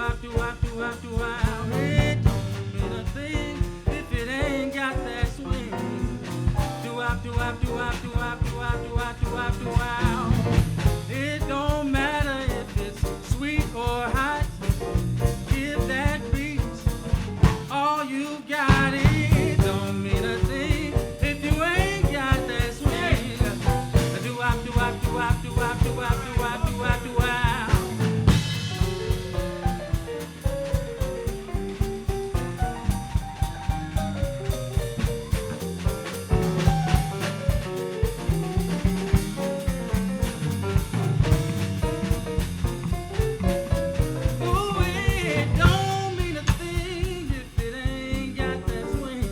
It don't mean a thing if it ain't got that swing. It don't matter if it's sweet or hot. If that beats all you got, it don't mean a thing if you ain't got that swing. Ooh, it don't mean a thing if it ain't got that swing.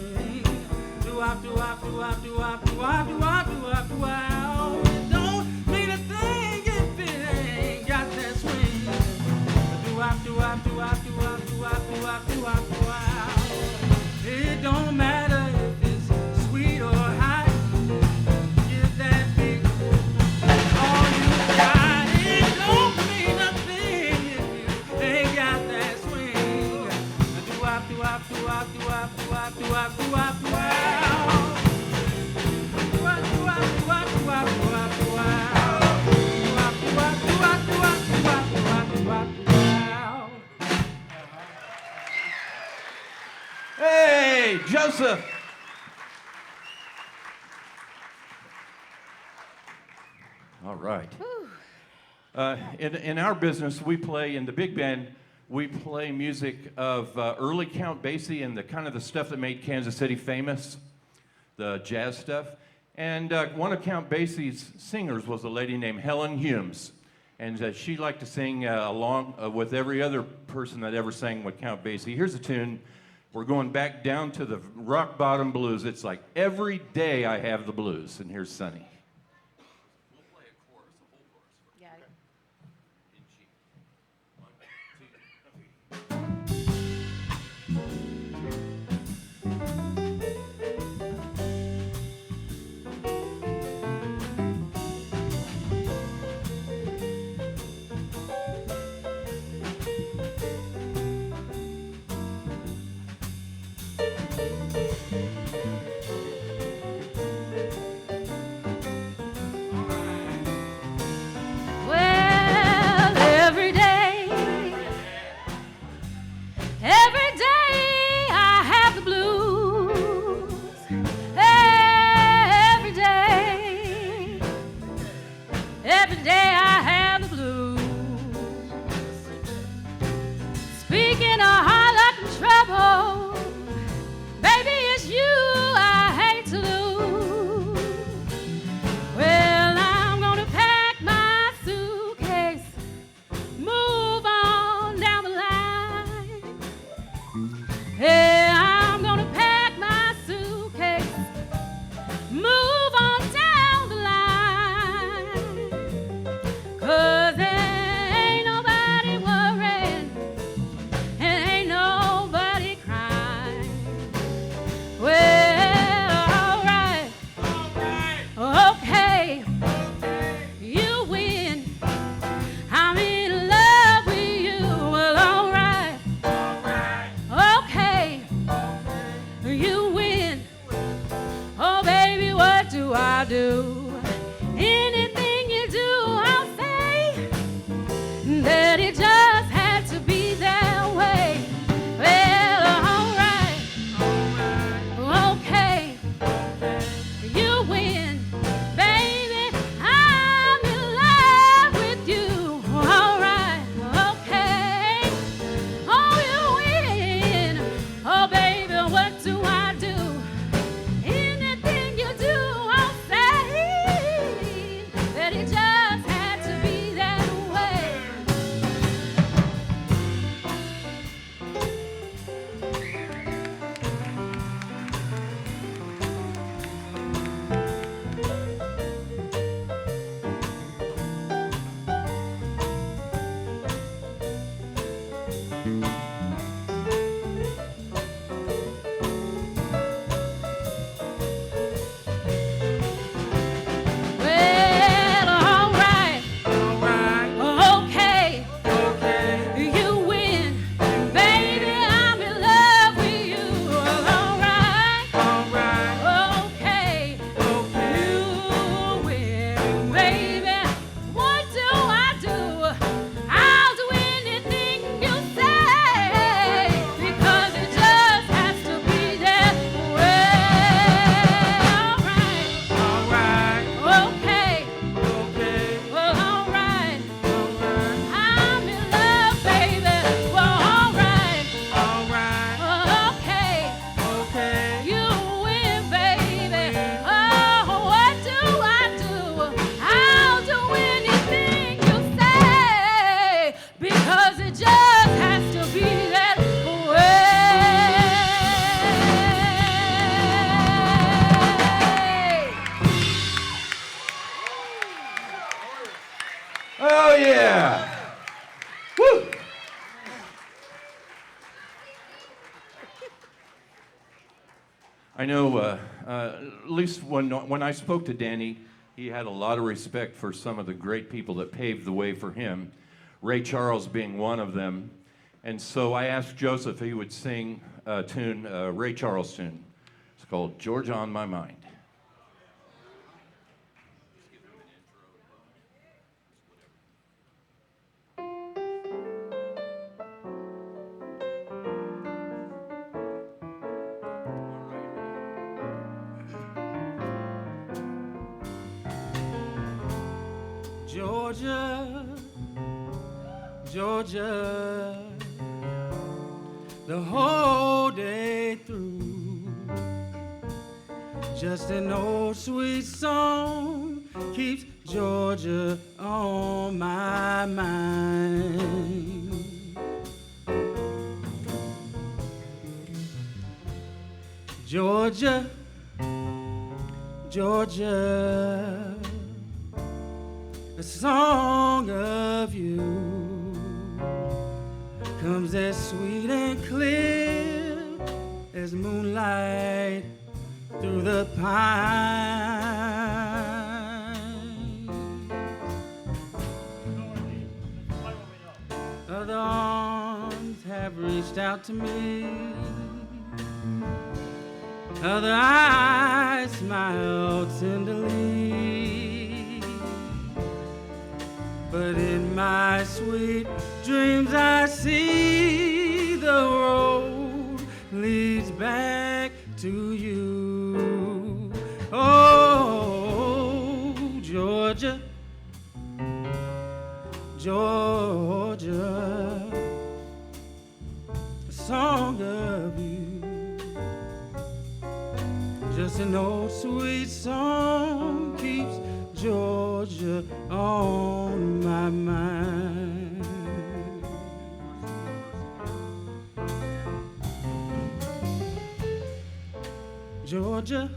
It don't mean a thing if it ain't got that swing. It don't matter if it's sweet or hot. Give that beat all you got. It don't mean a thing if you ain't got that swing. Hey, Joseph. All right. In our business, we play, in the big band, we play music of early Count Basie and the kind of the stuff that made Kansas City famous, the jazz stuff. And one of Count Basie's singers was a lady named Helen Humes. And she liked to sing along with every other person that ever sang with Count Basie. Here's a tune. We're going back down to the rock bottom blues. It's like every day I have the blues. And here's Sonny. We'll play a chorus, a whole chorus. Got it. In G. 1, 2, 3. Well, every day I have the blues. Every day I have the blues. Speaking of hard luck and trouble, baby, it's you I hate to lose. Well, I'm gonna pack my suitcase, move on down the line. Hey, I'm gonna pack my suitcase, move on down the line. 'Cause there ain't nobody worrying and ain't nobody crying. Well, all right. Okay, you win. I'm in love with you. Well, all right. Okay, you win. Oh, baby, what do I do? Anything you do, I'll say that it just had to be that way. Well, all right. Okay, you win. Baby, I'm in love with you. All right. Okay. Oh, you win. Oh, baby, what do I do? Anything you do, I'll say that it just had to be that way. Well, all right. Okay. You win. I know, at least when I spoke to Danny, he had a lot of respect for some of the great people that paved the way for him, Ray Charles being one of them. And so I asked Joseph if he would sing a tune, Ray Charles tune. It's called Georgia on My Mind. Georgia, Georgia, the whole day through. Just an old sweet song keeps Georgia on my mind. Georgia, Georgia, a song of you comes as sweet and clear as moonlight through the pines. Other arms have reached out to me, other eyes smile tenderly, but in my sweet dreams I see the road leads back to you. Oh, Georgia, Georgia, a song of you, just an old sweet song keeps Georgia on my mind. Georgia,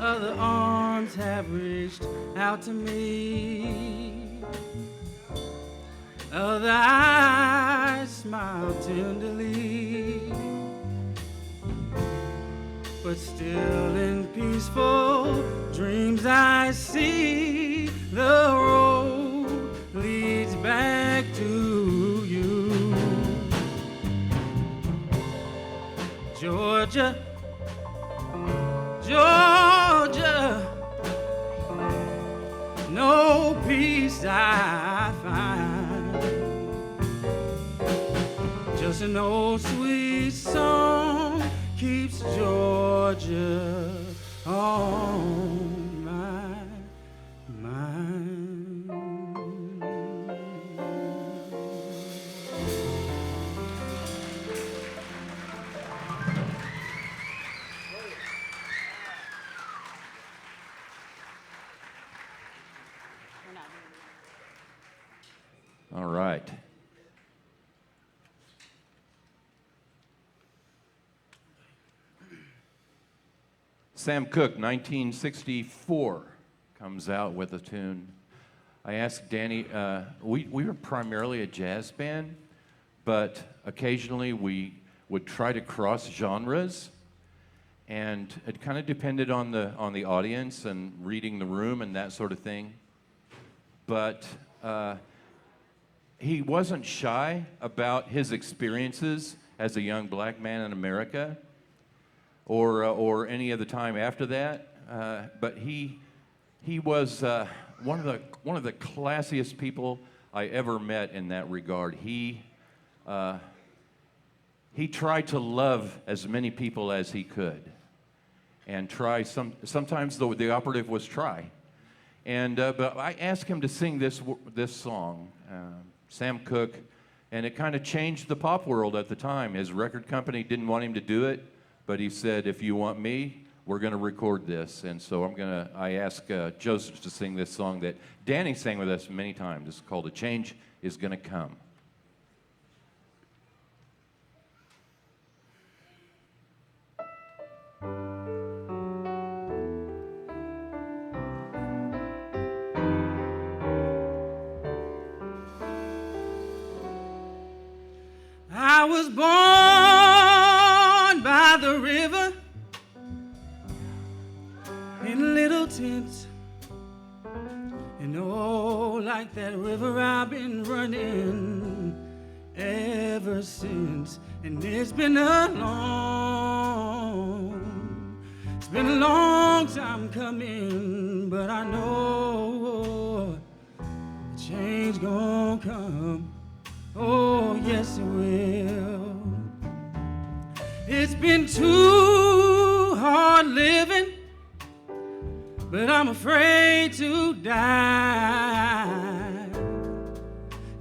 other arms have reached out to me, other eyes smile tenderly, but still in peaceful dreams I see the road leads back to you. Georgia, Georgia, no peace I find, just an old sweet song keeps Georgia on my mind. All right. Sam Cooke, 1964, comes out with a tune. I asked Danny, we were primarily a jazz band, but occasionally we would try to cross genres, and it kind of depended on the audience and reading the room and that sort of thing. But he wasn't shy about his experiences as a young black man in America, or any other time after that. But he was one of the classiest people I ever met in that regard. He he tried to love as many people as he could. And sometimes the operative was try. And but I asked him to sing this song, Sam Cooke, and it kind of changed the pop world at the time. His record company didn't want him to do it, but he said, if you want me, we're going to record this. And so I asked Joseph to sing this song that Danny sang with us many times. It's called A Change Is Gonna Come. I was born by the river in little tents, and oh, like that river I've been running ever since. And it's been a long time coming, but I know a change gonna come. Oh, yes, it will. It's been too hard living, but I'm afraid to die,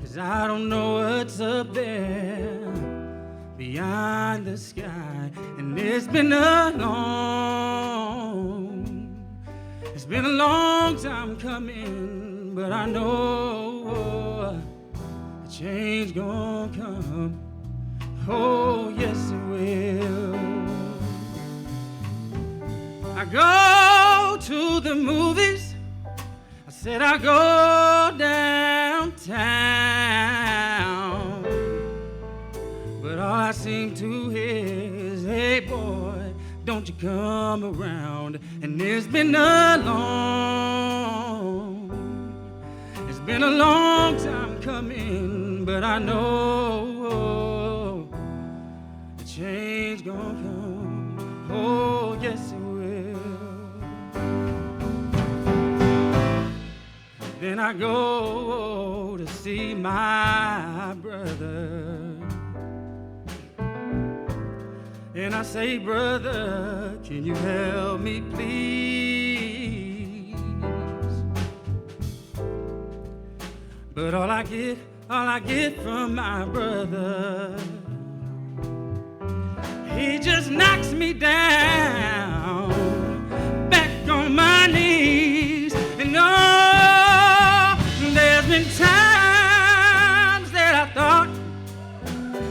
'cause I don't know what's up there beyond the sky. And it's been a long time coming, but I know change gonna come. Oh, yes, it will. I go to the movies. I said I go downtown, but all I seem to hear is, hey, boy, don't you come around. And it's been a long time coming, but I know a change gonna come. Oh, yes, it will. Then I go to see my brother, and I say, brother, can you help me, please? But all I get from my brother, he just knocks me down, back on my knees. And oh, there's been times that I thought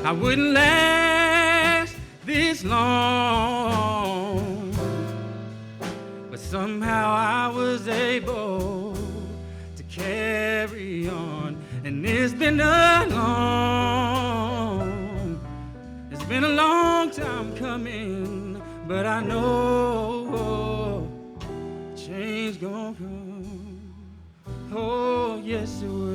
I wouldn't last this long, but somehow I was able to carry on. And it's been a long time coming, but I know change gonna come. Oh, yes, it will.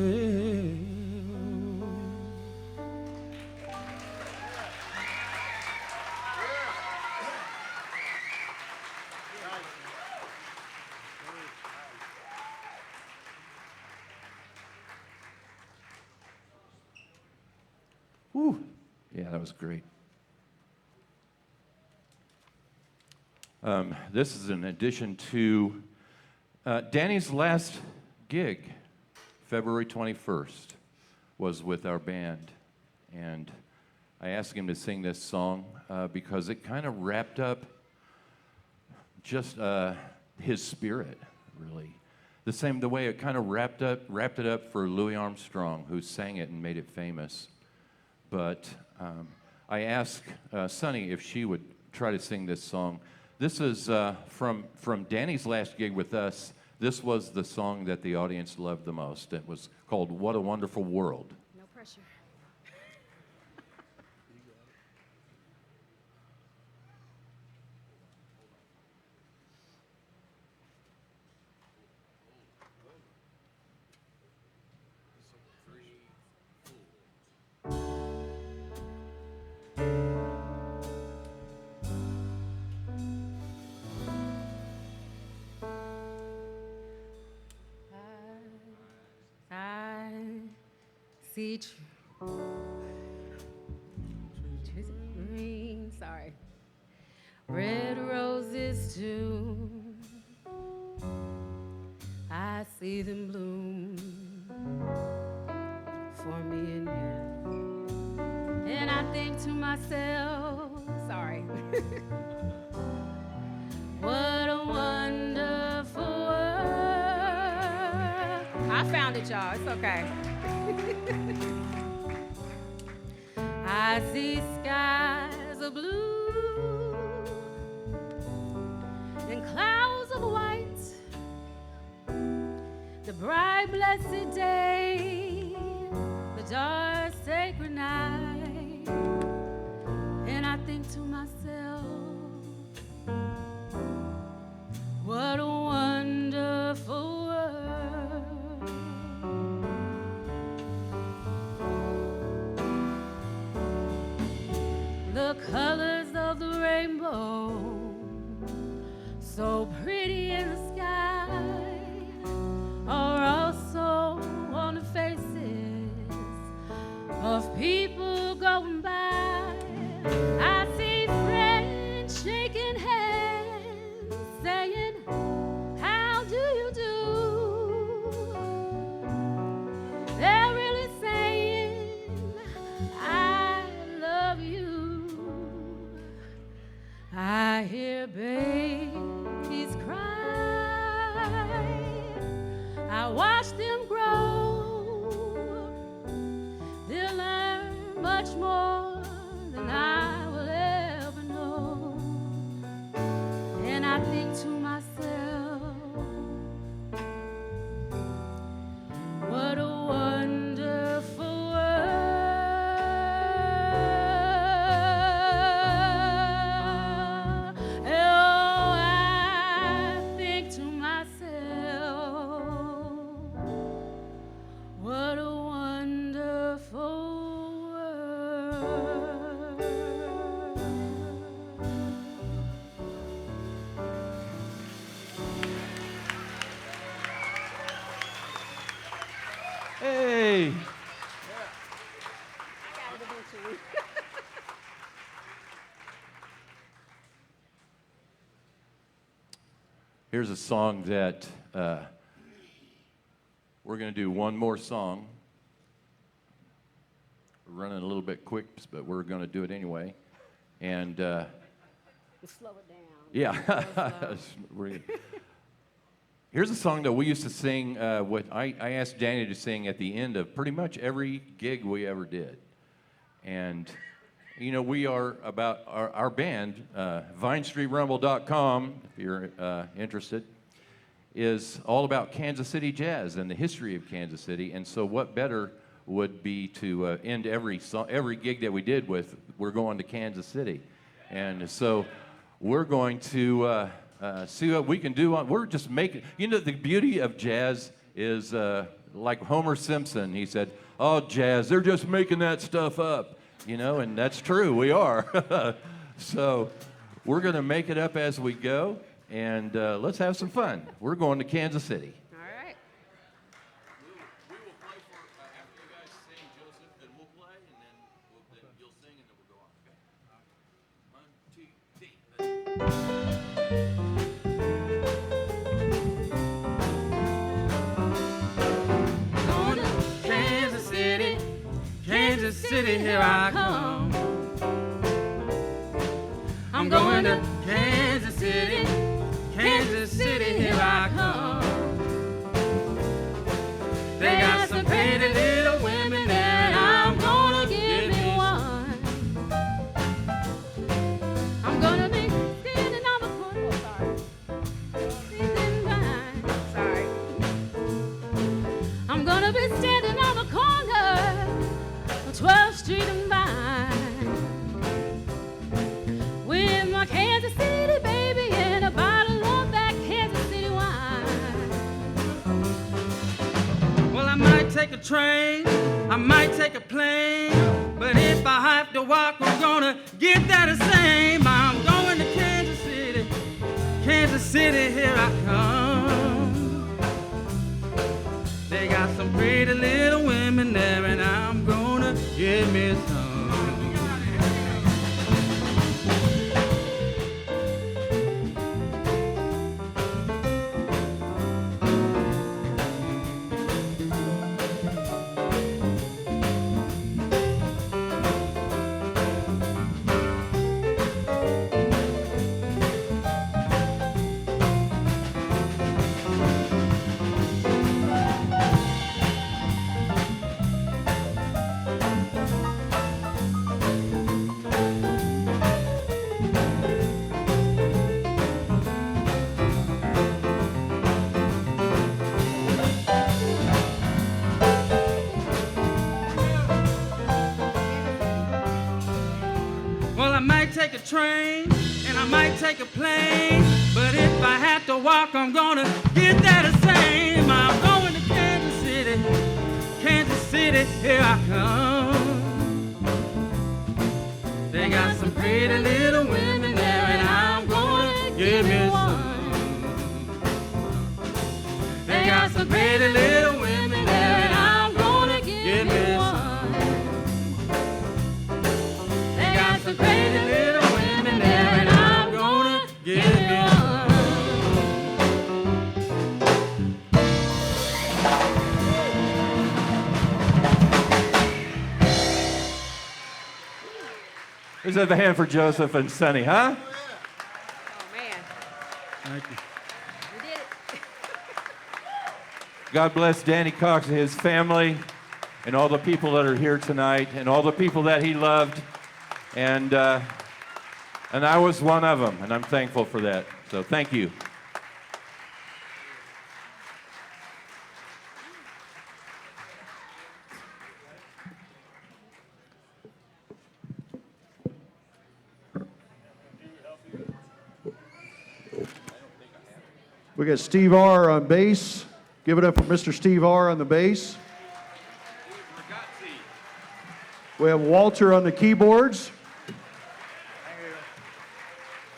Whew. Yeah, that was great. This is in addition to Danny's last gig, February 21st, was with our band. And I asked him to sing this song because it kind of wrapped up just his spirit, really. The way it kind of wrapped it up for Louis Armstrong, who sang it and made it famous. But I asked Sonny if she would try to sing this song. This is from Danny's last gig with us. This was the song that the audience loved the most. It was called What a Wonderful World. No pressure. I see trees too. I see them bloom for me and you. And I think to myself, sorry. What a wonderful world. I found it, y'all. It's okay. I see skies of blue and clouds of white, the bright blessed day, the dark sacred night, and I think to myself, what a wonderful world. The colors of the rainbow, so pretty in the sky, are also on the faces of people going by. I see friends shaking hands, saying, how do you do? They're really saying, I love you. I hear babies cry, I watch them grow. They'll learn much more than I will ever know. And I think to myself, what a wonderful world. Oh, I think to myself, what a wonderful world. Hey. I got it eventually. Here's a song that we're going to do one more song. We're running a little bit quick, but we're going to do it anyway. And Slow it down. yeah, Slow. here's a song that we used to sing. I asked Danny to sing at the end of pretty much every gig we ever did. And you know, we are about our band, VineStreetRumble.com, if you're interested, is all about Kansas City jazz and the history of Kansas City. And so what better would be to end every gig that we did with, we're going to Kansas City. And so we're going to see what we can do. We're just making, you know, the beauty of jazz is like Homer Simpson. He said, oh, jazz, they're just making that stuff up. You know, and that's true, we are. So we're going to make it up as we go, and let's have some fun. We're going to Kansas City. All right. We will play for, after you guys sing, Joseph, then we'll play, and then you'll sing, and then we'll go on. Okay? 1, 2, 3. Going to Kansas City, Kansas City, here I come. I'm going to Kansas City, Kansas City, here I come. They got some pretty little women there, and I'm gonna give me one. I'm gonna be standing on the corner. Oh, sorry. Standing behind. Sorry. I'm gonna be standing on the corner of 12th Street and Vine with my Kansas City baby and a bottle of that Kansas City wine. Well, I might take a train, I might take a plane, but if I have to walk, I'm gonna get there the same. I'm going to Kansas City, Kansas City, here I come. They got some pretty little women there, and I'm gonna get me some. might take a train, and I might take a plane, but if I have to walk, I'm gonna get there the same. I'm going to Kansas City, Kansas City, here I come. They got some pretty little women there, and I'm gonna give me some. They got some pretty little women there, and I'm gonna give me some. They got some pretty little women there, and I'm gonna give me some. Let's have a hand for Joseph and Sonny, huh? Oh, man. Thank you. We did it. God bless Danny Cox and his family and all the people that are here tonight and all the people that he loved. And I was one of them, and I'm thankful for that. So thank you. We got Steve R. on bass. Give it up for Mr. Steve R. on the bass. We have Walter on the keyboards.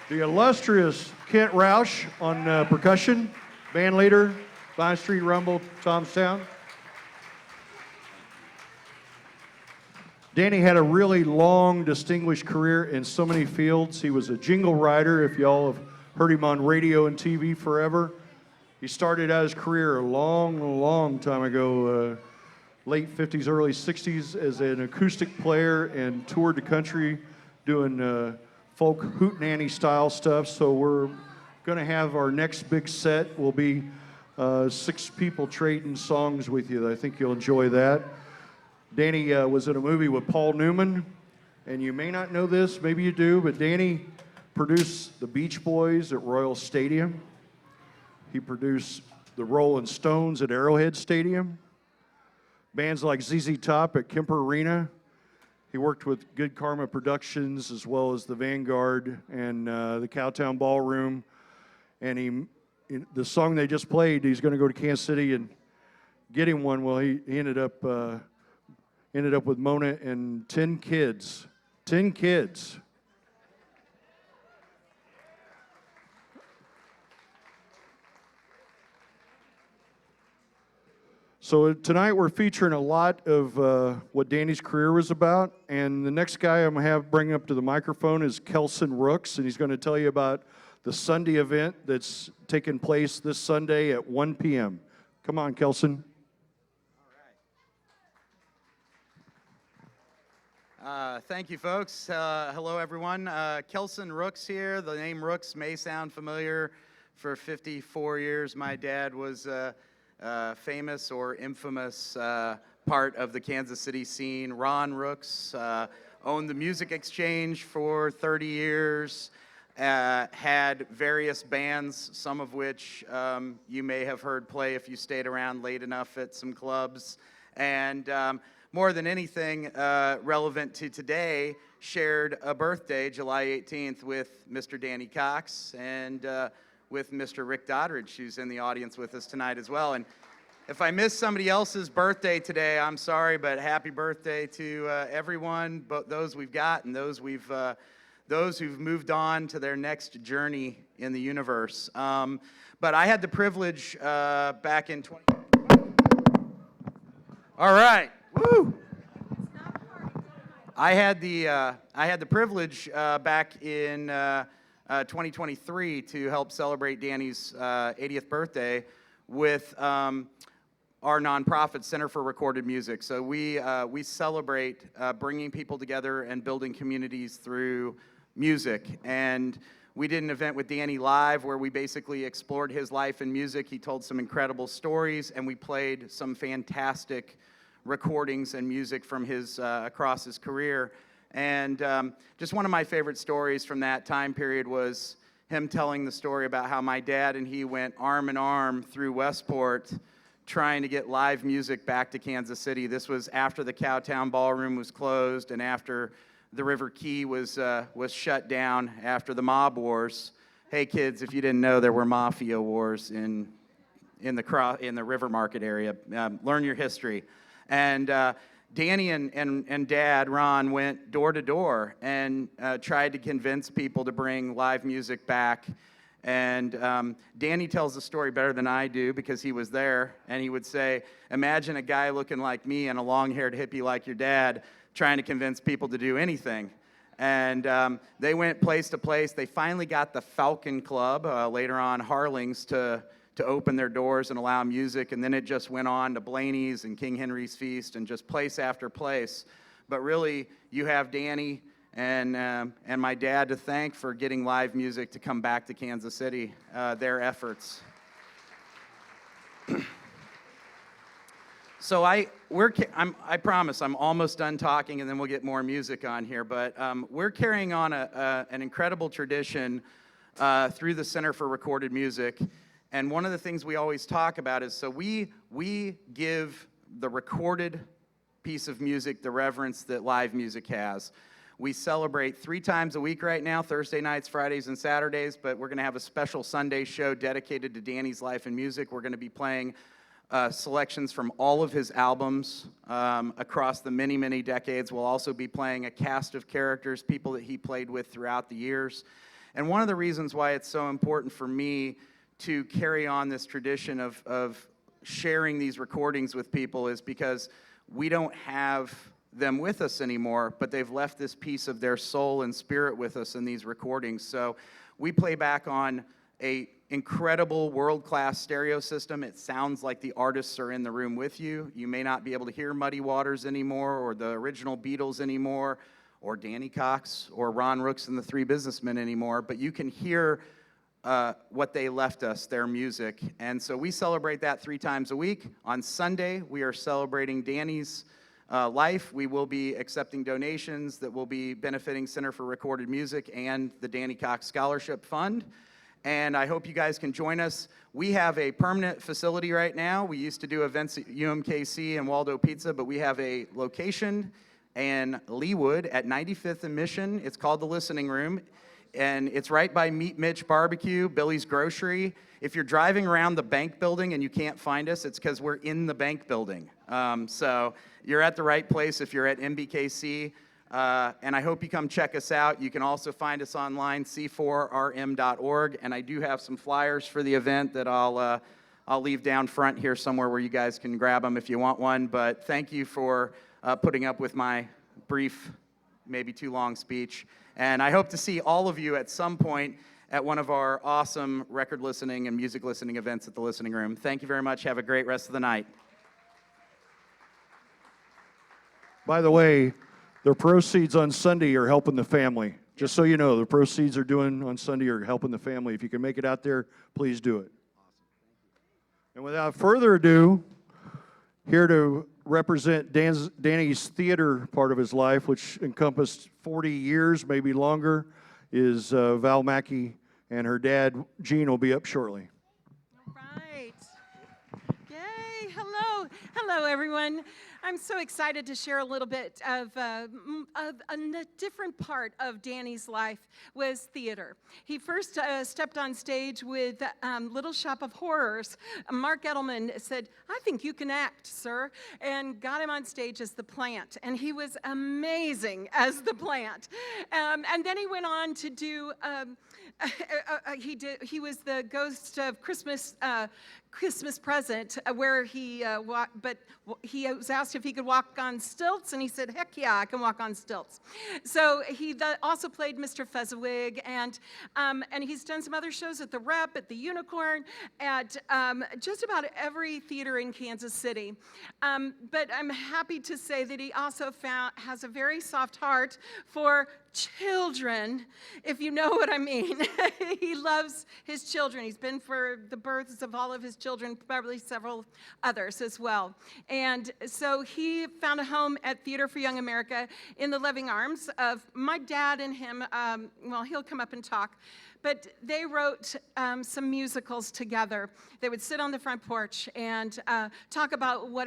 The illustrious Kent Rausch on percussion, band leader, Vine Street Rumble, Tomstown. Danny had a really long, distinguished career in so many fields. He was a jingle writer, if y'all have heard him on radio and TV forever. He started out his career a long time ago, late 50s, early 60s, as an acoustic player and toured the country doing folk hootenanny style stuff. So we're going to have our next big set will be 6 people trading songs with you. I think you'll enjoy that. Danny was in a movie with Paul Newman, and you may not know this, maybe you do, but Danny produced the Beach Boys at Royal Stadium. He produced the Rolling Stones at Arrowhead Stadium. Bands like ZZ Top at Kemper Arena. He worked with Good Karma Productions as well as the Vanguard and the Cowtown Ballroom. And the song they just played, he's going to go to Kansas City and get him one. Well, he ended up with Mona and 10 kids. 10 kids. So tonight we're featuring a lot of what Danny's career was about, and the next guy I'm going to bring up to the microphone is Kelson Rooks, and he's going to tell you about the Sunday event that's taking place this Sunday at 1 p.m. Come on, Kelson. Thank you, folks. Hello, everyone. Kelson Rooks here. The name Rooks may sound familiar. For 54 years, my dad was famous or infamous part of the Kansas City scene. Ron Rooks owned the Music Exchange for 30 years, had various bands, some of which you may have heard play if you stayed around late enough at some clubs. And more than anything relevant to today, shared a birthday, July 18th, with Mr. Danny Cox and with Mr. Rick Doddridge, who's in the audience with us tonight as well. And if I missed somebody else's birthday today, I'm sorry, but happy birthday to everyone, both those we've got and those who've moved on to their next journey in the universe. But I had the privilege back in 20. All right, woo! I had the privilege back in 2023 to help celebrate Danny's 80th birthday with our nonprofit Center for Recorded Music. So we celebrate bringing people together and building communities through music. And we did an event with Danny live where we basically explored his life in music. He told some incredible stories, and we played some fantastic recordings and music from his across his career. And just one of my favorite stories from that time period was him telling the story about how my dad and he went arm in arm through Westport trying to get live music back to Kansas City. This was after the Cowtown Ballroom was closed and after the River Key was shut down after the mob wars. Hey kids, if you didn't know, there were mafia wars in the River Market area. Learn your history. And Danny and Dad, Ron, went door to door and tried to convince people to bring live music back. And Danny tells the story better than I do because he was there. And he would say, imagine a guy looking like me and a long-haired hippie like your dad trying to convince people to do anything. And they went place to place. They finally got the Falcon Club, later on Harlings, to open their doors and allow music. And then it just went on to Blaney's and King Henry's Feast and just place after place. But really, you have Danny and my dad to thank for getting live music to come back to Kansas City, their efforts. So I promise I'm almost done talking, and then we'll get more music on here. But we're carrying on an incredible tradition through the Center for Recorded Music. And one of the things we always talk about is, so we give the recorded piece of music the reverence that live music has. We celebrate 3 times a week right now, Thursday nights, Fridays, and Saturdays, but we're going to have a special Sunday show dedicated to Danny's life and music. We're going to be playing selections from all of his albums across the many, many decades. We'll also be playing a cast of characters, people that he played with throughout the years. And one of the reasons why it's so important for me to carry on this tradition of sharing these recordings with people is because we don't have them with us anymore, but they've left this piece of their soul and spirit with us in these recordings. So we play back on a incredible world-class stereo system. It sounds like the artists are in the room with you. You may not be able to hear Muddy Waters anymore, or the original Beatles anymore, or Danny Cox, or Ron Rooks and the Three Businessmen anymore, but you can hear what they left us, their music. And so we celebrate that 3 times a week. On Sunday, we are celebrating Danny's life. We will be accepting donations that will be benefiting Center for Recorded Music and the Danny Cox Scholarship Fund. And I hope you guys can join us. We have a permanent facility right now. We used to do events at UMKC and Waldo Pizza, but we have a location in Leawood at 95th and Mission. It's called the Listening Room. And it's right by Meat Mitch Barbecue, Billy's Grocery. If you're driving around the bank building and you can't find us, it's because we're in the bank building. So you're at the right place if you're at MBKC. And I hope you come check us out. You can also find us online, c4rm.org. And I do have some flyers for the event that I'll leave down front here somewhere where you guys can grab them if you want one. But thank you for putting up with my brief, maybe too long speech. And I hope to see all of you at some point at one of our awesome record listening and music listening events at the Listening Room. Thank you very much. Have a great rest of the night. By the way, the proceeds on Sunday are helping the family. Just so you know, the proceeds are doing on Sunday are helping the family. If you can make it out there, please do it. And without further ado, here to represent Danny's theater part of his life, which encompassed 40 years, maybe longer, is Val Mackey, and her dad, Gene, will be up shortly. All right. Yay. Hello. Hello, everyone. I'm so excited to share a little bit of a different part of Danny's life was theater. He first stepped on stage with Little Shop of Horrors. Mark Edelman said, "I think you can act, sir," and got him on stage as the Plant. And he was amazing as the Plant. And then he went on to do, he was the Ghost of Christmas Present, where he but he was asked if he could walk on stilts, and he said, "Heck yeah, I can walk on stilts." So he also played Mr. Fezziwig, and he's done some other shows at the Rep, at the Unicorn, at just about every theater in Kansas City. But I'm happy to say that he also has a very soft heart for children, if you know what I mean. He loves his children. He's been for the births of all of his children, probably several others as well. And so he found a home at Theater for Young America in the loving arms of my dad and him. Well, he'll come up and talk. But they wrote some musicals together. They would sit on the front porch and talk about what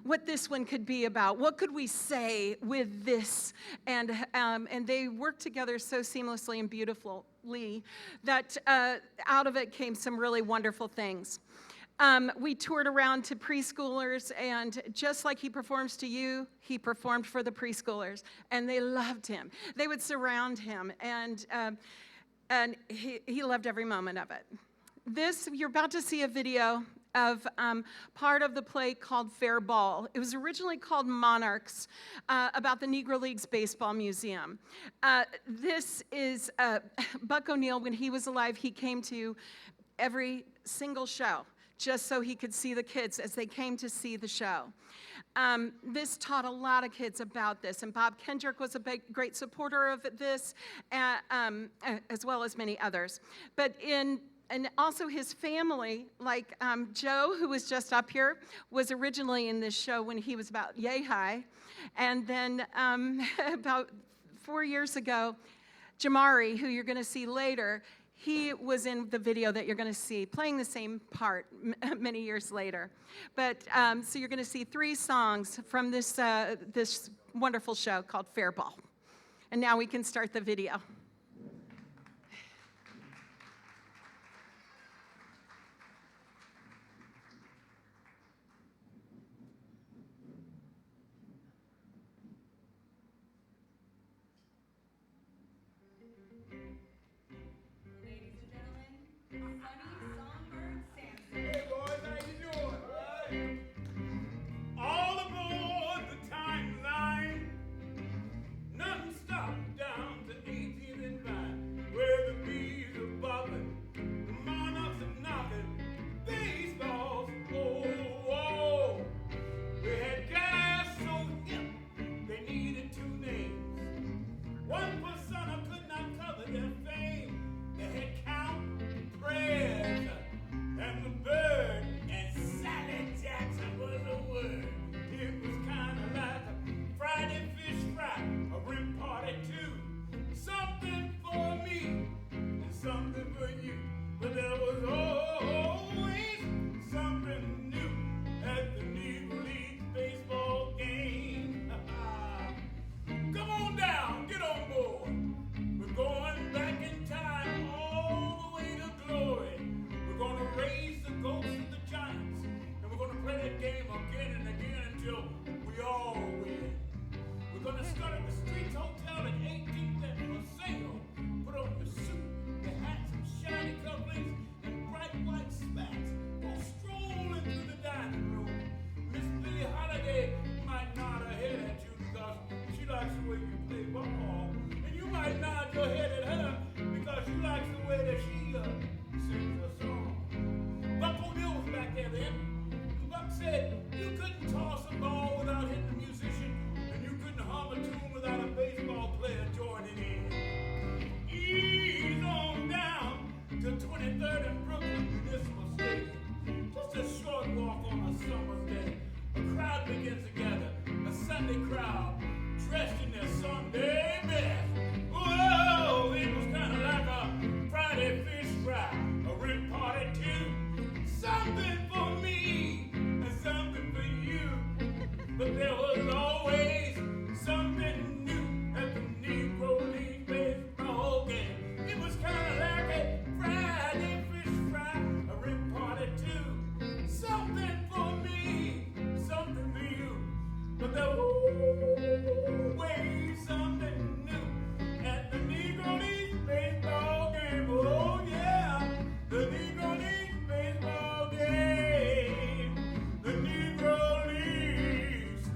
what this one could be about. What could we say with this? And they worked together so seamlessly and beautifully that out of it came some really wonderful things. We toured around to preschoolers, and just like he performs to you, he performed for the preschoolers, and they loved him. They would surround him, and he loved every moment of it. You're about to see a video of part of the play called Fair Ball. It was originally called Monarchs, about the Negro Leagues Baseball Museum. This is Buck O'Neill. When he was alive, he came to every single show, just so he could see the kids as they came to see the show. This taught a lot of kids about this, and Bob Kendrick was a great supporter of this, as well as many others. And also his family, like Joe, who was just up here, was originally in this show when he was about yay high. And then about 4 years ago, Jamari, who you're going to see later, he was in the video that you're going to see, playing the same part many years later. But so you're going to see 3 songs from this wonderful show called Fair Ball. And now we can start the video. All aboard the timeline. Nothing stopped down to 18 and 9, where the bees are bobbing, the monarchs are knocking, baseballs, oh, oh. We had guys so hip, they needed 2 names. One persona could not cover their fame. They had Count, Prez, and the Bird, and Sally Jackson was a word. It was kind of like a Friday fish fry, a rim party too. Something for me and something for you. But there was always something new at the Negro League baseball game. Come on down, get on board. We're going back in time all the way to glory. We're going to raise the ghosts of the Giants, and we're going to play that game again and again until we all win. We're going to start at the Streets Hotel at 18th and Paseo. Put on your suit, your hats, and shiny cufflinks, and bright white spats. Go strolling through the dining room. Miss Billie Holiday might nod her head at you because she likes the way you play ball. And you might nod your head at her because you like the way that she sings a song. Buck O'Neill was back there then. Buck said you couldn't toss a ball without hitting a musician, and you couldn't hum a tune without a baseball player joining in. Ease on down to 23rd and Brooklyn Municipal Stadium. Just a short walk on a summer's day. A crowd begins to gather, a Sunday crowd, dressed in their Sunday best. Whoa, it was kind of like a Friday fish fry, a rib party too. Something for me and something for you. But there was always something new at the Negro League baseball game. It was kind of like a Friday fish fry, a rib party too. Something for me, something for you. But there was always something new at the Negro League baseball game. Oh yeah, the Negro League baseball game. The Negro Leagues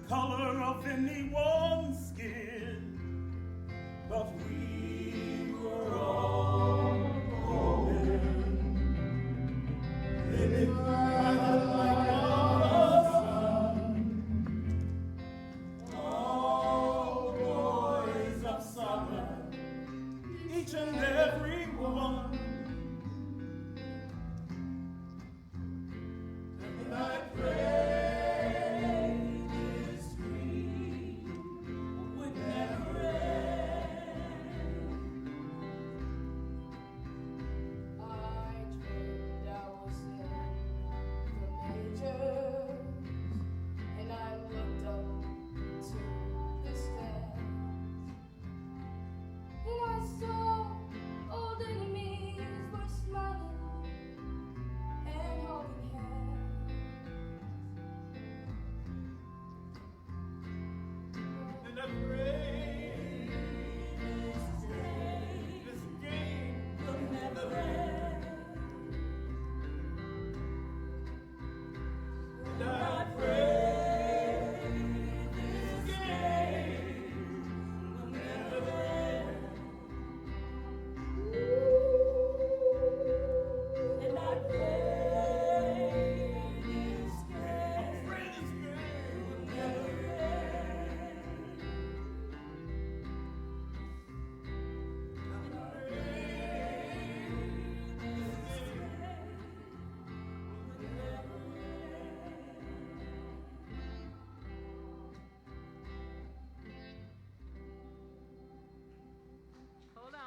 color of anyone's skin, but we were all born living like a sun. All boys of summer, each and every one. And I pray this dream would never end. I dreamed I was in the majors, and I looked up to the stands, and I saw old enemies were smiling and holding hands. And I pray this game will never end. And I pray this game will never end. And I pray this game will never end. Hold on.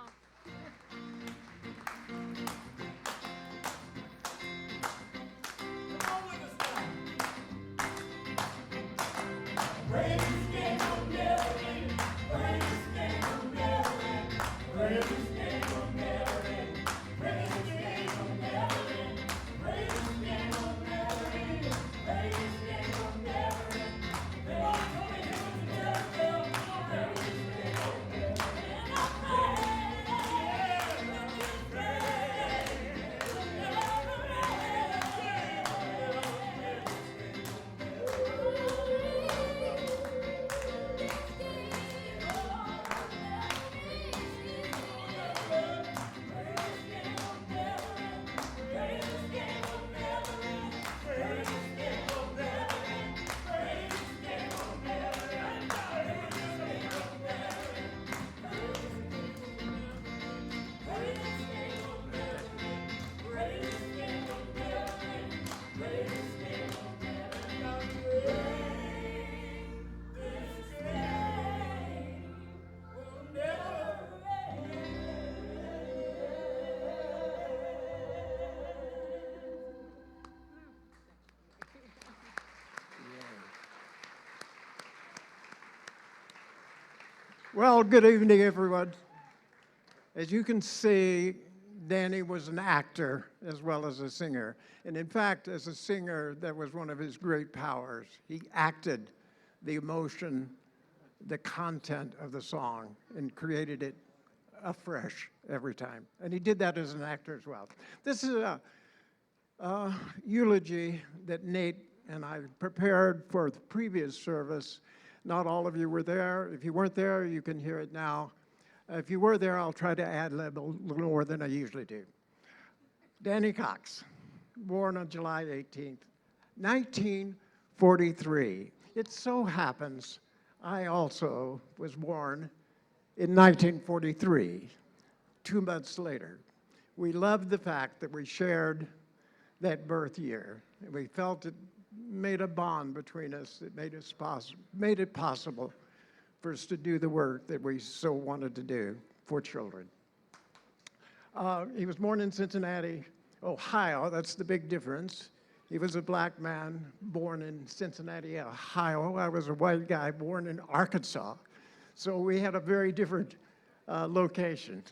Well, good evening, everyone. As you can see, Danny was an actor as well as a singer. And in fact, as a singer, that was one of his great powers. He acted the emotion, the content of the song, and created it afresh every time. And he did that as an actor as well. This is a eulogy that Nate and I prepared for the previous service. Not all of you were there. If you weren't there, you can hear it now. If you were there, I'll try to ad-lib a little more than I usually do. Danny Cox, born on July 18th, 1943. It so happens I also was born in 1943, 2 months later. We loved the fact that we shared that birth year. And we felt it made a bond between us that made it possible for us to do the work that we so wanted to do for children. He was born in Cincinnati, Ohio. That's the big difference. He was a black man born in Cincinnati, Ohio. I was a white guy born in Arkansas. So we had a very different location.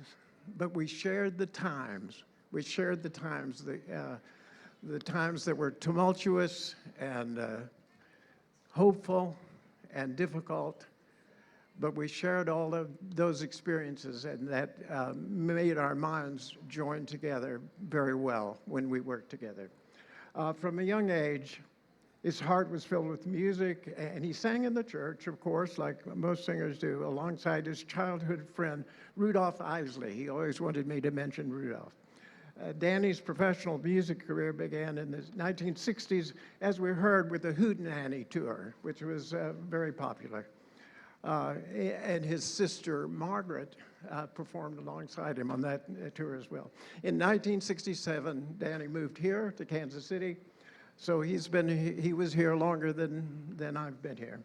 But we shared the times. We shared the times that were tumultuous and hopeful and difficult, but we shared all of those experiences, and that made our minds join together very well when we worked together. From a young age, His heart was filled with music, and he sang in the church, of course, like most singers do, alongside his childhood friend, Rudolph Isley. He always wanted me to mention Rudolph. Danny's professional music career began in the 1960s, as we heard, with the Hootenanny Tour, which was very popular. And his sister, Margaret, performed alongside him on that tour as well. In 1967, Danny moved here to Kansas City. So he was here longer than I've been here.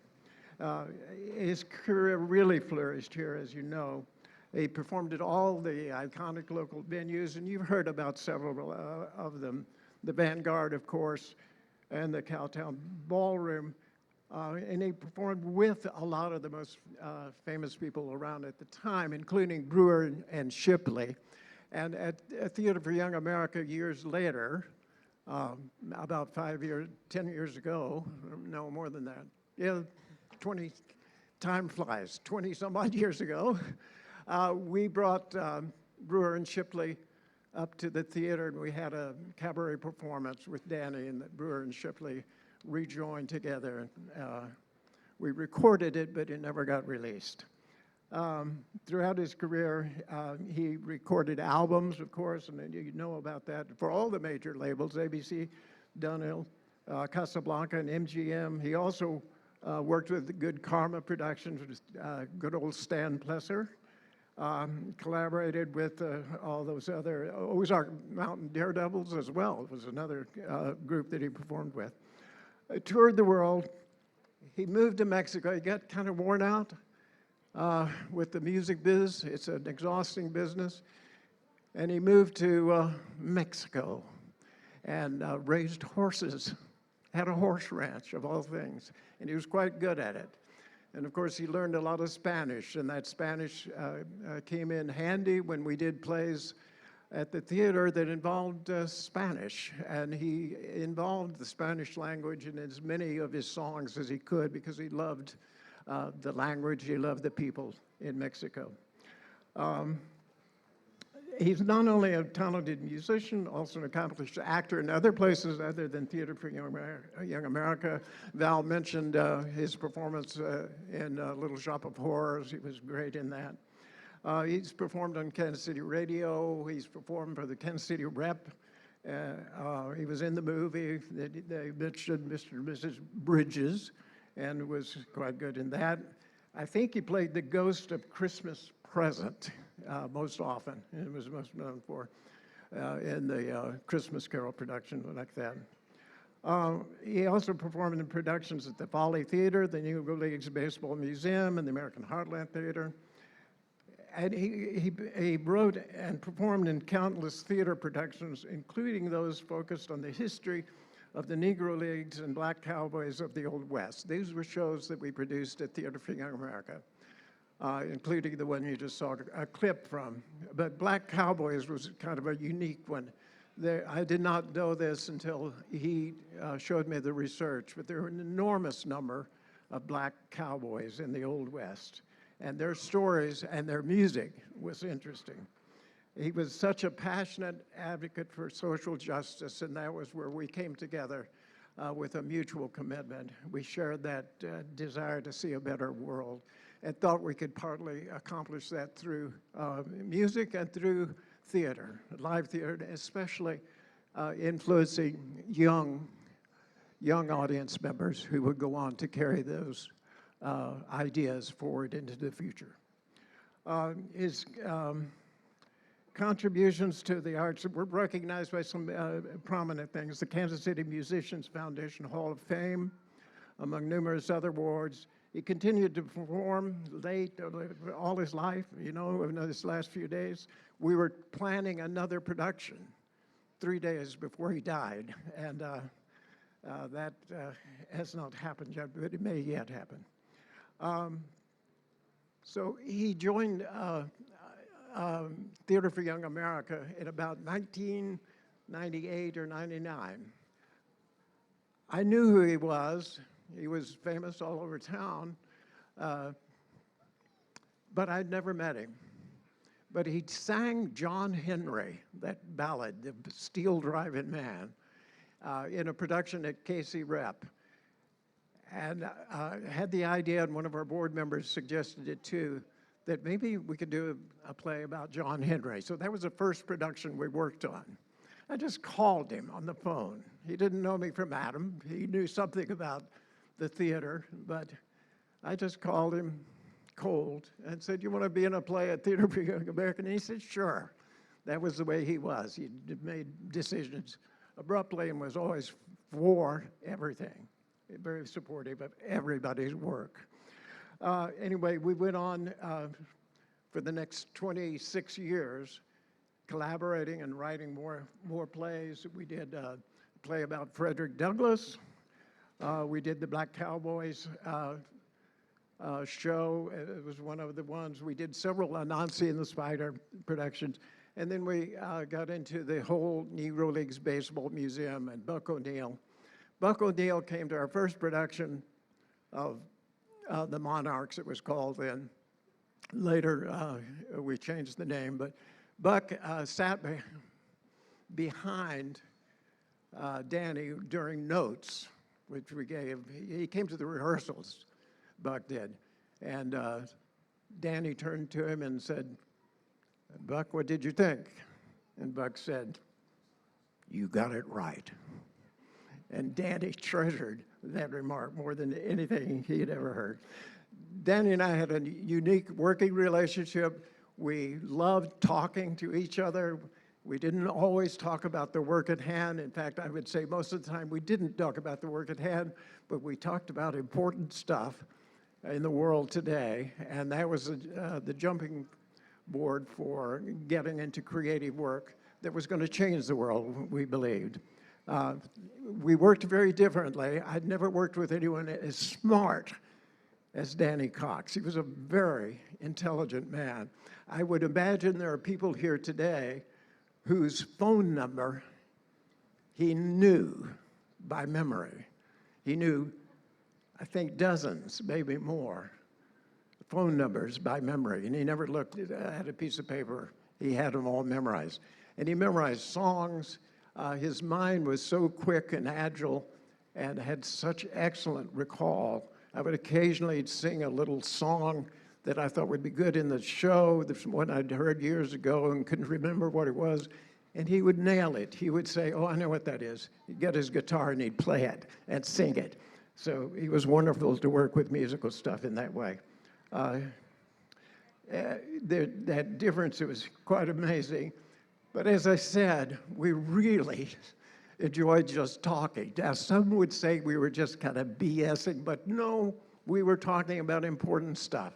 His career really flourished here, as you know. He performed at all the iconic local venues, and you've heard about several of them. The Vanguard, of course, and the Cowtown Ballroom. And he performed with a lot of the most famous people around at the time, including Brewer and Shipley. And at Theater for Young America years later, about 10 years ago, no more than that. Yeah, 20, time flies, 20 some odd years ago, we brought Brewer and Shipley up to the theater, and we had a cabaret performance with Danny, and Brewer and Shipley rejoined together. We recorded it, but it never got released. Throughout his career, he recorded albums, of course, and you know about that, for all the major labels, ABC, Dunhill, Casablanca, and MGM. He also worked with Good Karma Productions, with good old Stan Plesser, collaborated with all those other, Ozark Mountain Daredevils as well, was another group that he performed with. Toured the world. He moved to Mexico. He got kind of worn out with the music biz. It's an exhausting business. And he moved to Mexico and raised horses, had a horse ranch of all things, and he was quite good at it. And of course, he learned a lot of Spanish, and that Spanish came in handy when we did plays at the theater that involved Spanish, and he involved the Spanish language in as many of his songs as he could because he loved the language, he loved the people in Mexico. He's not only a talented musician, also an accomplished actor in other places other than Theater for Young America. Val mentioned his performance in Little Shop of Horrors. He was great in that. He's performed on Kansas City radio. He's performed for the Kansas City Rep. He was in the movie. They mentioned Mr. and Mrs. Bridges and was quite good in that. I think he played the ghost of Christmas Present most often. It was most known for in the Christmas Carol production like that. He also performed in productions at the Folly Theater, the Negro Leagues Baseball Museum, and the American Heartland Theater. And he wrote and performed in countless theater productions, including those focused on the history of the Negro Leagues and Black Cowboys of the Old West. These were shows that we produced at Theater for Young America, including the one you just saw a clip from. But Black Cowboys was kind of a unique one. I did not know this until he showed me the research, but there were an enormous number of black cowboys in the Old West. And their stories and their music was interesting. He was such a passionate advocate for social justice, and that was where we came together with a mutual commitment. We shared that desire to see a better world and thought we could partly accomplish that through music and through theater, live theater, especially influencing young audience members who would go on to carry those ideas forward into the future. His contributions to the arts were recognized by some prominent things. The Kansas City Musicians Foundation Hall of Fame, among numerous other awards. He continued to perform late all his life, you know, in this last few days. We were planning another production 3 days before he died, and that has not happened yet, but it may yet happen. So he joined Theater for Young America in about 1998 or 99. I knew who he was. He was famous all over town, but I'd never met him. But he sang John Henry, that ballad, The Steel Driving Man, in a production at Kasey Rep. and had the idea, and one of our board members suggested it too, that maybe we could do a play about John Henry. So that was the first production we worked on. I just called him on the phone. He didn't know me from Adam. He knew something about the theater, but I just called him cold and said, "You want to be in a play at Theater for Young American?" And he said, "Sure." That was the way he was. He made decisions abruptly and was always for everything, very supportive of everybody's work. Anyway, we went on for the next 26 years, collaborating and writing more plays. We did a play about Frederick Douglass. We did the Black Cowboys show. It was one of the ones. We did several Anansi and the Spider productions. And then we got into the whole Negro Leagues Baseball Museum and Buck O'Neill. Buck O'Neill came to our first production of the Monarchs, it was called then. Later, we changed the name, but Buck sat behind Danny during notes, which we gave. He came to the rehearsals, Buck did. And Danny turned to him and said, "Buck, what did you think?" And Buck said, "You got it right." And Danny treasured that remark more than anything he had ever heard. Danny and I had a unique working relationship. We loved talking to each other. We didn't always talk about the work at hand. In fact, I would say most of the time we didn't talk about the work at hand, but we talked about important stuff in the world today. And that was the jumping board for getting into creative work that was going to change the world, we believed. We worked very differently. I'd never worked with anyone as smart as Danny Cox. He was a very intelligent man. I would imagine there are people here today whose phone number he knew by memory. He knew, I think, dozens, maybe more, phone numbers by memory, and he never looked at a piece of paper. He had them all memorized. And he memorized songs. His mind was so quick and agile and had such excellent recall. I would occasionally sing a little song that I thought would be good in the show, this one I'd heard years ago and couldn't remember what it was, and he would nail it. He would say, "Oh, I know what that is." He'd get his guitar and he'd play it and sing it. So he was wonderful to work with musical stuff in that way. That difference, it was quite amazing. But as I said, we really enjoyed just talking. Now, some would say we were just kind of BSing, but no, we were talking about important stuff.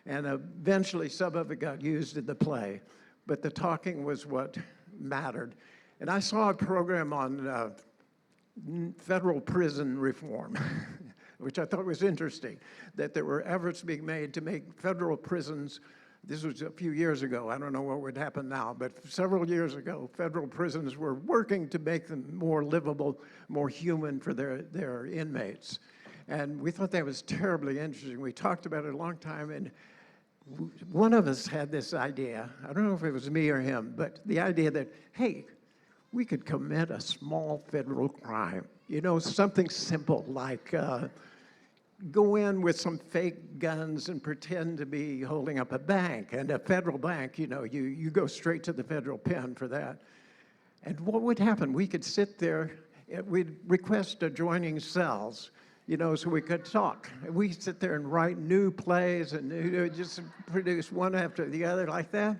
And eventually some of it got used in the play, but the talking was what mattered. And I saw a program on federal prison reform, which I thought was interesting, that there were efforts being made to make federal prisons, this was a few years ago, I don't know what would happen now, but several years ago, federal prisons were working to make them more livable, more human for their inmates. And we thought that was terribly interesting. We talked about it a long time, and one of us had this idea, I don't know if it was me or him, but the idea that, hey, we could commit a small federal crime. You know, something simple like go in with some fake guns and pretend to be holding up a bank. And a federal bank, you know, you go straight to the federal pen for that. And what would happen? We could sit there, we'd request adjoining cells, you know, so we could talk. We'd sit there and write new plays and just produce one after the other like that.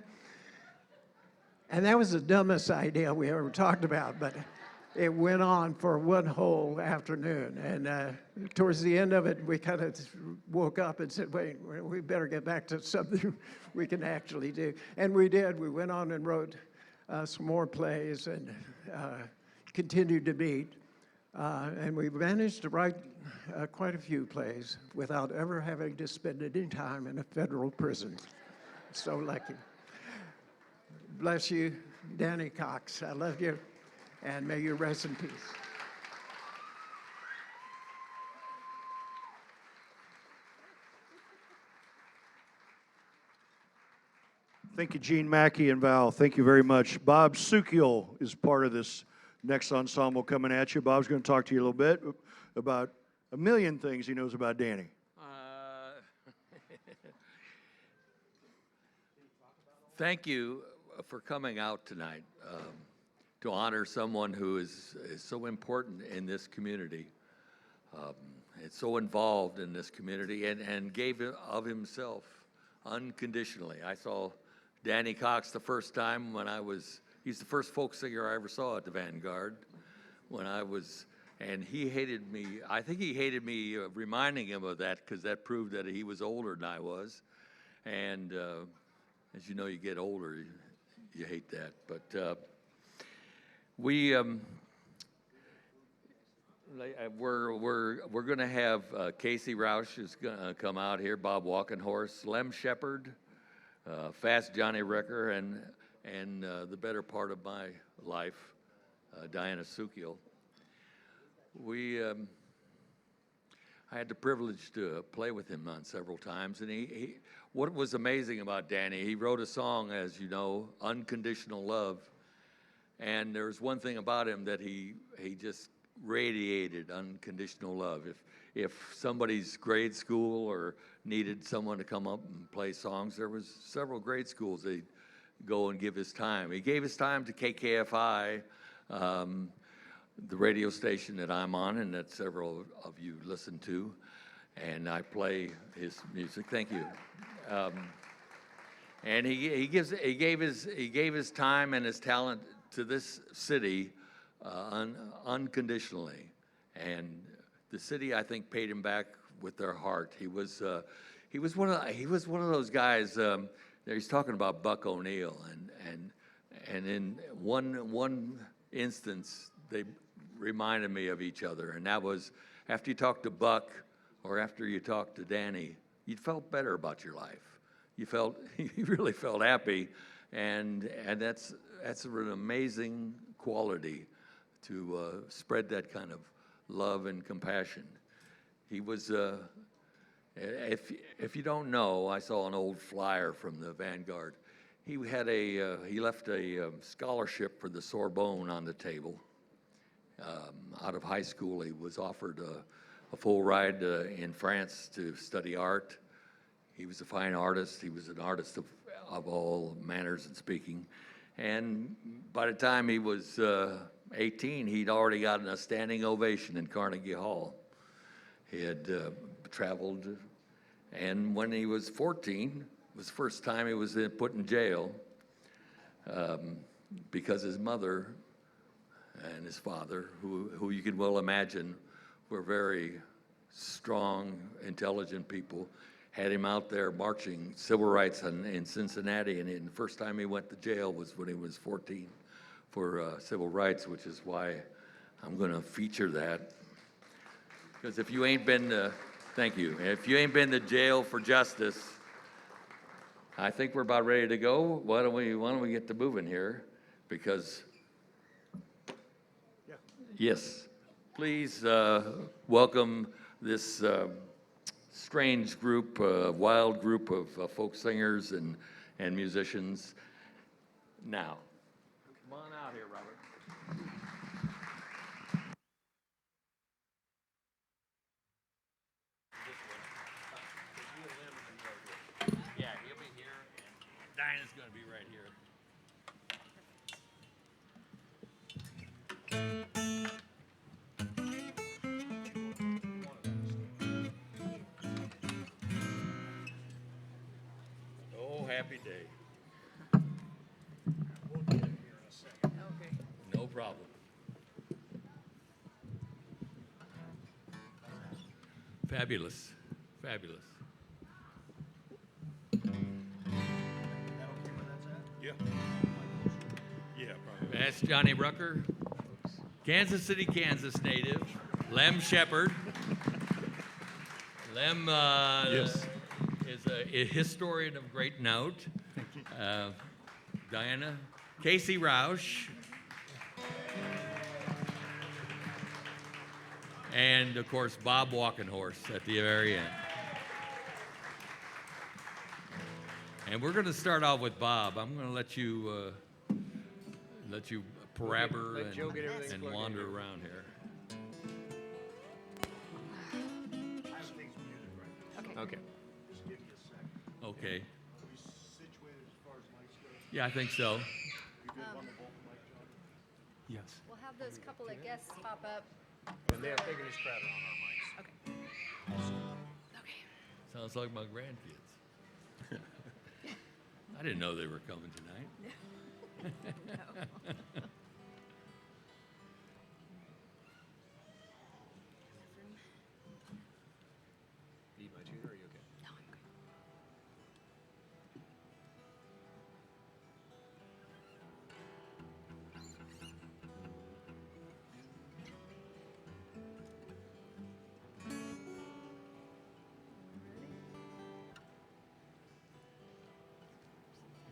And that was the dumbest idea we ever talked about, but it went on for one whole afternoon. And towards the end of it, we kind of woke up and said, wait, we better get back to something we can actually do. And we did. We went on and wrote some more plays and continued to meet. And we managed to write quite a few plays without ever having to spend any time in a federal prison. So lucky. Bless you, Danny Cox. I love you, and may you rest in peace. Thank you, Gene, Mackey, and Val. Thank you very much. Bob Suckiel is part of this next ensemble coming at you. Bob's going to talk to you a little bit about a million things he knows about Danny. Thank you for coming out tonight to honor someone who is so important in this community. It's so involved in this community and gave of himself unconditionally. I saw Danny Cox the first time he's the first folk singer I ever saw at the Vanguard and he hated me. I think he hated me reminding him of that because that proved that he was older than I was. And as you know, you get older, you hate that. But we're going to have Kasey Rausch is going to come out here, Bob Walkenhorst, Lem Shepard, Fast Johnny Wrecker, and the better part of my life, Diana Suckiel. I had the privilege to play with him on several times, and what was amazing about Danny, he wrote a song, as you know, Unconditional Love, and there's one thing about him that he just radiated unconditional love. If somebody's grade school or needed someone to come up and play songs, there was several grade schools they'd go and give his time. He gave his time to KKFI, the radio station that I'm on and that several of you listen to, and I play his music. Thank you. And he gave his time and his talent to this city unconditionally, and the city, I think, paid him back with their heart. He was one of those guys. He's talking about Buck O'Neill, and in one instance they reminded me of each other, and that was after you talked to Buck or after you talked to Danny, you felt better about your life. You really felt happy, and that's an amazing quality to spread that kind of love and compassion. He was, if you don't know, I saw an old flyer from the Vanguard. He left a scholarship for the Sorbonne on the table. Out of high school, he was offered a full ride in France to study art. He was a fine artist. He was an artist of all manners and speaking. And by the time he was 18, he'd already gotten a standing ovation in Carnegie Hall. He had traveled, and when he was 14, it was the first time he was put in jail because his mother and his father, who you can well imagine were very strong, intelligent people, had him out there marching civil rights in Cincinnati, and the first time he went to jail was when he was 14 for civil rights, which is why I'm going to feature that. Because if you ain't been to, thank you, if you ain't been to jail for justice, I think we're about ready to go. Why don't we get to moving here? Because, yes, please welcome this strange group, wild group of folk singers and musicians. Now, come on out here, Robert. Yeah, he'll be here, and Diana's going to be right here. Oh, happy day. We'll get him here in a second. Okay. No problem. Fabulous. Fabulous. Yeah. Yeah, probably. That's Johnny Rucker, Kansas City, Kansas native, Lem Shepard. Lem Yes. is a historian of great note. Diana, Kasey Rausch, and of course Bob Walkenhorst at the very end. And we're going to start off with Bob. I'm going to let you parabber and wander around here. Okay. Okay. Yeah, I think so. Yes. We'll have those couple of guests pop up. And they have taken his credit on our mics. Okay. Okay. Sounds like my grandkids. I didn't know they were coming tonight. No. Need my tuner? Are you okay? No, I'm good. I'm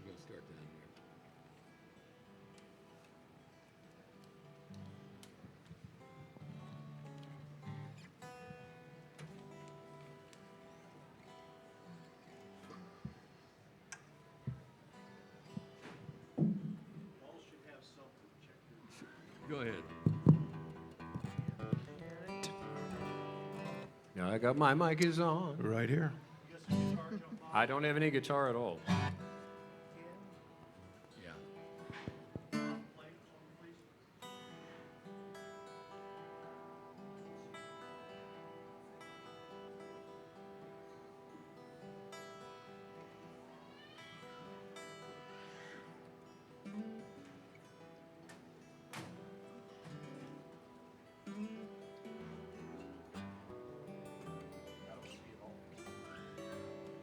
going to start down here. Go ahead. Now I got my mic is on. Right here. I don't have any guitar at all. Yeah.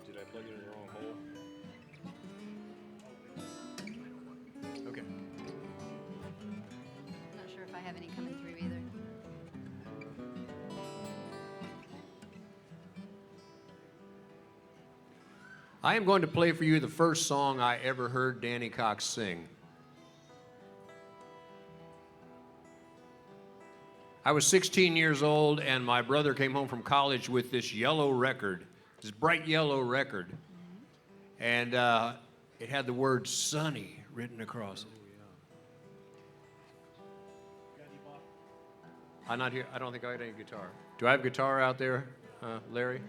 Did I plug it in the wrong hole? Okay. I'm not sure if I have any coming through either. I am going to play for you the first song I ever heard Danny Cox sing. I was 16 years old, and my brother came home from college with this yellow record, this bright yellow record. And it had the word Sunny written across it. I'm not here. I don't think I had any guitar. Do I have guitar out there, Larry?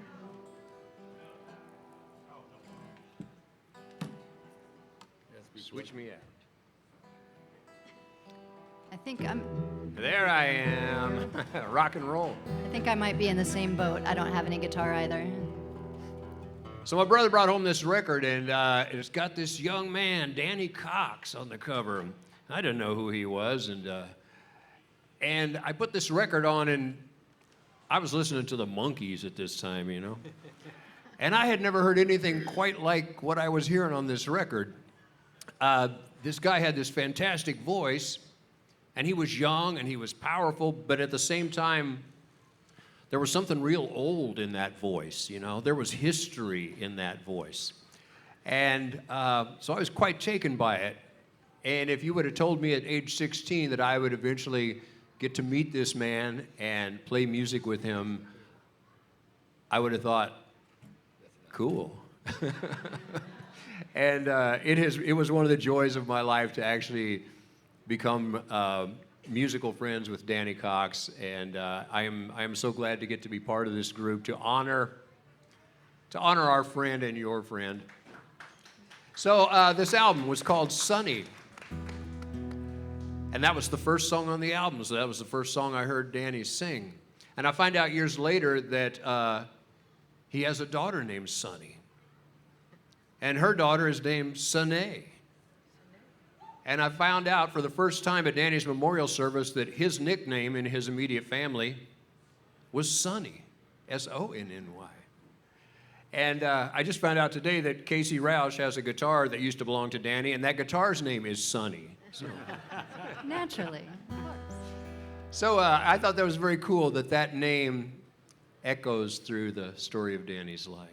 Switch me out. I think I'm. There I am. Rock and roll. I think I might be in the same boat. I don't have any guitar either. So my brother brought home this record, and it's got this young man, Danny Cox, on the cover. I didn't know who he was, and I put this record on, and I was listening to the Monkees at this time, you know. And I had never heard anything quite like what I was hearing on this record. This guy had this fantastic voice, and he was young and he was powerful, but at the same time, there was something real old in that voice, you know. There was history in that voice. And so I was quite taken by it. And if you would have told me at age 16 that I would eventually get to meet this man and play music with him, I would have thought, cool. And it was one of the joys of my life to actually become musical friends with Danny Cox, and I am so glad to get to be part of this group to honor our friend and your friend. So this album was called Sunny, and that was the first song on the album. So that was the first song I heard Danny sing, and I find out years later that he has a daughter named Sunny. And her daughter is named Sunay. And I found out for the first time at Danny's memorial service that his nickname in his immediate family was Sonny, S-O-N-N-Y. And I just found out today that Kasey Rausch has a guitar that used to belong to Danny, and that guitar's name is Sonny. So, Naturally, of course. so I thought that was very cool that name echoes through the story of Danny's life.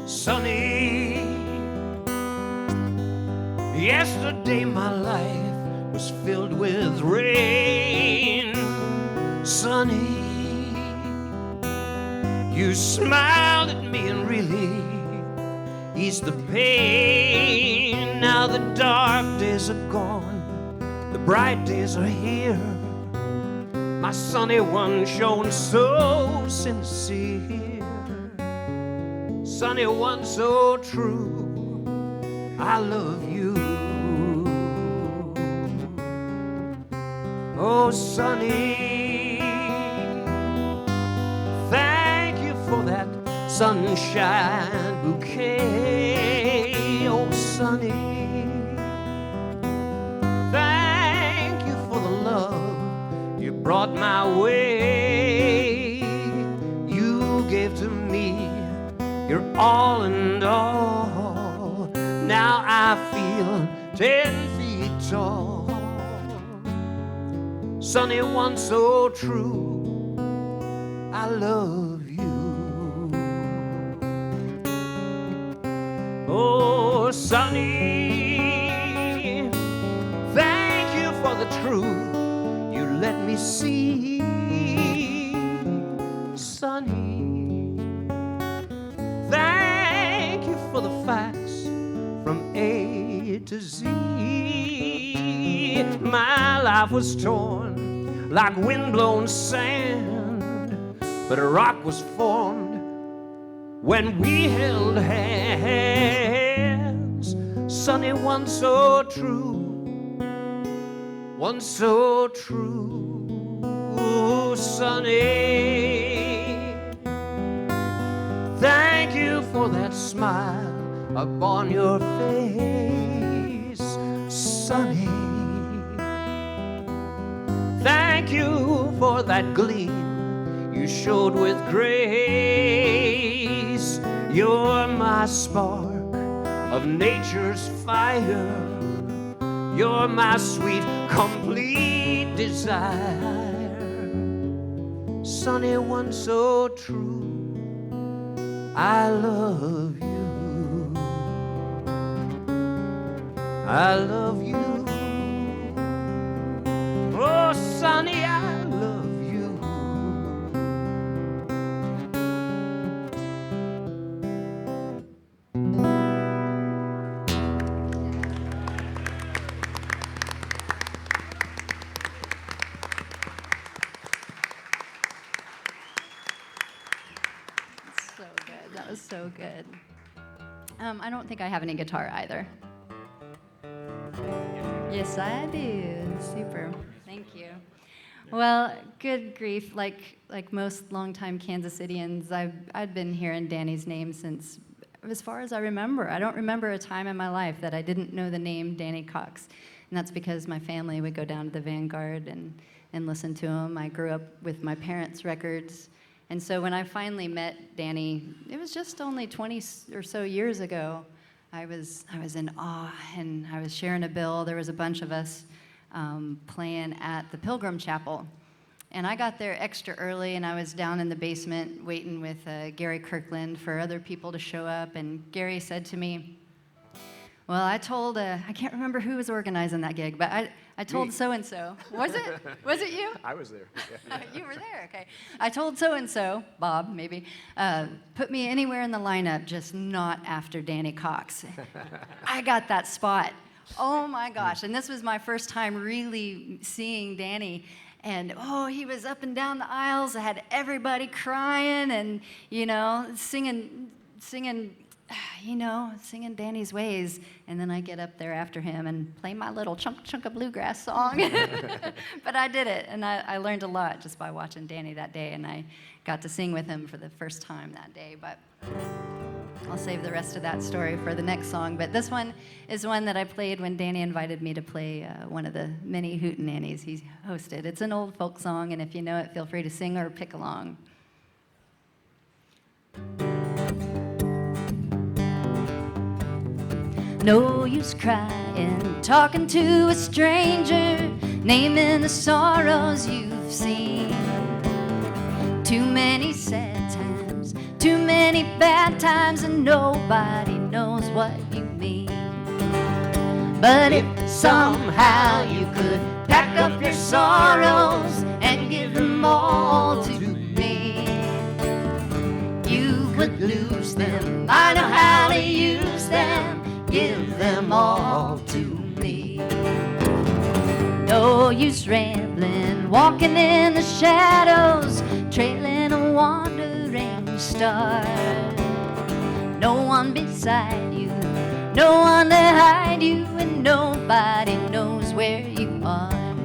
Sunny, yesterday my life was filled with rain. Sunny, you smiled at me and really ease the pain. Now the dark days are gone, the bright days are here. My sunny one shone so sincere, sunny one so true. I love you. Oh, Sunny, thank you for that sunshine bouquet. Oh, Sunny, thank you for the love you brought my way. You gave to me your all and all. Now I feel 10 feet tall. Sunny one so true, I love you. Oh, Sunny, thank you for the truth you let me see. Sunny, thank you for the facts from A to Z. My life was torn like windblown sand, but a rock was formed when we held hands. Sunny one so true, one so true. Sunny, thank you for that smile upon your face. Sunny, thank you for that gleam you showed with grace. You're my spark of nature's fire. You're my sweet, complete desire. Sunny one so true, I love you. I love you. Oh, Sunny, I love you. So good. That was so good. I don't think I have any guitar either. Yes, I do. Super. Thank you. Well, good grief. Like most longtime Kansas Cityans, I'd been hearing Danny's name since as far as I remember. I don't remember a time in my life that I didn't know the name Danny Cox. And that's because my family would go down to the Vanguard and listen to him. I grew up with my parents' records. And so when I finally met Danny, it was just only 20 or so years ago. I was in awe, and I was sharing a bill. There was a bunch of us playing at the Pilgrim Chapel. And I got there extra early, and I was down in the basement waiting with Gary Kirkland for other people to show up. And Gary said to me, well, I told, I can't remember who was organizing that gig, but I told so-and-so. Was it? Was it you? I was there. You were there, okay. I told so-and-so, Bob, maybe, put me anywhere in the lineup, just not after Danny Cox. I got that spot. Oh my gosh, and this was my first time really seeing Danny. And, oh, he was up and down the aisles. I had everybody crying and, singing, singing Danny's ways. And then I get up there after him and play my little chunk of bluegrass song. But I did it, and I learned a lot just by watching Danny that day, and I got to sing with him for the first time that day. But I'll save the rest of that story for the next song. But this one is one that I played when Danny invited me to play one of the many hootenannies he hosted. It's an old folk song, and if you know it, feel free to sing or pick along. No use crying, talking to a stranger, naming the sorrows you've seen. Too many sad times, too many bad times, and nobody knows what you mean. But if somehow you could pack up your sorrows and give them all to me, you could lose them. I know how to use them, give them all to me. No use rambling, walking in the shadows, trailing a wandering star. No one beside you, no one to hide you, and nobody knows where you are.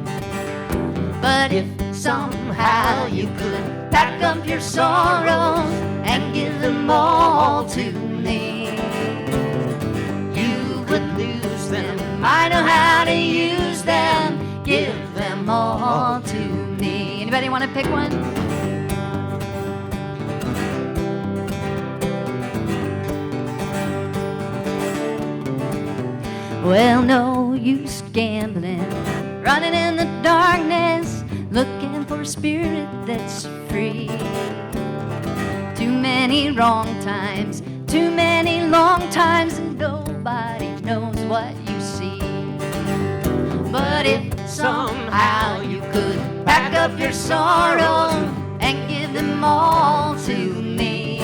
But if somehow you could pack up your sorrows and give them all to me, you would lose them. I know how to use them, give them all to me. Anybody want to pick one? Well, no use gambling, running in the darkness, looking for a spirit that's free. Too many wrong times, too many long times, and nobody knows what you see. But if somehow you could pack up your sorrows and give them all to me,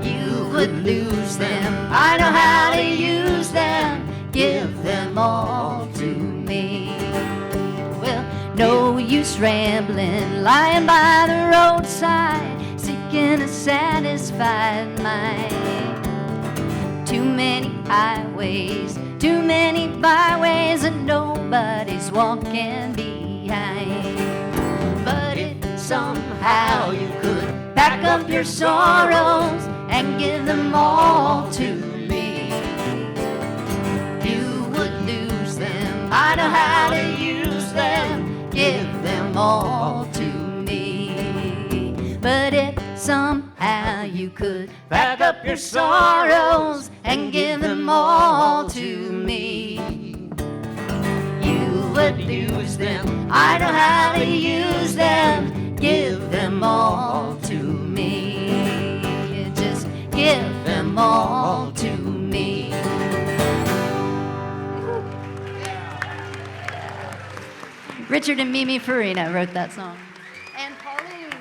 you would lose them. I know how to use them, give them all to me. Well, no use rambling, lying by the roadside, seeking a satisfied mind. Too many highways, too many byways, and nobody's walking behind. But if somehow you could pack up your sorrows and give them all to me, you would lose them. I know how to use them, give them all to me. But if somehow you could pack up your sorrows and give them all to me, you would lose them. I know how to use them, give them all to me. Just give them all to me. Richard and Mimi Farina wrote that song. And Pauline.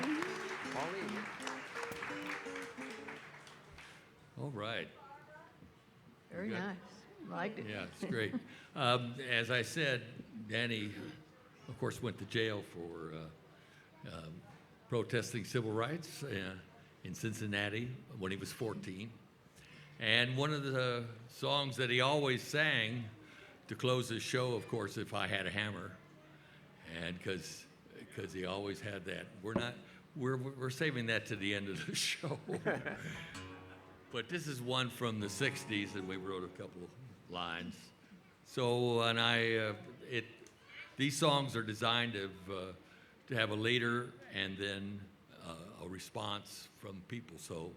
All right. Very Good. nice. Liked it. Yeah, it's great. As I said, Danny, of course, went to jail for protesting civil rights in Cincinnati when he was 14. And one of the songs that he always sang to close his show, of course, "If I Had a Hammer," and because he always had that. We're saving that to the end of the show. But this is one from the 60s, and we wrote a couple of lines. So, and these songs are designed to have a leader and then a response from people. So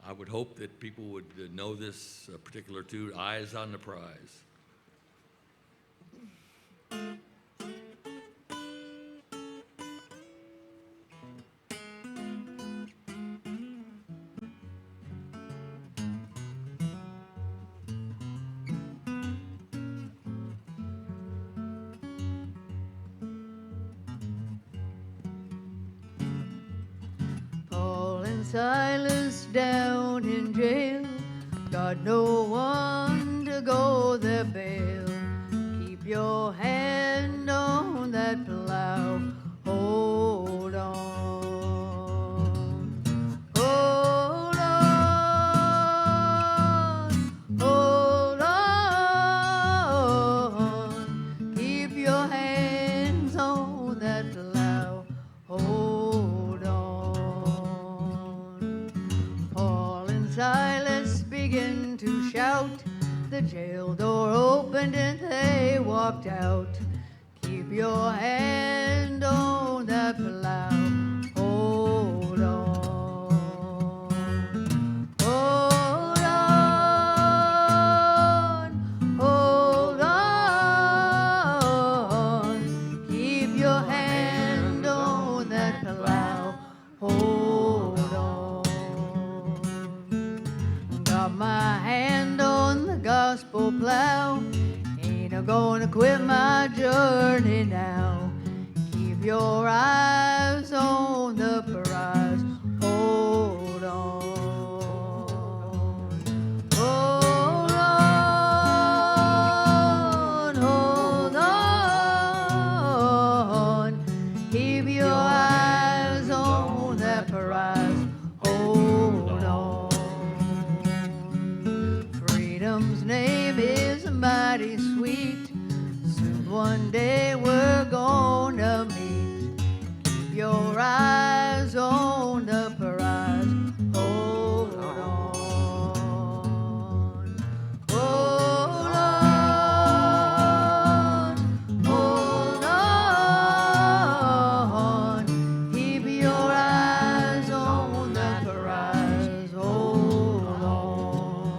I would hope that people would know this particular tune, "Eyes on the Prize." Silas down in jail, got no one to go their bail. Keep your hand on that plow, hold on. Hold on, hold on. Keep your hands on that plow, hold on. Paul and Silas began to shout. The jail door opened and they walked out. Keep your hand on that plow, hold on. Hold on, hold on. Keep your hand on that plow, hold on. Got my hand on the gospel plow, ain't a gonna quit my journey now. Keep your eyes on the prize, hold on. mighty sweet. Soon one day we're gonna meet. Keep your eyes on the prize. Hold on. Hold on. Hold on. Keep your eyes on the prize. Hold on.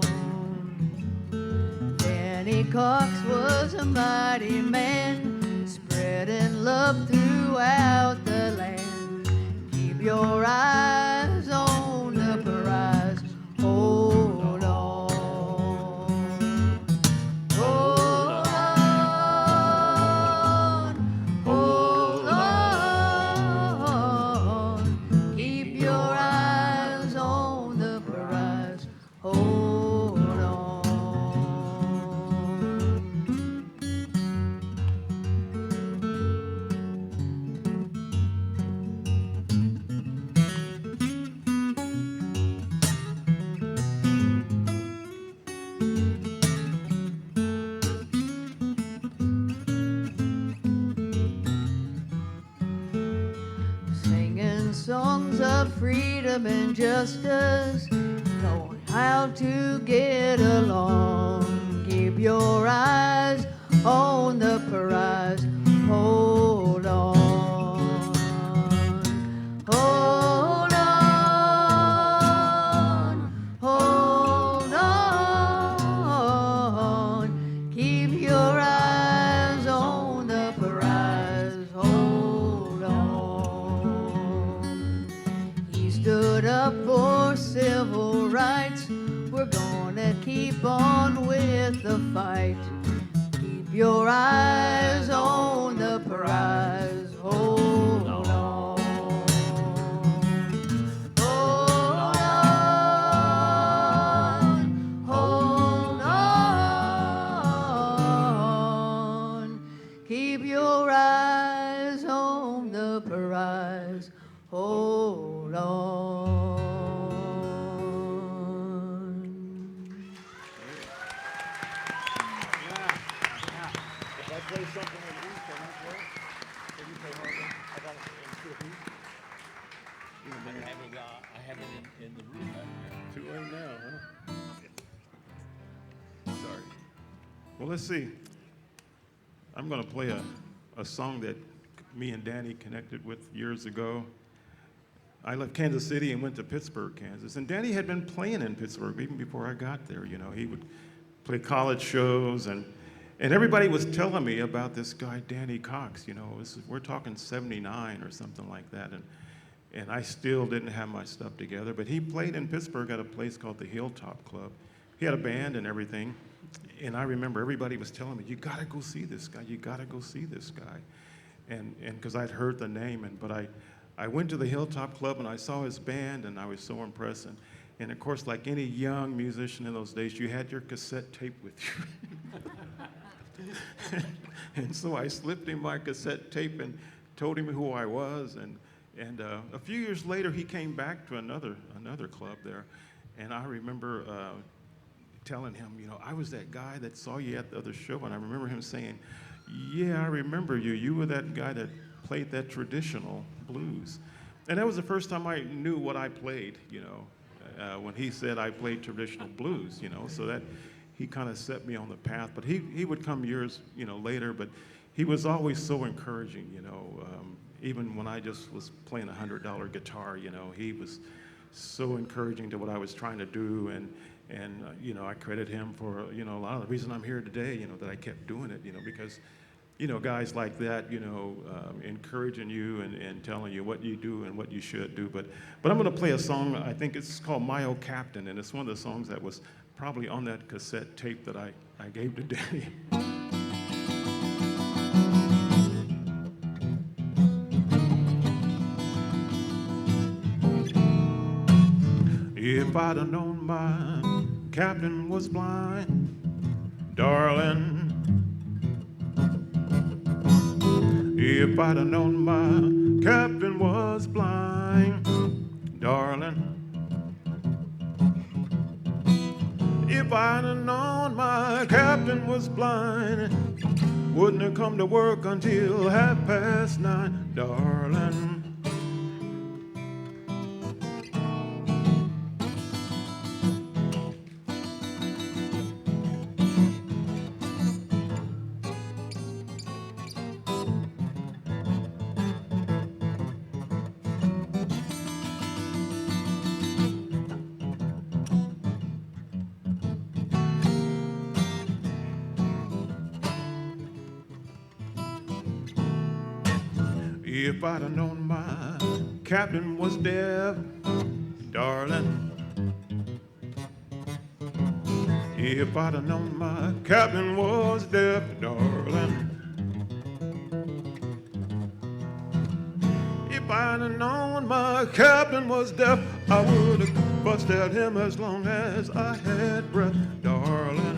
Danny Cox was a mighty man, spreading love throughout the land. Keep your eyes on the prize. Hold on. Hold on. Hold on. Keep your eyes on the prize. Hold on. Singing songs of freedom and justice, knowing how to get along. Keep your eyes on the prize. Hold on. Hold on. Hold on. Keep your eyes on the prize. Hold on. He stood up for civil rights. We're gonna keep on with the fight. Keep your eyes on the prize. Hold on. Hold on. Hold on. Keep your eyes on the prize. Hold on. If I play something in East, can I play? Can you play harmony? I got it in I have it in the room back Too late now, huh? there. Sorry. Well, let's see. I'm going to play a song that me and Danny connected with years ago. I left Kansas City and went to Pittsburgh, Kansas. And Danny had been playing in Pittsburgh even before I got there. You know, he would play college shows, and everybody was telling me about this guy, Danny Cox. You know, we're talking 79 or something like that. And I still didn't have my stuff together. But he played in Pittsburgh at a place called the Hilltop Club. He had a band and everything. And I remember everybody was telling me, you got to go see this guy. You got to go see this guy. And because I'd heard the name, but I went to the Hilltop Club and I saw his band and I was so impressed. And of course, like any young musician in those days, you had your cassette tape with you. And so I slipped him my cassette tape and told him who I was. And a few years later, he came back to another club there. And I remember telling him, you know, I was that guy that saw you at the other show. And I remember him saying, yeah, I remember you. You were that guy that played that traditional blues. And that was the first time I knew what I played, you know, when he said I played traditional blues, you know, so that he kind of set me on the path. But he would come years, you know, later, but he was always so encouraging, you know, even when I just was playing a $100 guitar, you know, he was so encouraging to what I was trying to do. And you know, I credit him for, you know, a lot of the reason I'm here today, you know, that I kept doing it, you know, because, you know, guys like that, you know, encouraging you and telling you what you do and what you should do. But I'm going to play a song, I think it's called My Old Captain, and it's one of the songs that was probably on that cassette tape that I gave to Danny. If I'd have known my captain was blind, darling. If I'd have known my captain was blind, darling. If I'd have known my captain was blind, wouldn't have come to work until 9:30, darling. If I'd have known my captain was deaf, darling. If I'd have known my captain was deaf, darling. If I'd have known my captain was deaf, I would have fussed at him as long as I had breath, darling.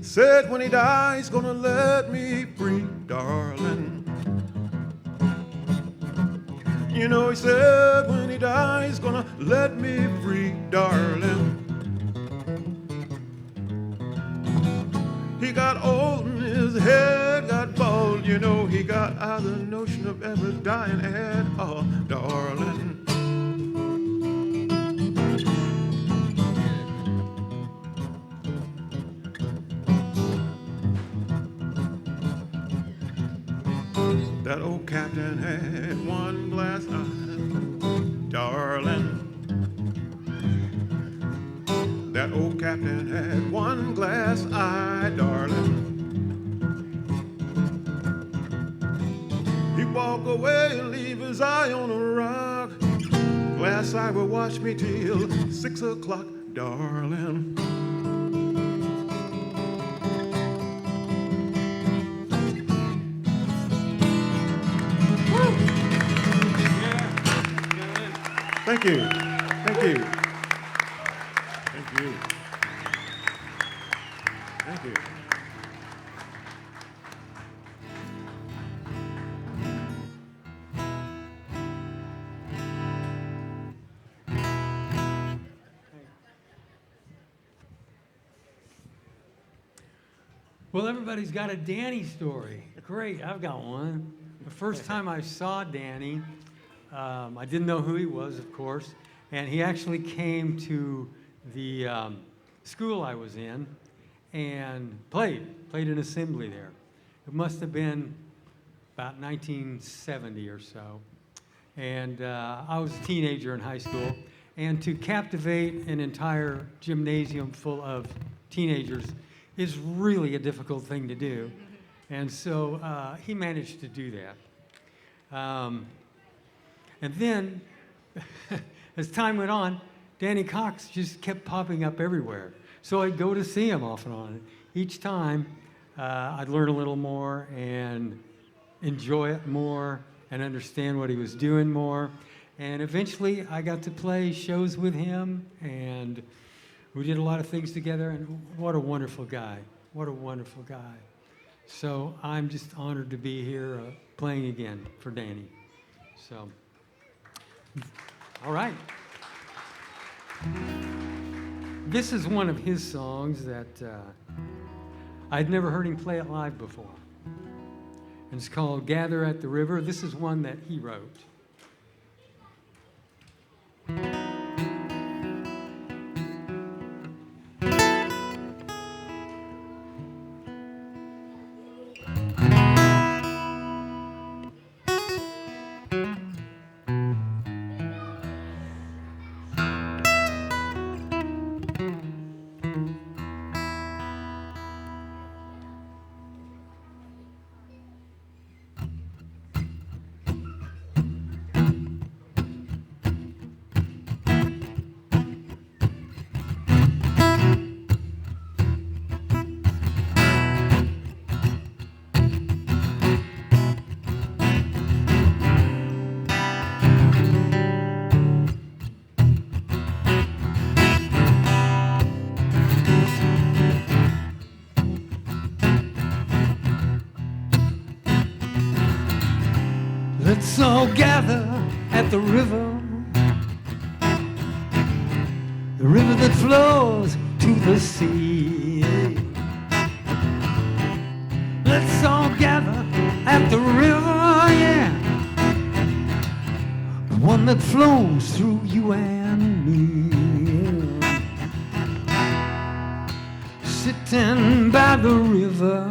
Said when he dies, gonna let me free, darling. You know he said when he dies, gonna let me free, darling. He got old and his head got bald, you know he got out of the notion of ever dying at all, darling. That old captain had one glass eye, darling. That old captain had one glass eye, darling. He'd walk away and leave his eye on a rock. Glass eye will watch me till 6 o'clock, darling. Thank you. Thank you. Thank you. Thank you. Well, everybody's got a Danny story. Great, I've got one. The first time I saw Danny, I didn't know who he was, of course, and he actually came to the school I was in and played an assembly there. It must have been about 1970 or so. And I was a teenager in high school, and to captivate an entire gymnasium full of teenagers is really a difficult thing to do. And so he managed to do that. And then, as time went on, Danny Cox just kept popping up everywhere. So I'd go to see him off and on. Each time, I'd learn a little more and enjoy it more and understand what he was doing more. And eventually, I got to play shows with him, and we did a lot of things together, and what a wonderful guy. What a wonderful guy. So I'm just honored to be here playing again for Danny. So, all right. This is one of his songs that I'd never heard him play it live before. And it's called Gather at the River. This is one that he wrote. Let's all gather at the river that flows to the sea. Let's all gather at the river, yeah, the one that flows through you and me. Sitting by the river,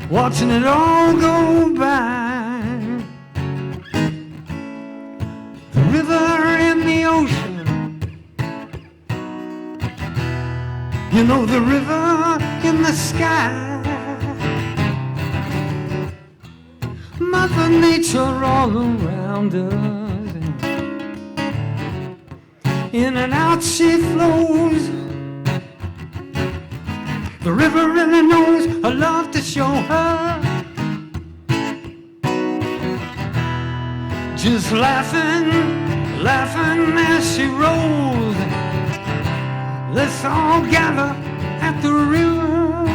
watching it all go by. The river and the ocean, you know, the river in the sky. Mother Nature all around us, in and out she flows. The river really knows a love to show her. Just laughing, laughing as she rolls. Let's all gather at the river,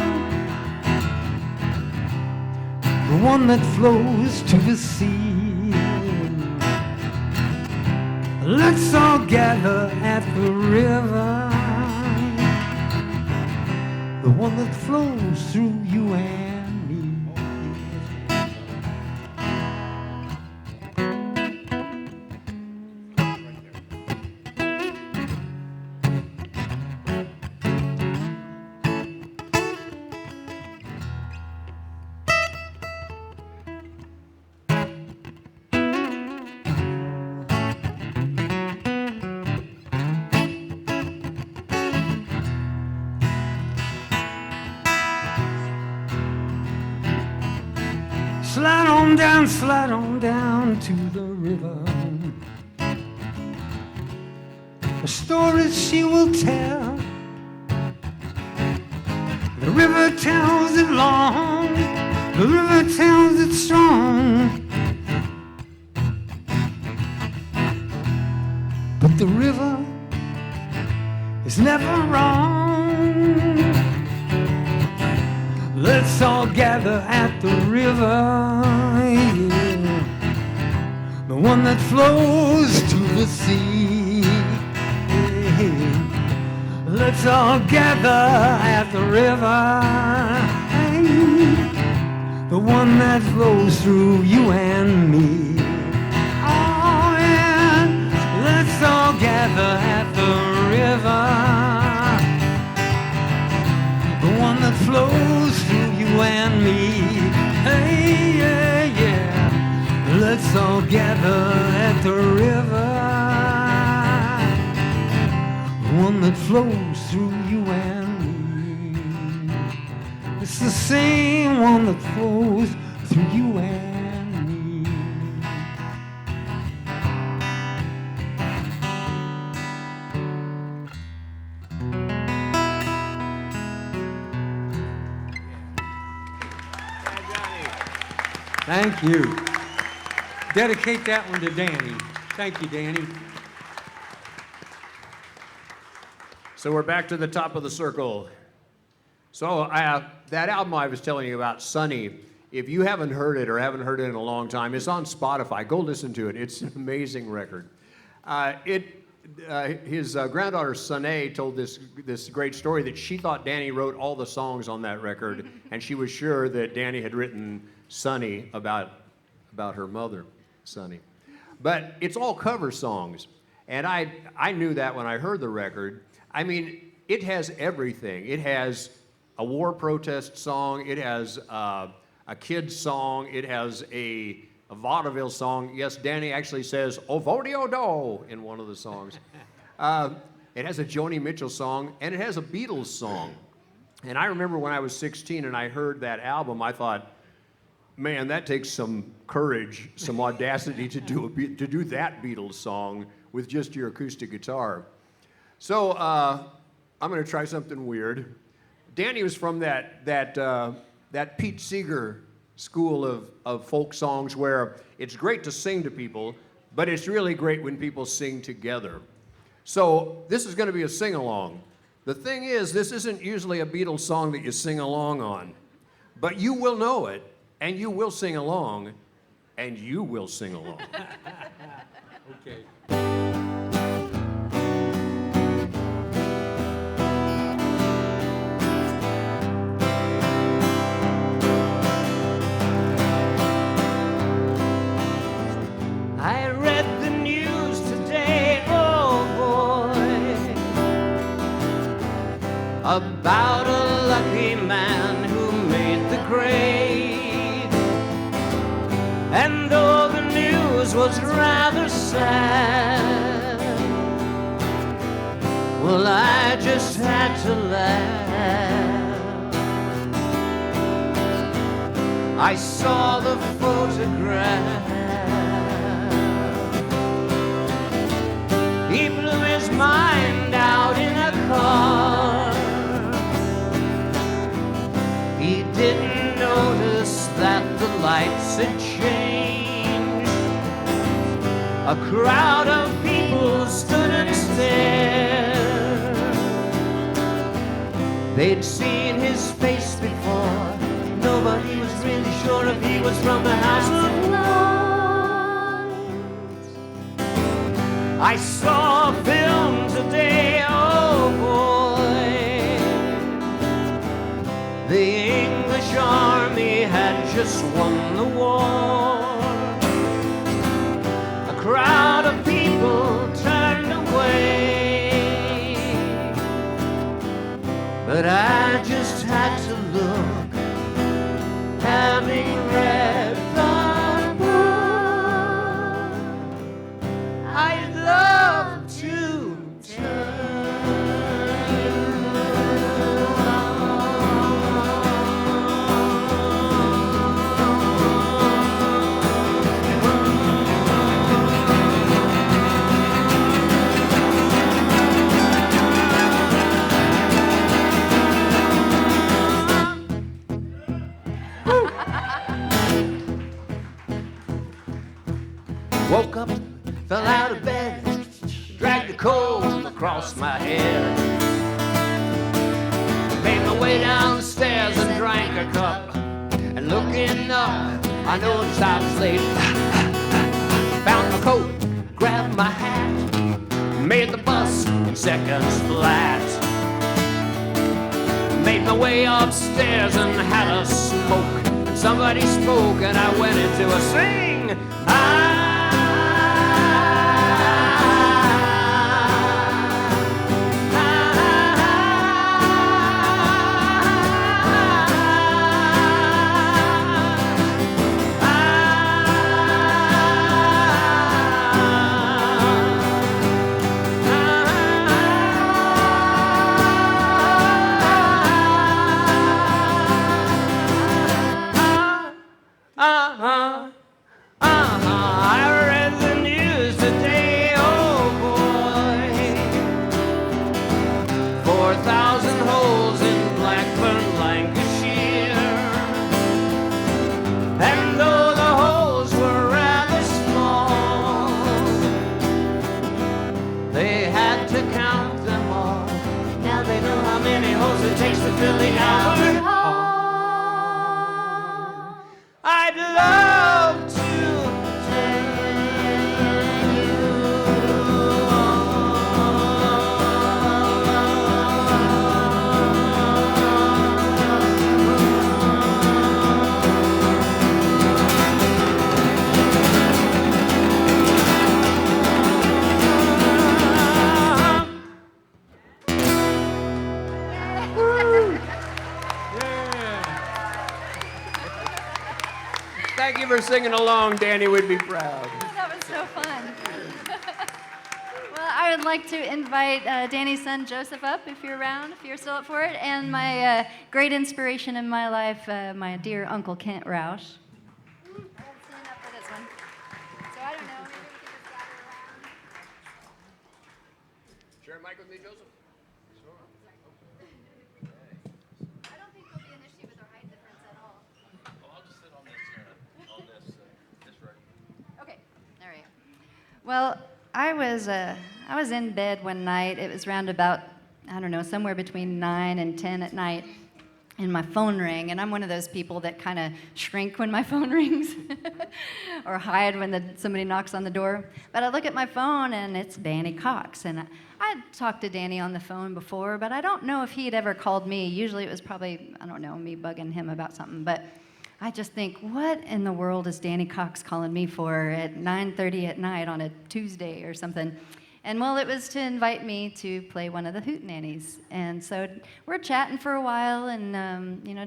the one that flows to the sea. Let's all gather at the river, the one that flows through you and me. Slide on down to the river. The stories she will tell, the river tells it long, the river tells it strong. But the river is never wrong. Let's all gather at the river, yeah, the one that flows to the sea. Yeah. Let's all gather at the river, yeah, the one that flows through you and me. Oh yeah, let's all gather at the river, the one that flows through you and me. Hey, yeah, yeah. Let's all gather at the river, the one that flows through you and me. It's the same one that flows through you and me. Thank you. Dedicate that one to Danny. Thank you, Danny. So we're back to the top of the circle. So that album I was telling you about, Sunny, if you haven't heard it or haven't heard it in a long time, it's on Spotify. Go listen to it. It's an amazing record. His granddaughter, Sunny, told this great story that she thought Danny wrote all the songs on that record, and she was sure that Danny had written Sunny about her mother, Sunny. But it's all cover songs, and I knew that when I heard the record. I mean, it has everything. It has a war protest song, it has a kid's song, it has a vaudeville song. Yes, Danny actually says, "O vodio do" in one of the songs. It has a Joni Mitchell song, and it has a Beatles song. And I remember when I was 16 and I heard that album, I thought, man, that takes some courage, some audacity to do that Beatles song with just your acoustic guitar. So I'm going to try something weird. Danny was from that Pete Seeger school of folk songs where it's great to sing to people, but it's really great when people sing together. So this is going to be a sing-along. The thing is, this isn't usually a Beatles song that you sing along on, but you will know it and you will sing along, and you will sing along. Okay. I read the news today, oh boy, about a lucky man who made the grade. And though the news was rather sad, well, I just had to laugh. I saw the photograph. He blew his mind out in a car. He didn't notice that the lights had changed. A crowd of people stood and stared. They'd seen his face before. Nobody was really sure if he was from the House of Lords. I saw a film today, oh boy. The English army had just won the war. A crowd of people turned away, but I just had to look, having read the book. I'd love to Woke up, fell out of bed, dragged the cold across my head. Made my way down the stairs and drank a cup. And looking up, I noticed I was late. Found my coat, grabbed my hat, made the bus in seconds flat. Made my way upstairs and had a smoke. Somebody spoke and I went into a sing. I read the news today, oh boy. 4,000 holes in Blackburn, Lancashire. And though the holes were rather small, they had to count them all. Now they know how many holes it takes to fill the Albert Hall. I'd love to Thank you for singing along, Danny. We'd be proud. That was so fun. Well, I would like to invite Danny's son Joseph up if you're around, if you're still up for it, and my great inspiration in my life, my dear Uncle Kent Rausch. I haven't seen up for this one. So I don't know, maybe we can just gather around. Share a mic with me, Joseph? I don't think there'll be an issue with our height difference at all. I'll just sit on this record. Okay, all right. Well, I was in bed one night. It was around about, I don't know, somewhere between 9 and 10 at night. and my phone rang, and I'm one of those people that kind of shrink when my phone rings or hide when somebody knocks on the door. But I look at my phone, and it's Danny Cox, and I'd talked to Danny on the phone before, but I don't know if he'd ever called me. Usually it was probably, I don't know, me bugging him about something, but I just think, what in the world is Danny Cox calling me for at 9:30 at night on a Tuesday or something? And well, it was to invite me to play one of the hootenannies. And so we're chatting for a while, and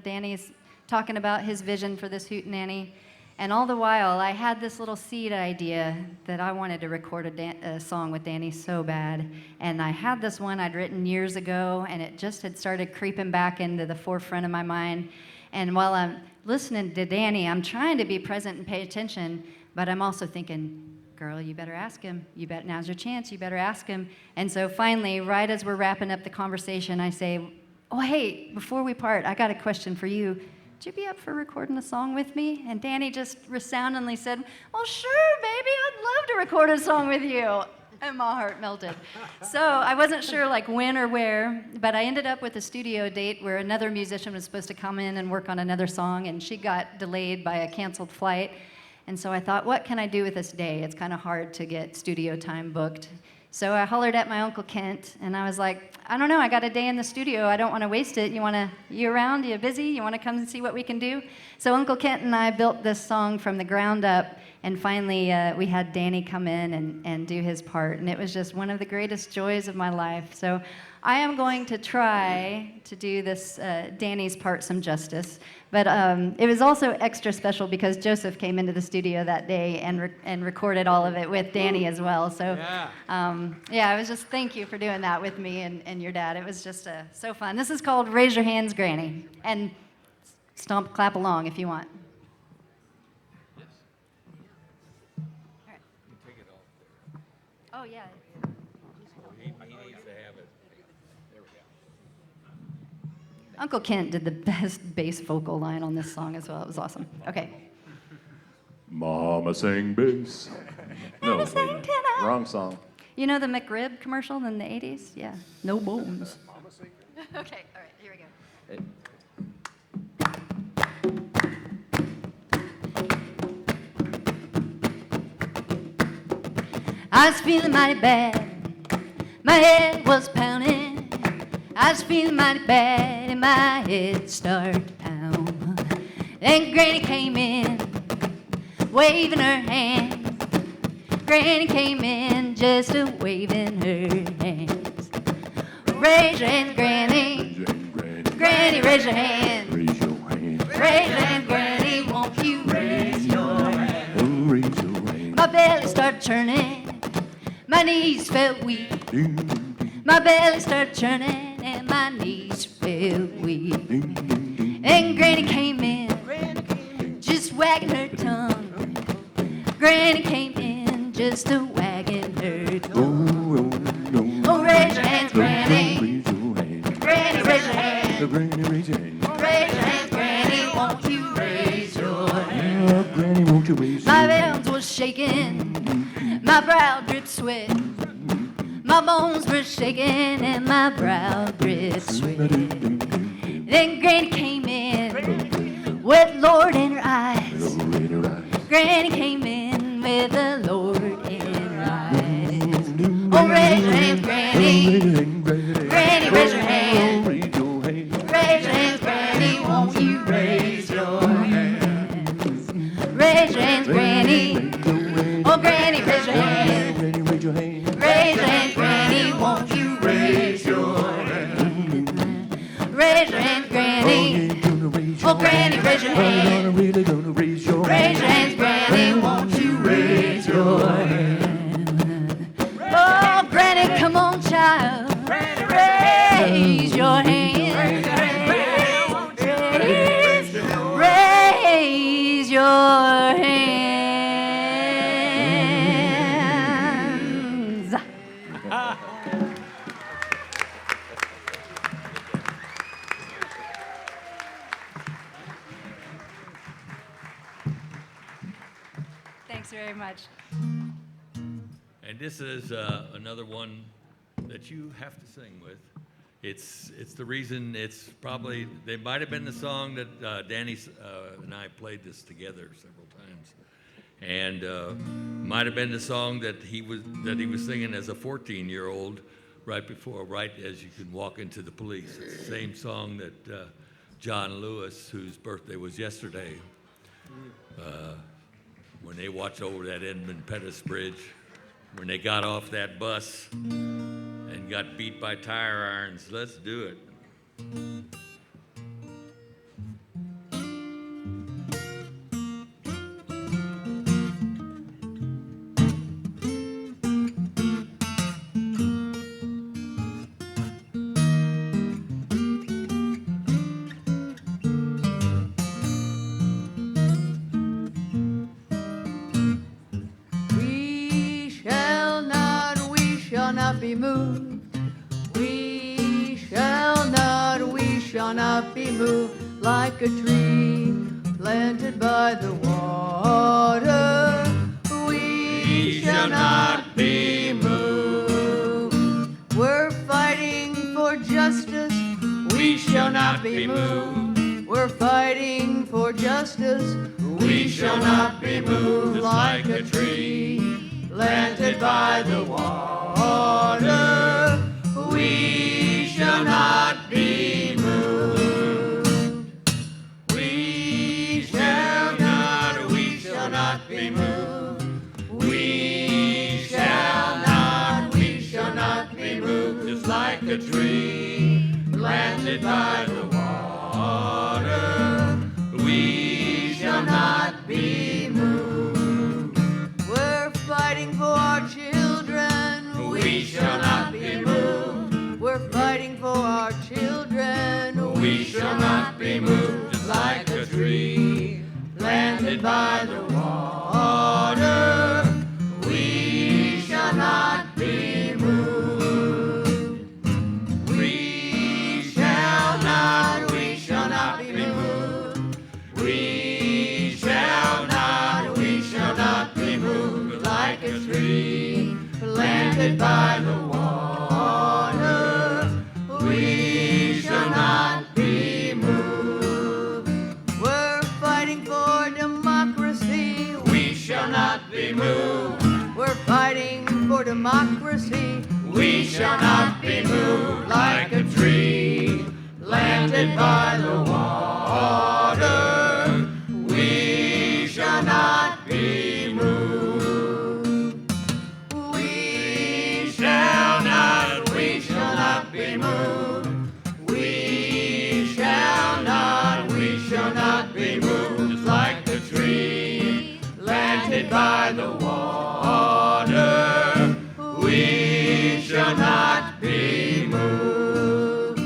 Danny's talking about his vision for this hootenanny. And all the while, I had this little seed idea that I wanted to record a song with Danny so bad. And I had this one I'd written years ago, and it just had started creeping back into the forefront of my mind. And while I'm listening to Danny, I'm trying to be present and pay attention, but I'm also thinking, girl, you better ask him. Now's your chance. You better ask him. And so finally, right as we're wrapping up the conversation, I say, oh, hey, before we part, I got a question for you. Would you be up for recording a song with me? And Danny just resoundingly said, well, sure, baby, I'd love to record a song with you. And my heart melted. So I wasn't sure like when or where, but I ended up with a studio date where another musician was supposed to come in and work on another song, and she got delayed by a canceled flight. And so I thought, what can I do with this day? It's kind of hard to get studio time booked. So I hollered at my Uncle Kent, and I was like, I don't know, I got a day in the studio. I don't want to waste it. You around? You busy? You want to come and see what we can do? So Uncle Kent and I built this song from the ground up, and finally we had Danny come in and do his part, and it was just one of the greatest joys of my life. So I am going to try to do this Danny's part some justice, but it was also extra special because Joseph came into the studio that day and recorded all of it with Danny as well. So I was just thank you for doing that with me and your dad. It was just so fun. This is called Raise Your Hands, Granny, and stomp, clap along if you want. Oh, yeah. He needs to have it. There we go. Uncle Kent did the best bass vocal line on this song as well. It was awesome. Okay. Mama sang bass. No, sang tenor. wrong song. You know the McRib commercial in the 80s? Yeah. No bones. Okay, all right, here we go. I was feeling mighty bad. My head was pounding. I was feeling mighty bad and my head started down. Then Granny came in, waving her hand. Granny came in just a waving her hands. Raise your hand, Granny. Granny, raise your hand. Raise your hand. Raise your hand, Granny. Won't you raise your hand? Oh, raise your hand. My belly started churning. My knees felt weak. My belly started churning and my knees felt weak. And Granny came in, just wagging her tongue. Granny came in, just a wagging her tongue. Oh, raise your hands, Granny. Granny, raise your hand. Granny, raise your hand. Raise your hands, Granny. Won't you raise your hand? Oh, Granny, won't you raise your My hand? veins was shaking. My brow dripped sweat. My bones were shaking and my brow dripped sweat. Then Granny came in with Lord in her eyes. Granny came in with the Lord in her eyes. Oh, raise your hands, Granny. Granny, raise your hand. Raise your hands, Granny. Won't you raise your hands? Raise your hands, Granny. Oh, Granny, raise your hand. Granny, raise your hand. Raise your hand, Granny. Won't you raise your hand? Raise your hand, Granny. Oh, Granny, raise your hand. Really gonna raise your Raise your hands, Granny. Won't you raise your hand? Oh, Granny, come on, child. Raise your hand. Raise your hands. Thanks very much. And this is another one that you have to sing with. It's the reason. It's probably they might have been the song that Danny and I played this together several times, and might have been the song that he was singing as a 14-year-old, right as you could walk into the police. It's the same song that John Lewis, whose birthday was yesterday, when they watched over that Edmund Pettus Bridge, when they got off that bus and got beat by tire irons. Let's do it. Be moved. We shall not be moved like a tree planted by the water. We shall not be moved. We're fighting for justice. We shall not be moved. We're fighting for justice. We shall not be moved like a tree planted by the water. We shall not be moved. We shall not be moved. We shall not be moved. Just like a tree planted by the water. We shall not be moved. We're fighting for our children. We shall not be moved. We're fighting for our children. We shall not be moved. Just like a tree planted by the water. We shall not be moved. We shall not be moved. We shall not be moved. Like a tree planted by the water. We shall not be moved. We're fighting for democracy. We shall not be moved. We're fighting for democracy. We shall not be moved. Like a tree planted by the water. We shall not be moved. We shall not be moved. We shall not be moved. Just like the tree planted by the water. We shall not be moved.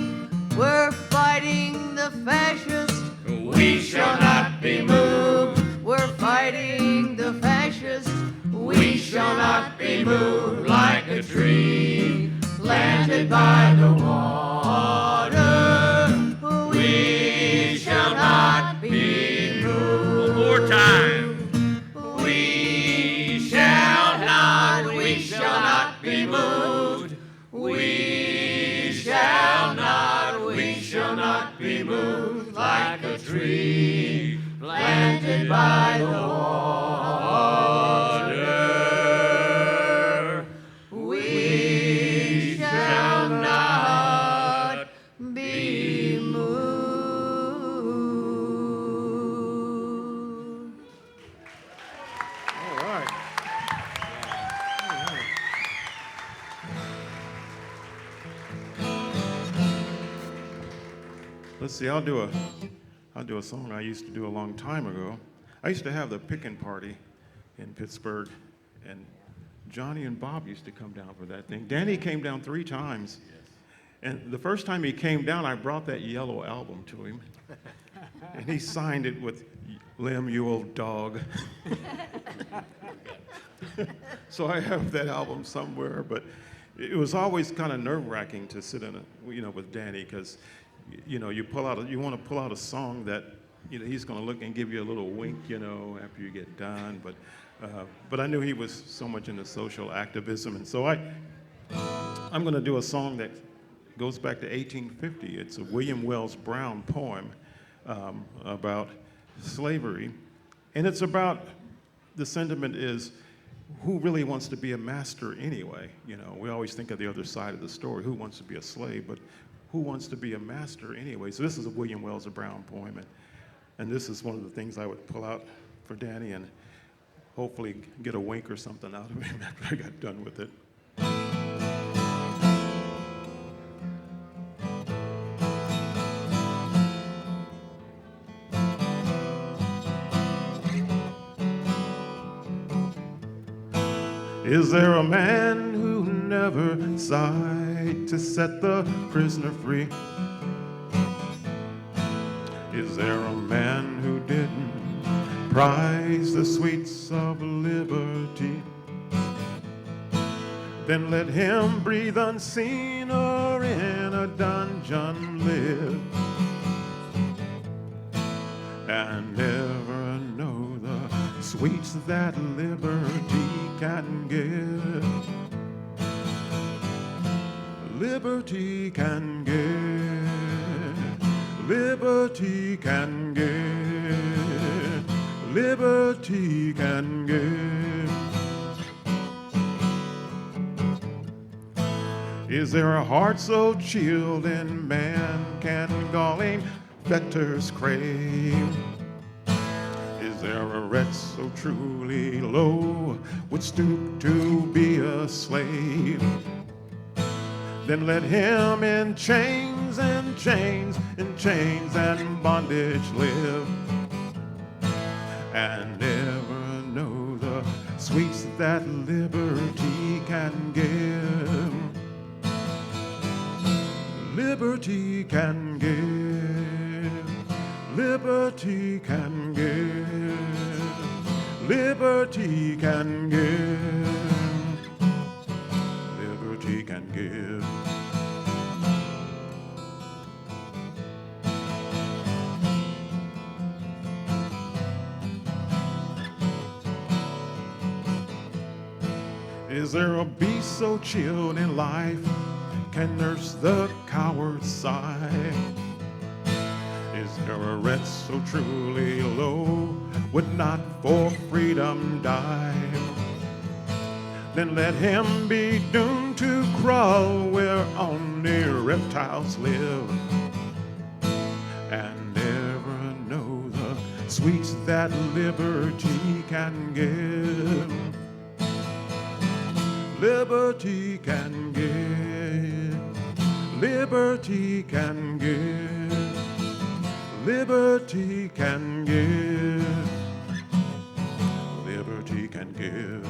We're fighting the fascists. We shall not be moved. We're fighting the fascists. We shall not be moved. Like a tree planted by the water. We shall not be moved. One more time. We shall not be moved. We shall not be moved. Like a tree planted by the water. We shall not be moved. All right. Let's see, I'll do a song I used to do a long time ago. I used to have the pickin' party in Pittsburgh, and Johnny and Bob used to come down for that thing. Danny came down 3 times. And the first time he came down, I brought that yellow album to him. And he signed it with, "Lem, you old dog." So I have that album somewhere, but it was always kind of nerve-wracking to sit in with Danny, because you want to pull out a song that he's going to look and give you a little wink, after you get done. But I knew he was so much into social activism, and so I'm going to do a song that goes back to 1850. It's a William Wells Brown poem about slavery. And it's about, the sentiment is, who really wants to be a master anyway? You know, we always think of the other side of the story, who wants to be a slave, but who wants to be a master anyway? So this is a William Wells Brown poem, and this is one of the things I would pull out for Danny and hopefully get a wink or something out of him after I got done with it. Is there a man who never sighed to set the prisoner free? Is there a man who didn't prize the sweets of liberty? Then let him breathe unseen or in a dungeon live, and never know the sweets that liberty can give. Liberty can give. Liberty can give. Liberty can give. Is there a heart so chilled in man can galling fetters crave? Is there a wretch so truly low would stoop to be a slave? Then let him in chains and chains, in chains and bondage live, and never know the sweets that liberty can give. Liberty can give. Liberty can give. Liberty can give. Liberty can give. Is there a beast so chilled in life can nurse the coward's sigh? Is there a wretch so truly low would not for freedom die? Then let him be doomed to crawl where only reptiles live, and never know the sweets that liberty can give. Liberty can give. Liberty can give. Liberty can give. Liberty can give.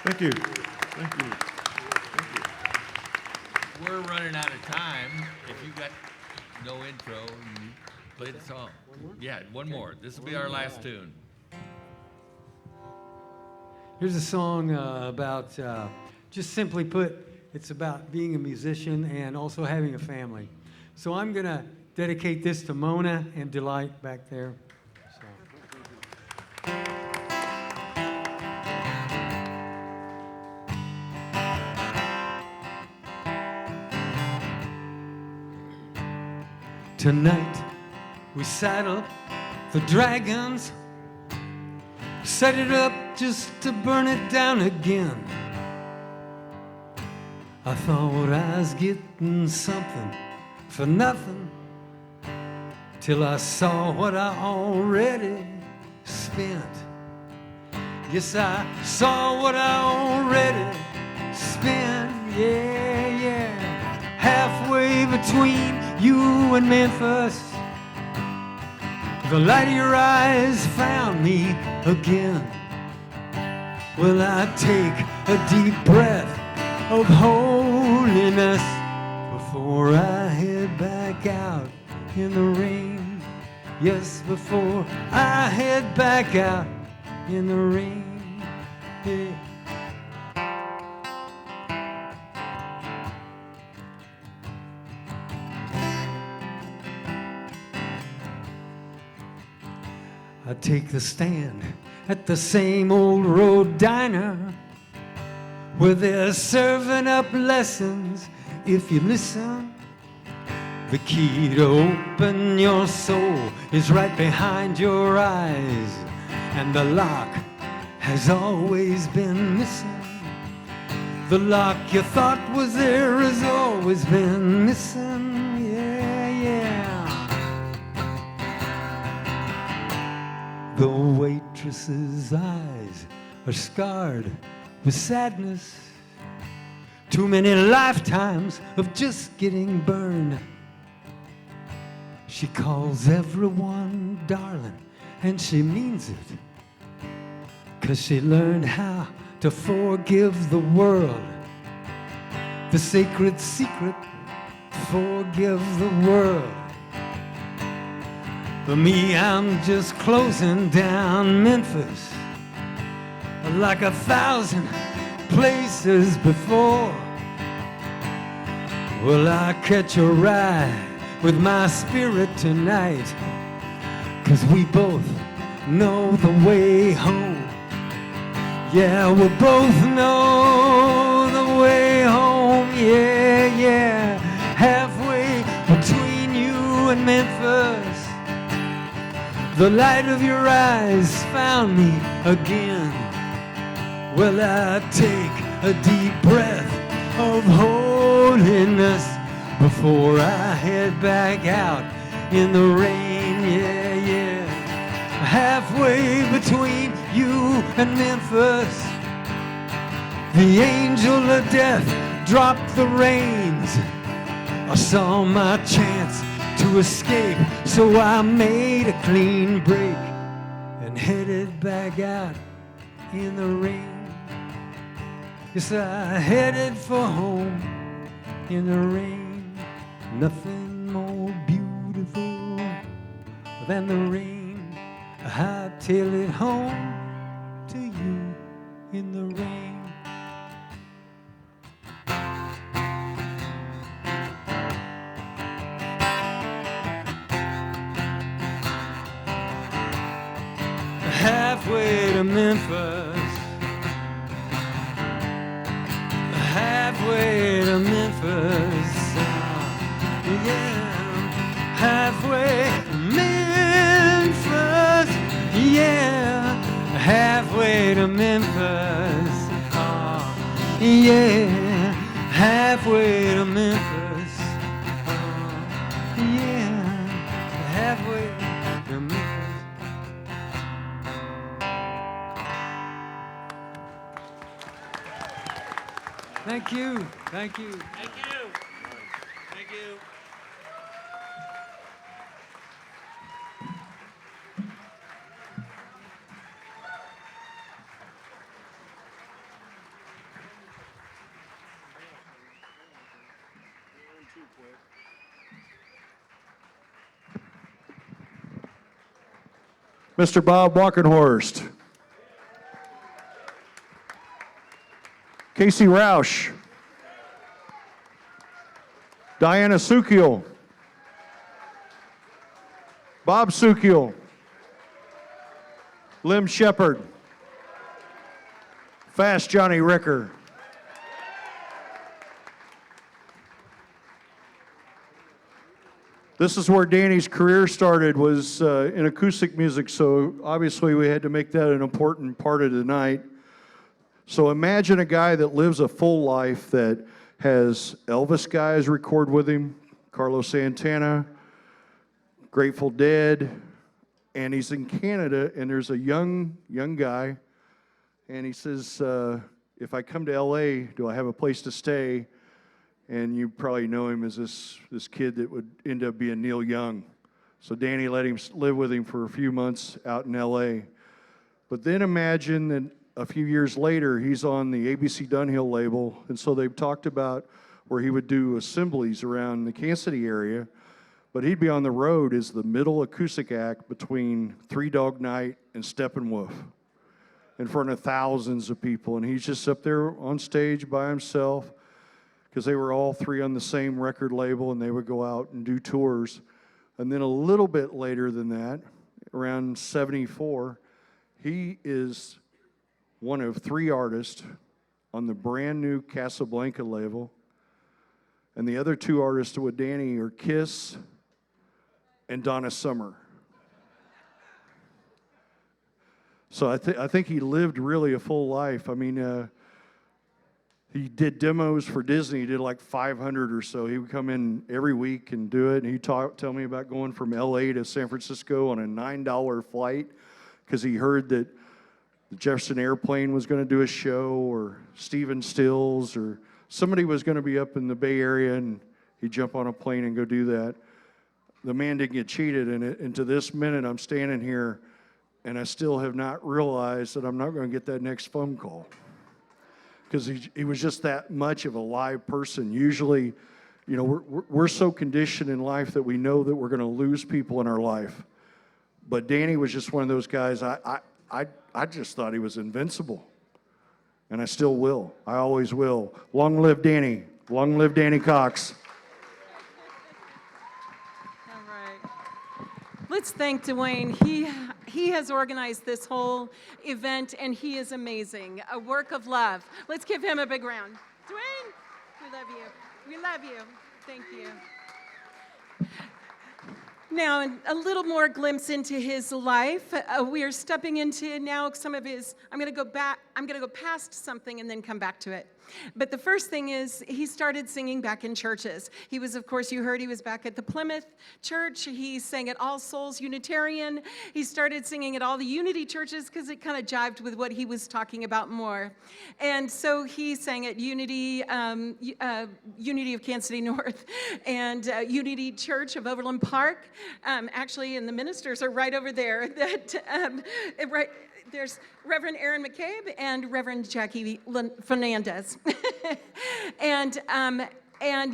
Thank you. Thank you. We're running out of time. If you got no intro, you play the song. Yeah, one more. This will be our last tune. Here's a song about, just simply put, it's about being a musician and also having a family. So I'm going to dedicate this to Mona and Delight back there. Tonight we saddle the dragons, set it up just to burn it down again. I thought I was getting something for nothing, till I saw what I already spent. Yes, I saw what I already spent, yeah, yeah. Halfway between you and Memphis, the light of your eyes found me again. Will I take a deep breath of holiness before I head back out in the rain? Yes, before I head back out in the rain. Yeah. I take the stand at the same old road diner where they're serving up lessons if you listen. The key to open your soul is right behind your eyes, and the lock has always been missing. The lock you thought was there has always been missing. Yeah, yeah. The waitress's eyes are scarred with sadness. Too many lifetimes of just getting burned. She calls everyone darling, and she means it, 'cause she learned how to forgive the world. The sacred secret, forgive the world. For me, I'm just closing down Memphis like 1,000 places before. Will I catch a ride with my spirit tonight? 'Cause we both know the way home. Yeah, we both know the way home. Yeah, yeah. Halfway between you and Memphis, the light of your eyes found me again. Will I take a deep breath of holiness before I head back out in the rain? Yeah, yeah. Halfway between you and Memphis, the angel of death dropped the reins. I saw my chance to escape, so I made a clean break and headed back out in the rain. Yes, I headed for home in the rain. Nothing more beautiful than the rain. I tail it home to you in the rain. Halfway to Memphis, halfway to Memphis, yeah, halfway to Memphis, yeah, halfway to Memphis, yeah, halfway to Memphis, yeah, halfway to Memphis. Thank you. Thank you. Thank you. Thank you. Mr. Bob Walkenhorst. Kasey Rausch. Diana Suckiel. Bob Suckiel. Lim Shepard. Fast Johnny Ricker. This is where Danny's career started, was in acoustic music, so obviously we had to make that an important part of the night. So imagine a guy that lives a full life that has Elvis guys record with him, Carlos Santana, Grateful Dead, and he's in Canada, and there's a young guy, and he says, if I come to LA, do I have a place to stay? And you probably know him as this kid that would end up being Neil Young. So Danny let him live with him for a few months out in LA. But then imagine that a few years later, he's on the ABC Dunhill label, and so they've talked about where he would do assemblies around the Kansas City area, but he'd be on the road as the middle acoustic act between Three Dog Night and Steppenwolf. in front of thousands of people, and he's just up there on stage by himself because they were all three on the same record label, and they would go out and do tours. And then a little bit later than that, around 74, he is one of three artists on the brand new Casablanca label. And the other two artists with Danny are Kiss and Donna Summer. So I think he lived really a full life. I mean, he did demos for Disney. He did like 500 or so. He would come in every week and do it. And he'd tell me about going from LA to San Francisco on a $9 flight because he heard that the Jefferson Airplane was going to do a show, or Stephen Stills, or somebody was going to be up in the Bay Area, and he'd jump on a plane and go do that. The man didn't get cheated, and to this minute, I'm standing here, and I still have not realized that I'm not going to get that next phone call because he was just that much of a live person. Usually, you know, we're so conditioned in life that we know that we're going to lose people in our life. But Danny was just one of those guys. I just thought he was invincible, and I still will. I always will. Long live Danny. Long live Danny Cox. All right. Let's thank Dwayne. He has organized this whole event, and he is amazing. A work of love. Let's give him a big round. Dwayne, we love you. We love you. Thank you. Now, a little more glimpse into his life. We are stepping into now some of his, I'm going to go past something and then come back to it. But the first thing is he started singing back in churches. He was, of course, you heard he was back at the Plymouth Church. He sang at All Souls Unitarian. He started singing at all the Unity churches because it kind of jived with what he was talking about more. And so he sang at Unity of Kansas City North and Unity Church of Overland Park. Actually, and the ministers are right over there. Right. There's Reverend Aaron McCabe and Reverend Jackie Fernandez. and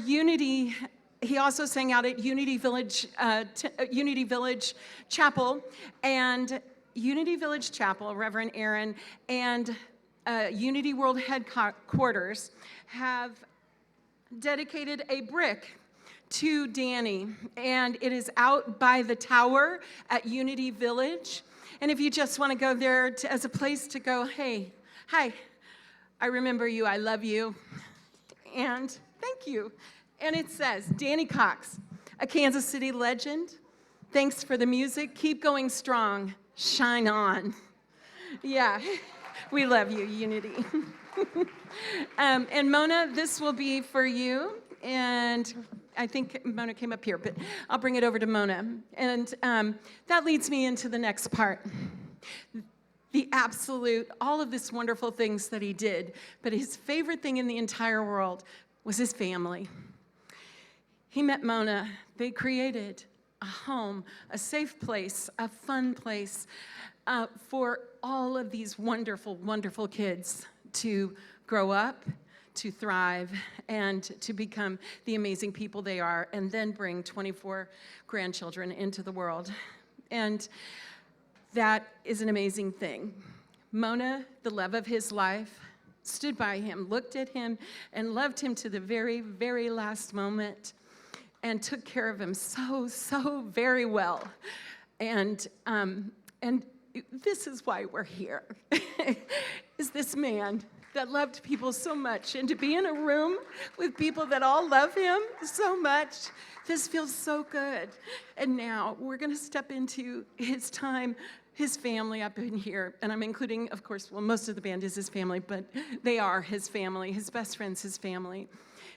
Unity, he also sang out at Unity Village Chapel, and Unity Village Chapel, Reverend Aaron, and Unity World Headquarters have dedicated a brick to Danny, and it is out by the tower at Unity Village. And if you just want to go there as a place to go, hey, hi, I remember you, I love you, and thank you. And it says, Danny Cox, a Kansas City legend, thanks for the music, keep going strong, shine on. Yeah, we love you, Unity. And Mona, this will be for you, and I think Mona came up here, but I'll bring it over to Mona. And that leads me into the next part. All of this wonderful things that he did, but his favorite thing in the entire world was his family. He met Mona. They created a home, a safe place, a fun place for all of these wonderful, wonderful kids to grow up, to thrive, and to become the amazing people they are, and then bring 24 grandchildren into the world. And that is an amazing thing. Mona, the love of his life, stood by him, looked at him, and loved him to the very, very last moment, and took care of him so, so very well. And this is why we're here, is this man that loved people so much, and to be in a room with people that all love him so much, this feels so good. And now we're going to step into his time, his family up in here, and I'm including, of course, well, most of the band is his family, but they are his family, his best friends, his family.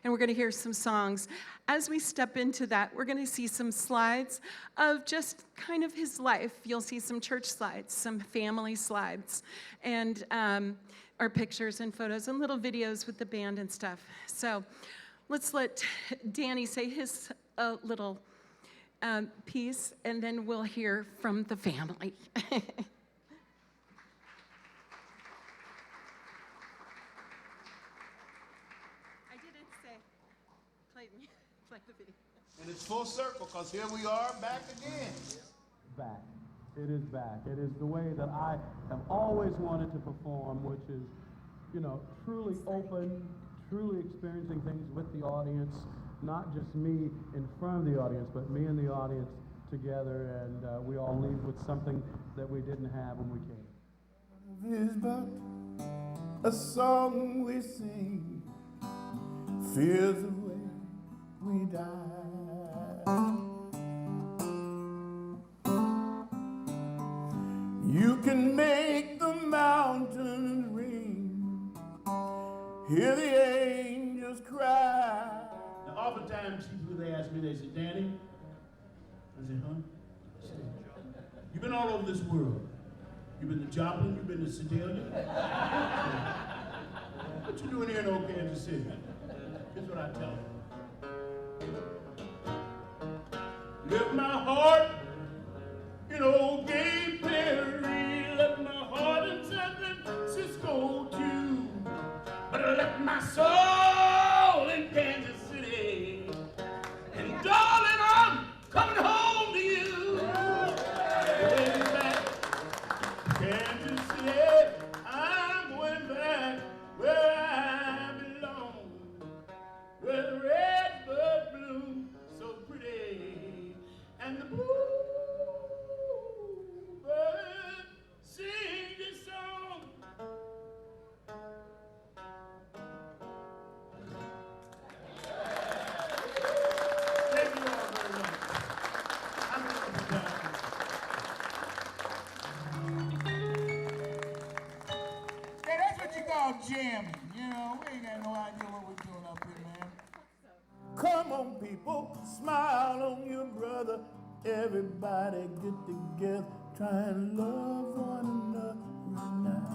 And we're going to hear some songs. As we step into that, we're going to see some slides of just kind of his life. You'll see some church slides, some family slides, and our pictures and photos and little videos with the band and stuff. So let's let Danny say his little piece, and then we'll hear from the family. I didn't say, play the video. And it's full circle, because here we are back again. Back. It is back. It is the way that I have always wanted to perform, which is, you know, truly open, truly experiencing things with the audience, not just me in front of the audience, but me and the audience together, and we all leave with something that we didn't have when we came. Is but a song we sing, fears the way we die. You can make the mountains ring, hear the angels cry. Now, oftentimes people, they ask me, they say, Danny, I say, huh? I say, you've been all over this world. You've been to Joplin, you've been to Sedalia. What you doing here in old Kansas City? Here's what I tell them. Lift my heart in old Gay Perry, left my heart in San Francisco too, but I left my soul in Kansas City, and darling, I'm coming home to you. Going back to Kansas City, I'm going back where I belong, where the redbird blooms so pretty, and the blue sing this song. Thank you all very much. I'm going to be down. Hey, that's what you call jamming. You know, we ain't got no idea what we're doing up here, man. Come on, people, smile on your brother. Everybody get together, try and love one another now.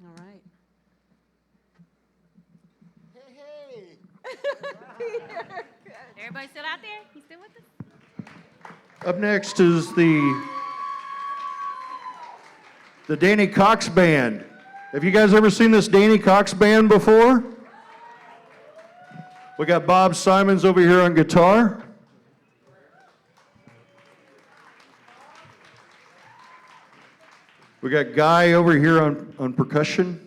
All right. Hey. Everybody still out there? You still with us? Up next is the Danny Cox Band. Have you guys ever seen this Danny Cox Band before? We got Bob Simons over here on guitar. We got Guy over here on percussion.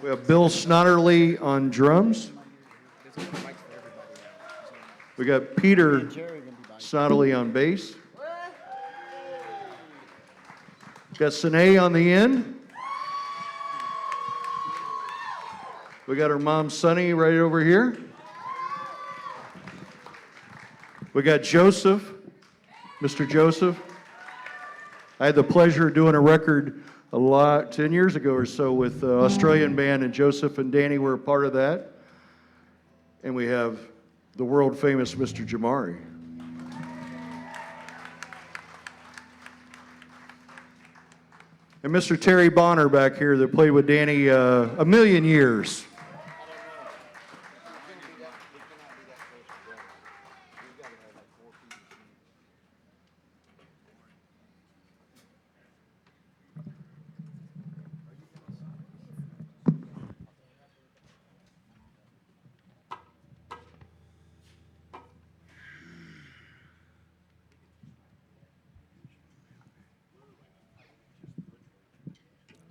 We have Bill Snotterly on drums. We got Peter Snotterly on bass. Got Sine on the end. We got her mom Sunny right over here. We got Joseph, Mr. Joseph. I had the pleasure of doing a record 10 years ago or so with the Australian band, and Joseph and Danny were a part of that. And we have the world famous Mr. Jamari. And Mr. Terry Bonner back here that played with Danny a million years.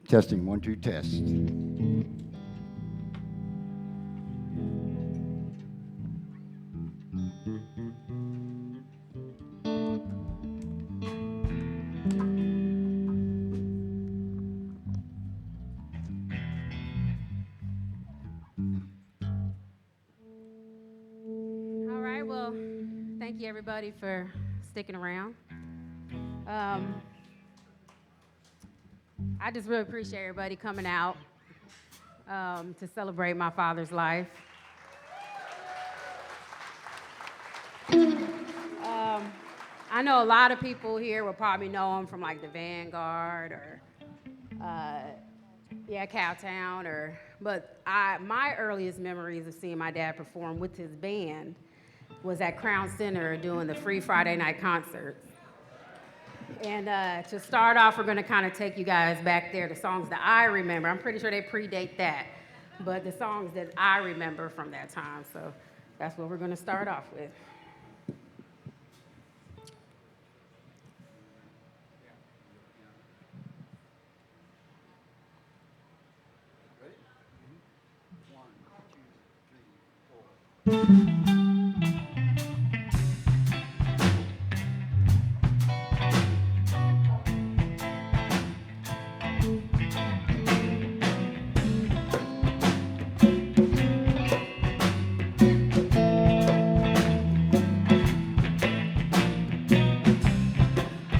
Testing, 1, 2, test. All right, well, thank you everybody for sticking around. I just really appreciate everybody coming out to celebrate my father's life. I know a lot of people here will probably know him from like the Vanguard or Yeah, Cowtown, but my earliest memories of seeing my dad perform with his band was at Crown Center doing the free Friday night concerts. And to start off, we're gonna kind of take you guys back there to songs that I remember. I'm pretty sure they predate that, but the songs that I remember from that time. So that's what we're gonna start off with.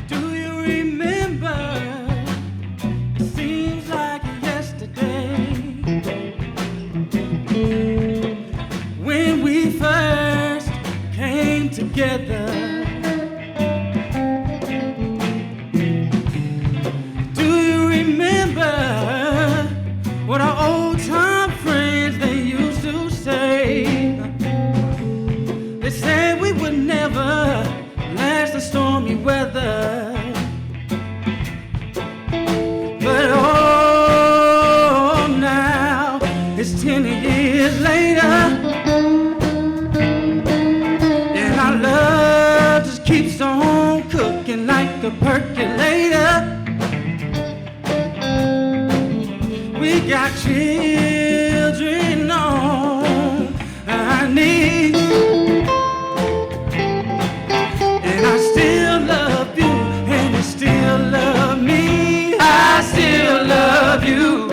Do you remember? It seems like yesterday when we first came together. Do you remember what our old time friends they used to say? They said we would never last the stormy weather. But oh, now it's 10 years later, and our love just keeps on cooking like a percolator. We got children on our knees, and I still love you, and you still love me. I still love you,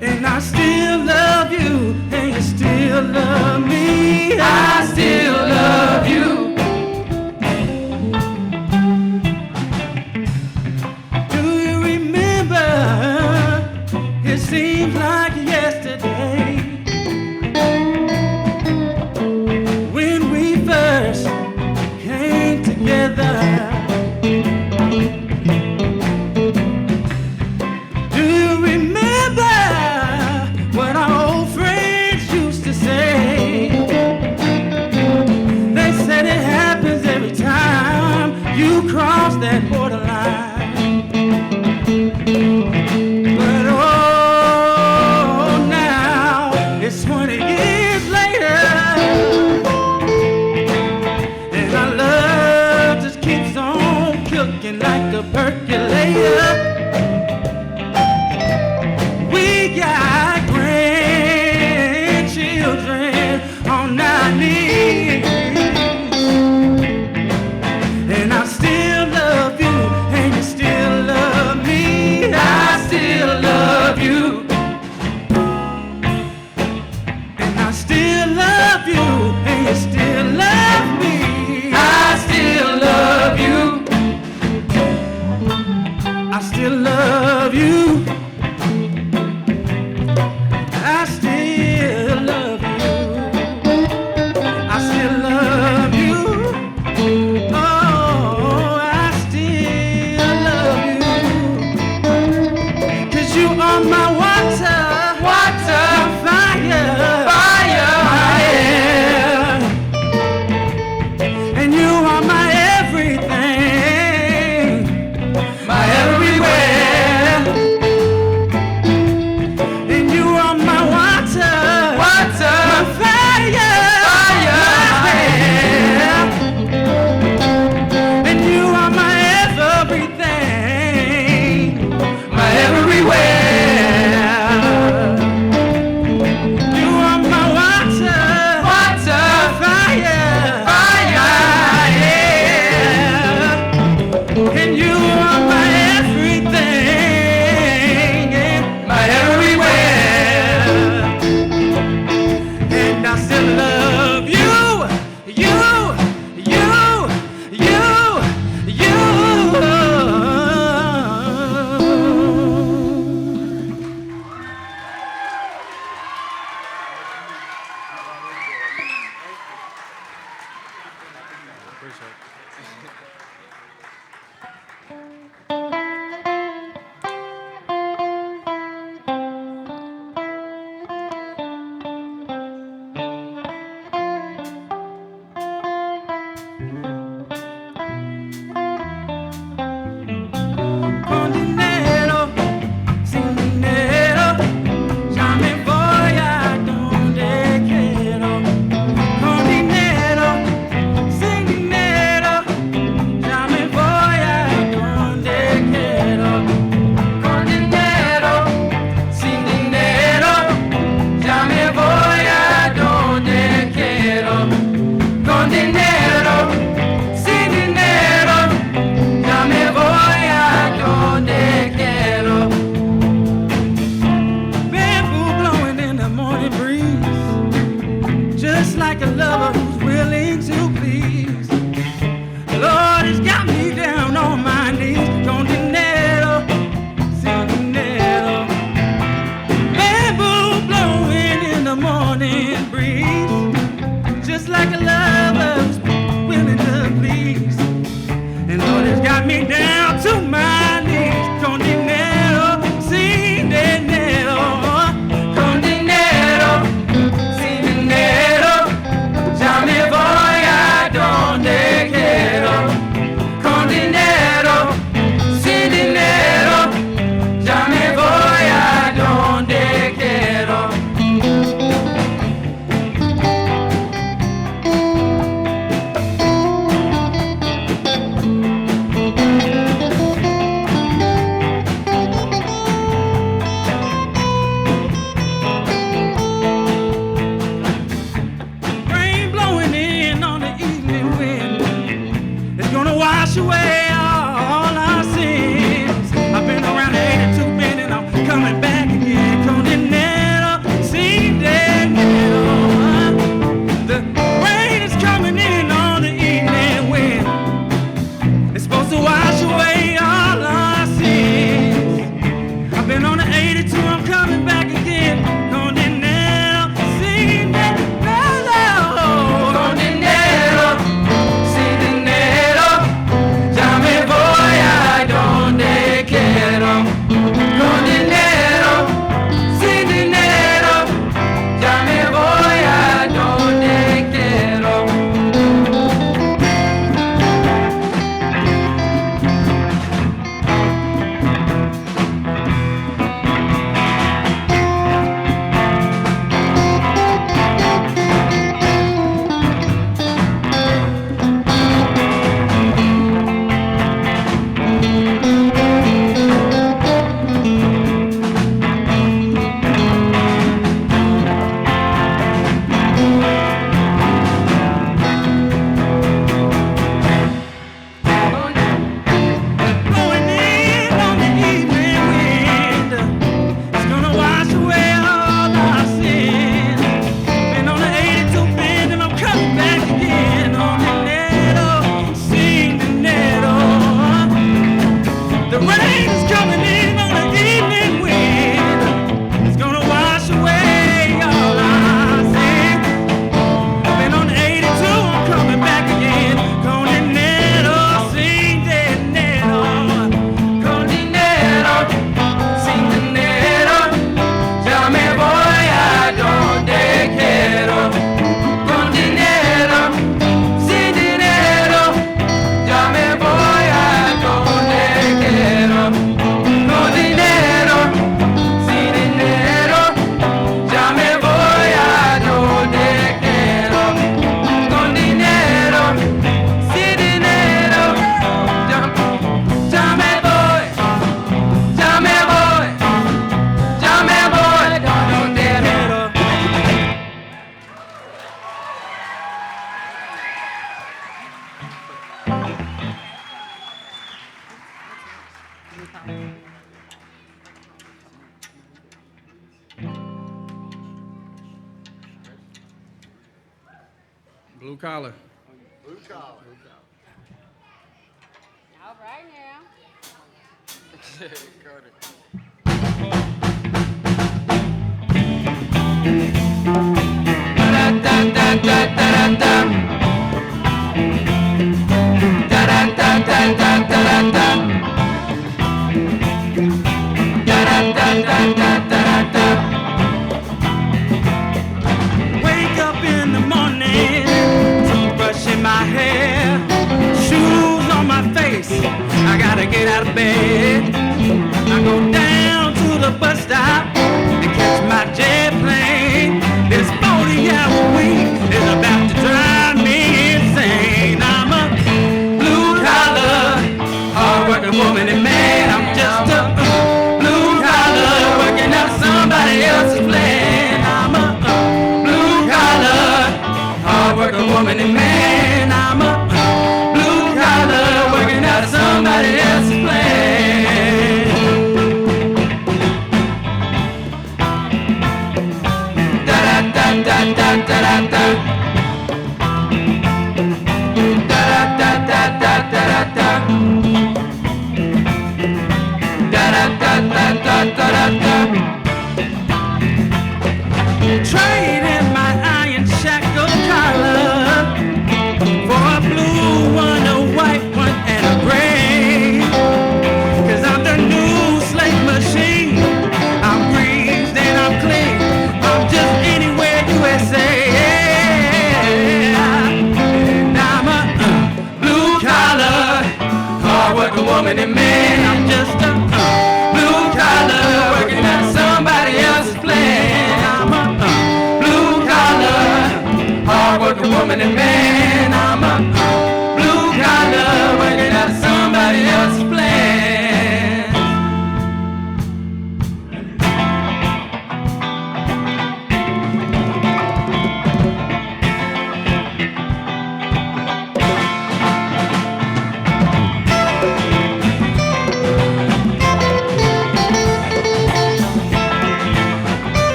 and I still love you, and you still love me. I still love you. Do you remember? It seems like yesterday when we first came together. Do you remember what our old friends used to say? They said it happens every time you cross that borderline. But oh, now it's 20 years later, and our love just keeps on cooking like a percolator. We got grandchildren on our knees, and I still love you, and you still love me. I still love you, and I still love you, and you still love me. I still love you. I still love you. I still love you. I still love you. Oh, I still love you. 'Cause you are my water, water, fire, fire, fire. And you are my everything, my everywhere. And you are my water, water, my fire, fire, fire. And you are my everything, my everywhere. You are my water, water, fire, fire, yeah. And you are my everything, my everywhere. And I still love you, you, you, you, you. collar. Blue collar. All right now. Wake up in the morning, toothbrush in my hair, shoes on my face. I gotta get out of bed. I go down to the bus stop to catch my jet plane. This 40-hour week is about to drive me insane. I'm a blue-collar, hard-working woman and man. I'm just a blue-collar, working out somebody else's plan. I'm a blue-collar, hard-working woman and man. I'm a blue-collar, working out somebody else's plan. Da-da-da-da-da-da-da. Da-da-da-da-da-da-da. Da-da-da-da-da-da-da. Trading my iron shackled collar for a blue one, a white one, and a gray. 'Cause I'm the new slave machine. I'm greased and I'm clean. I'm just anywhere USA. And I'm a blue collar, hard-working woman and man. I'm just a blue collar, working out somebody else's plan. I'm a blue collar, hard-working woman and man. I'm a blue collar, working out somebody else's plan.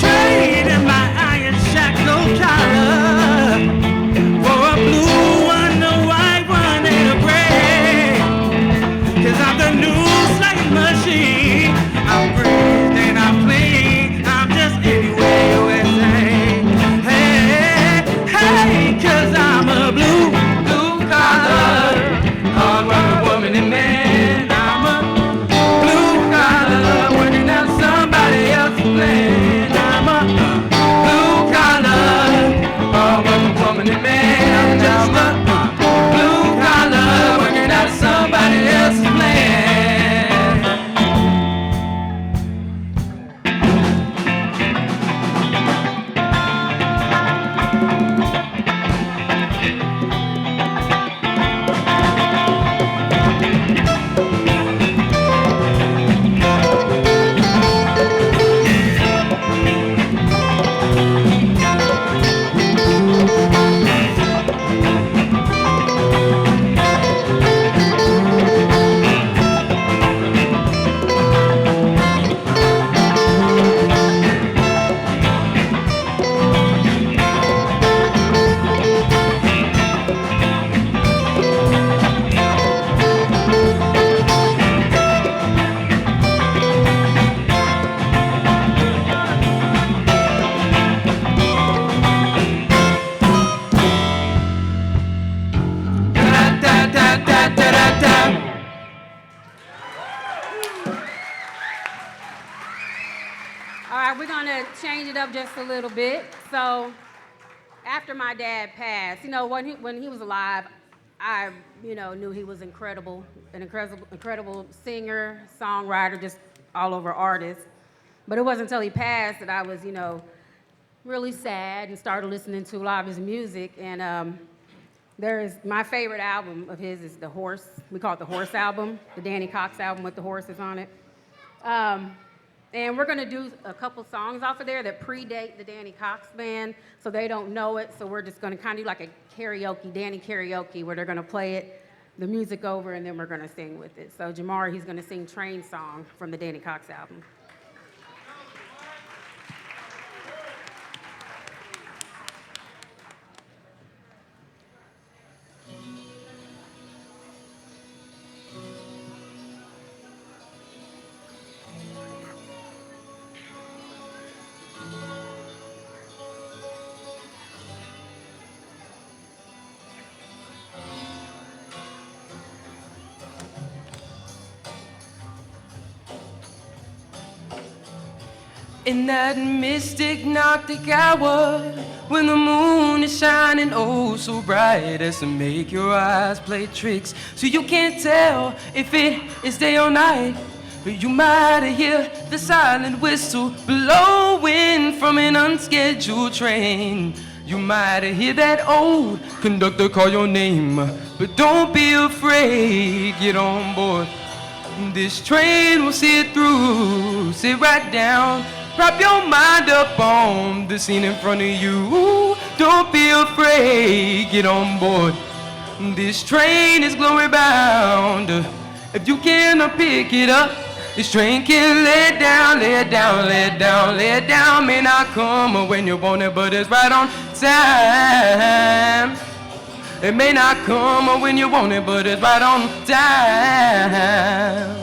Trading my iron shackled collar for a blue one, a white one, and a gray. 'Cause I'm the new slave machine. I'm greased and I'm clean. I'm just anywhere USA. Hey, hey, 'cause I'm a blue collar, hard-working woman and man. I'm a blue collar, working out somebody else's plan. I'm a blue collar, hard-working woman and man. I'm just a blue collar, working out somebody else's plan. All right, we're gonna change it up just a little bit. So, after my dad passed, when he was alive, I, knew he was incredible, an incredible singer, songwriter, just all over artist. But it wasn't until he passed that I was, really sad and started listening to a lot of his music. And my favorite album of his is The Horse. We call it the Horse album, the Danny Cox album with the horses on it. And we're gonna do a couple songs off of there that predate the Danny Cox band, so they don't know it. So we're just gonna kind of do like a karaoke, Danny karaoke, where they're gonna play it, the music over, and then we're gonna sing with it. So Jamar, he's gonna sing Train Song from the Danny Cox album. In that mystic Gnostic hour, when the moon is shining oh so bright as to make your eyes play tricks, so you can't tell if it is day or night. But you might hear the silent whistle blowing from an unscheduled train. You might hear that old conductor call your name, but don't be afraid, get on board. This train will see it through, sit right down. Prop your mind up on the scene in front of you. Don't be afraid, get on board. This train is glory bound. If you cannot pick it up, this train can lay it down, lay it down, lay it down, lay it down. May not come when you want it, but it's right on time. It may not come when you want it, but it's right on time.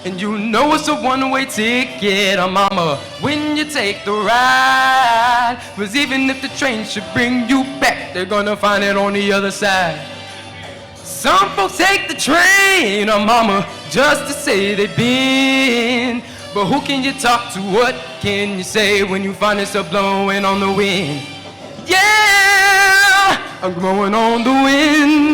And you know it's a one-way ticket, mama, when you take the ride. 'Cause even if the train should bring you back, they're gonna find it on the other side. Some folks take the train, mama, just to say they've been. But who can you talk to? What can you say when you find yourself blowing on the wind? Yeah, I'm blowing on the wind.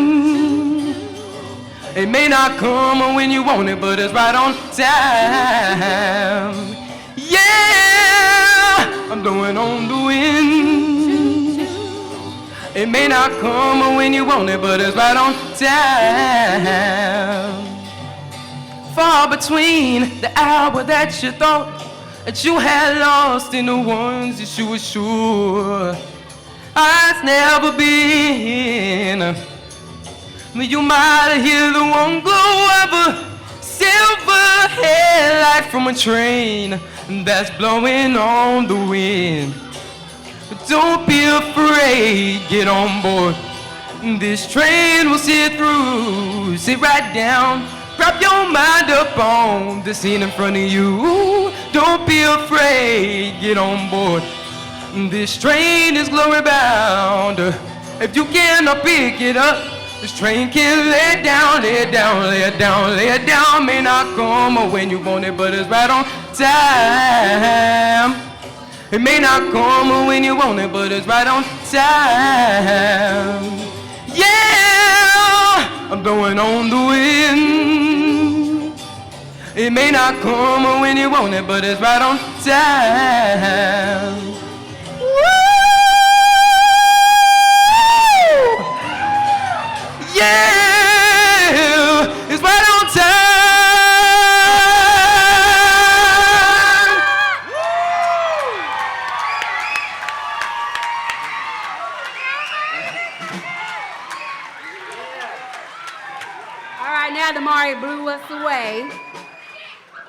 It may not come when you want it, but it's right on time. Yeah, I'm blowing on the wind. It may not come when you want it, but it's right on time. Far between the hour that you thought that you had lost and the ones that you were sure I've never been. You might hear the one glow of a silver headlight from a train that's blowing on the wind. But don't be afraid, get on board. This train will see it through. Sit right down, prop your mind up on the scene in front of you. Don't be afraid, get on board. This train is glory bound. If you cannot pick it up, this train can lay it down, lay it down, lay it down, lay it down. May not come when you want it, but it's right on time. It may not come when you want it, but it's right on time. Yeah, I'm blowing on the wind. It may not come when you want it, but it's right on time. Yeah, it's right on time. All right, now Damari blew us away.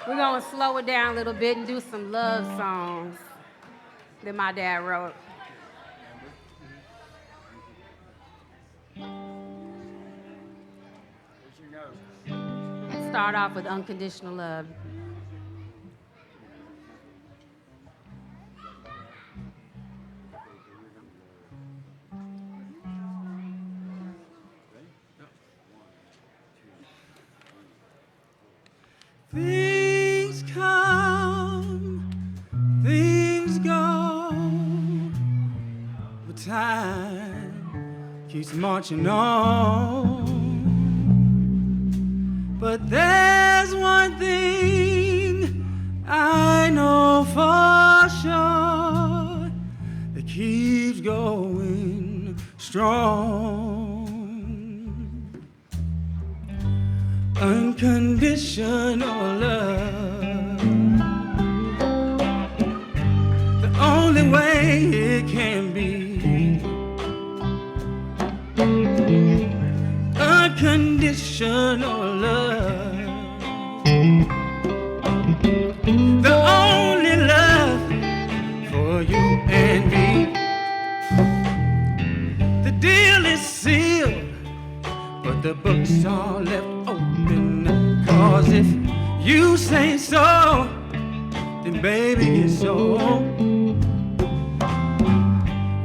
We're gonna slow it down a little bit and do some love songs that my dad wrote. Start off with Unconditional Love. Things come, things go, but time keeps marching on. But there's one thing I I know for sure that keeps going strong. Unconditional love, the only way it can be. Unconditional love, the only love for you and me. The deal is sealed, but the books are left open. 'Cause if you say so, then baby it's so.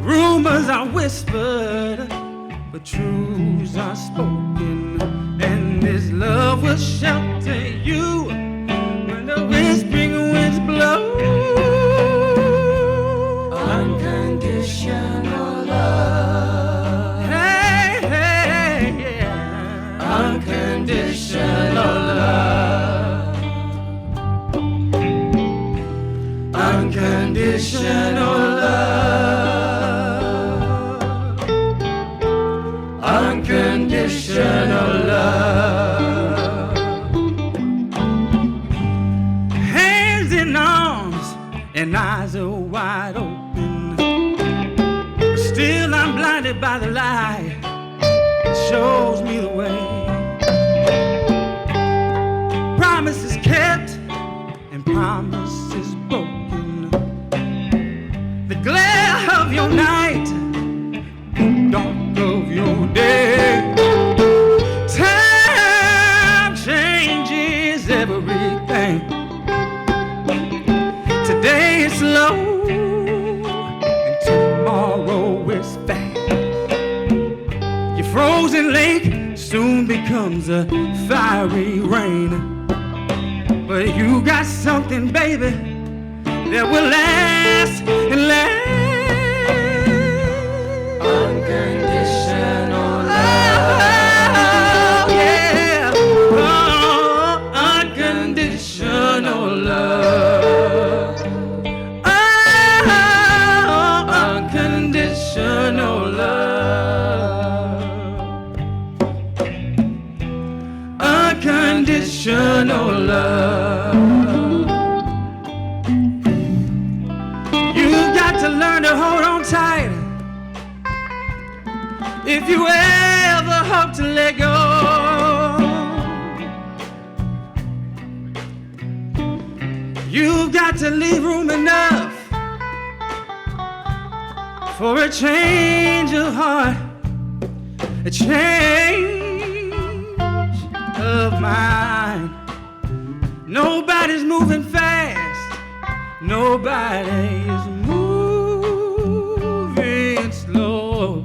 Rumors are whispered, but truths are spoken, and this love will shelter you when the whispering winds blow. Unconditional love. Hey, hey, yeah. Unconditional love. Unconditional love. Unconditional love. Hands in arms and eyes are wide open. Still I'm blinded by the light that shows me the way. Promises kept and promises broken. The glare of your night, dark of your day. Time changes everything. Today is slow and tomorrow is fast. Your frozen lake soon becomes a fiery rain. But you got something, baby, that will last and last. Unconditional love. Oh, yeah. Oh, unconditional love. Oh, unconditional love. Unconditional love. You've got to learn to hold on tight if you ever hope to let go. You've got to leave room enough for a change of heart, a change of mind. Nobody's moving fast, nobody's moving slow.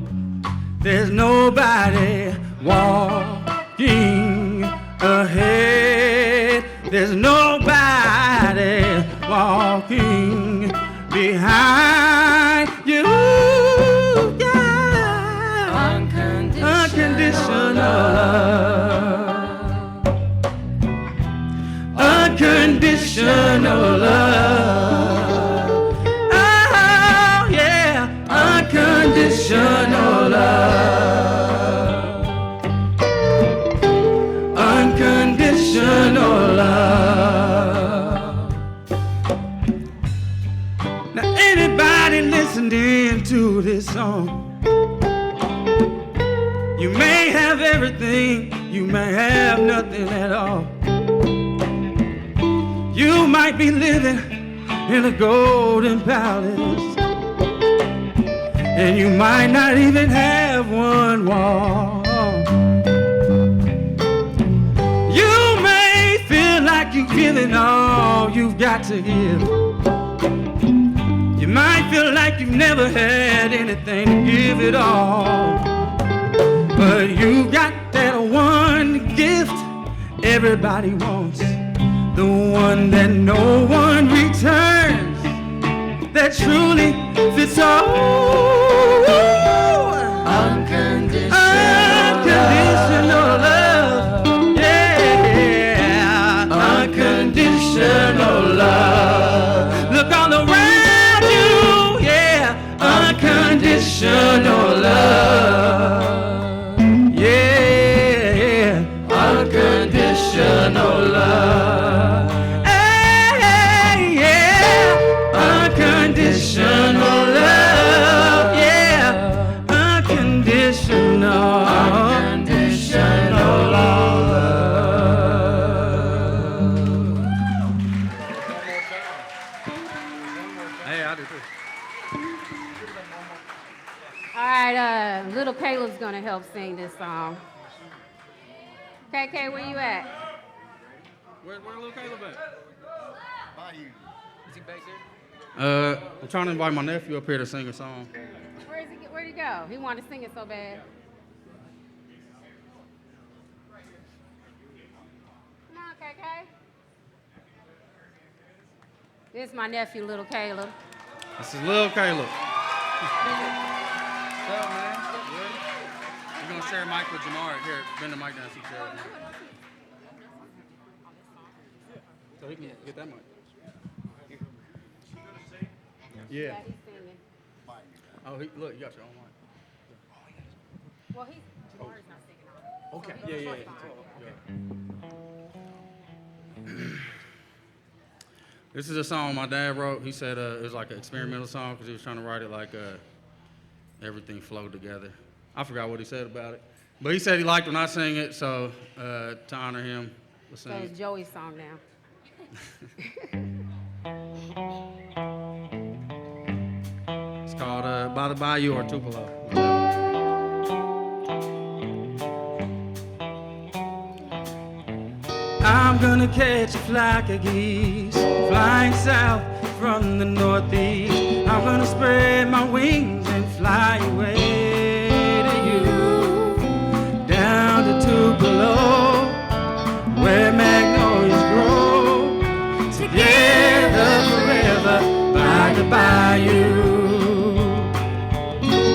There's nobody walking ahead. There's nobody walking behind you. Yeah. Unconditional love. Unconditional love. Oh, yeah. Unconditional love. Unconditional love. Now, anybody listened in to this song? You may have everything, you may have nothing at all. You might be living in a golden palace, and you might not even have one wall. You may feel like you've given all you've got to give. You might feel like you've never had anything to give it all. But you got that one gift everybody wants, the one that no one returns, that truly fits all. Unconditional love, yeah. Unconditional love. right, little Caleb's gonna help sing this song. KK, where you at? Where little Caleb at? By you. Is he back there? I'm trying to invite my nephew up here to sing a song. Where'd he go? He wanted to sing it so bad. Come on, KK. This is my nephew, little Caleb. This is little Caleb. What's up, man? We're gonna share a mic with Jamar. Here, bend the mic down so you share it. So he can get that mic. Yeah. He's singing. Oh, look, you got your own mic. Well, Jamar's not singing on it. Okay. So Yeah. This is a song my dad wrote. He said it was like an experimental song because he was trying to write it like everything flowed together. I forgot what he said about it. But he said he liked when I sing it, so to honor him, we'll sing So it. it's Joey's song now. It's called By the Bayou or Tupelo. I'm gonna catch a flock of geese flying south from the northeast. I'm gonna spread my wings and fly away to you, down to Tupelo, where magnolias grow, together forever by the bayou.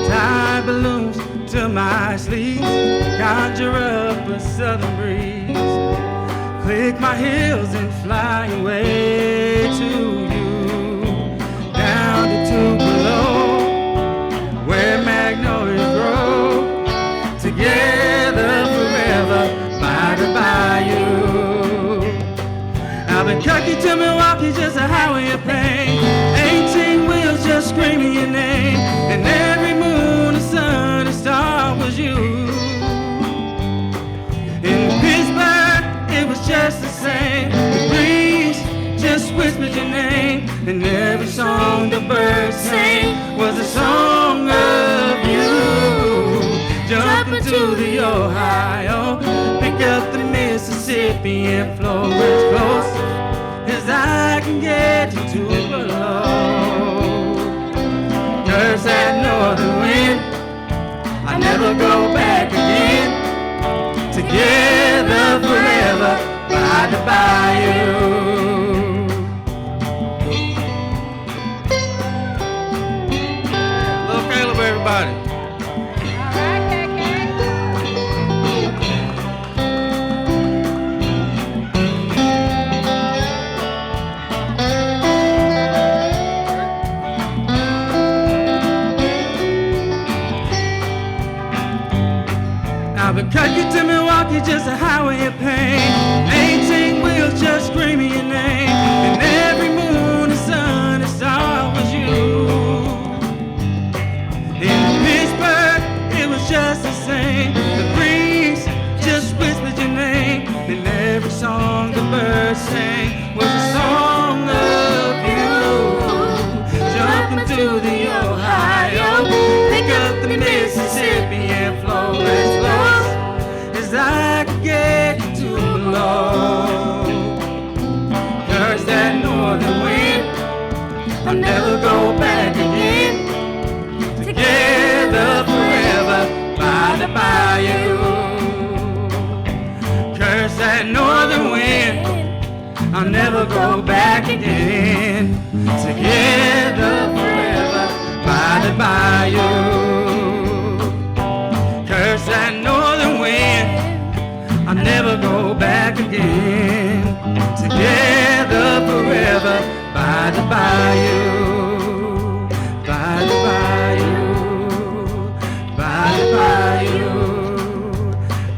Tie balloons to my sleeves, conjure up a southern breeze, click my heels and fly away to you, down to Tupelo, where magnolias grow, together forever by the bayou. Albuquerque to Milwaukee, just a highway of pain, 18 wheels just screaming your name, and every moon, a sun, a star was you. In Pittsburgh, it was just the same. The breeze just whispered your name, and every song the birds sang was a song of you. Jump into the Ohio, pick up the Mississippi and flow as close as I can get to Tupelo. Curse that northern wind, I never go back again. Together forever by the bayou. Little Caleb, everybody. Albuquerque to Milwaukee, just a highway of pain, 18 wheels just screaming your name, and every moon, a sun, a star was you. In Pittsburgh, it was just the same. The breeze just whispered your name, and every song the birds sang was a song of you. Jump into the Ohio, pick up the Mississippi and flow as close as I could get to below. Curse that northern wind, I'll never go back again. Together forever by the bayou. Curse that northern wind, I'll never go back again. Together forever by the bayou. Curse that northern wind, I'll never go back again. Together forever by the bayou, by the bayou, by the bayou,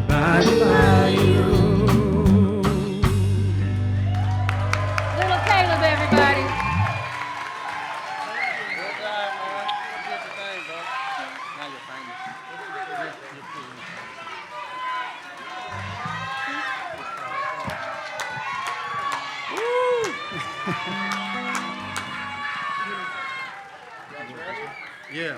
by the bayou. Little Caleb, everybody. Good job, man. You did your thing, bro. Now you're famous. Yeah.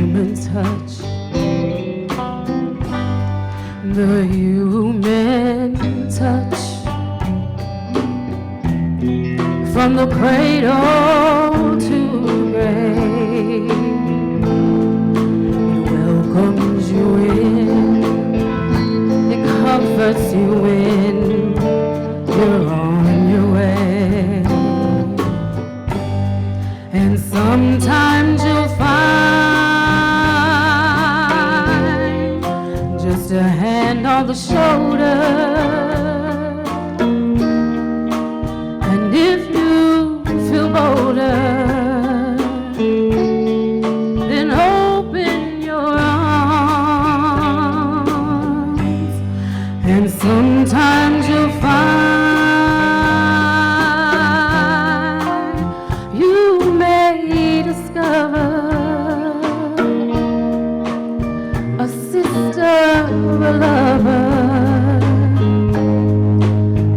human touch, the human touch. From the cradle to the grave, it welcomes you in, it comforts you when you're on your way. And sometimes you'll find just a hand on the shoulder. And if you feel bolder, then open your arms. And sometimes you'll find you may discover a sister, a lover,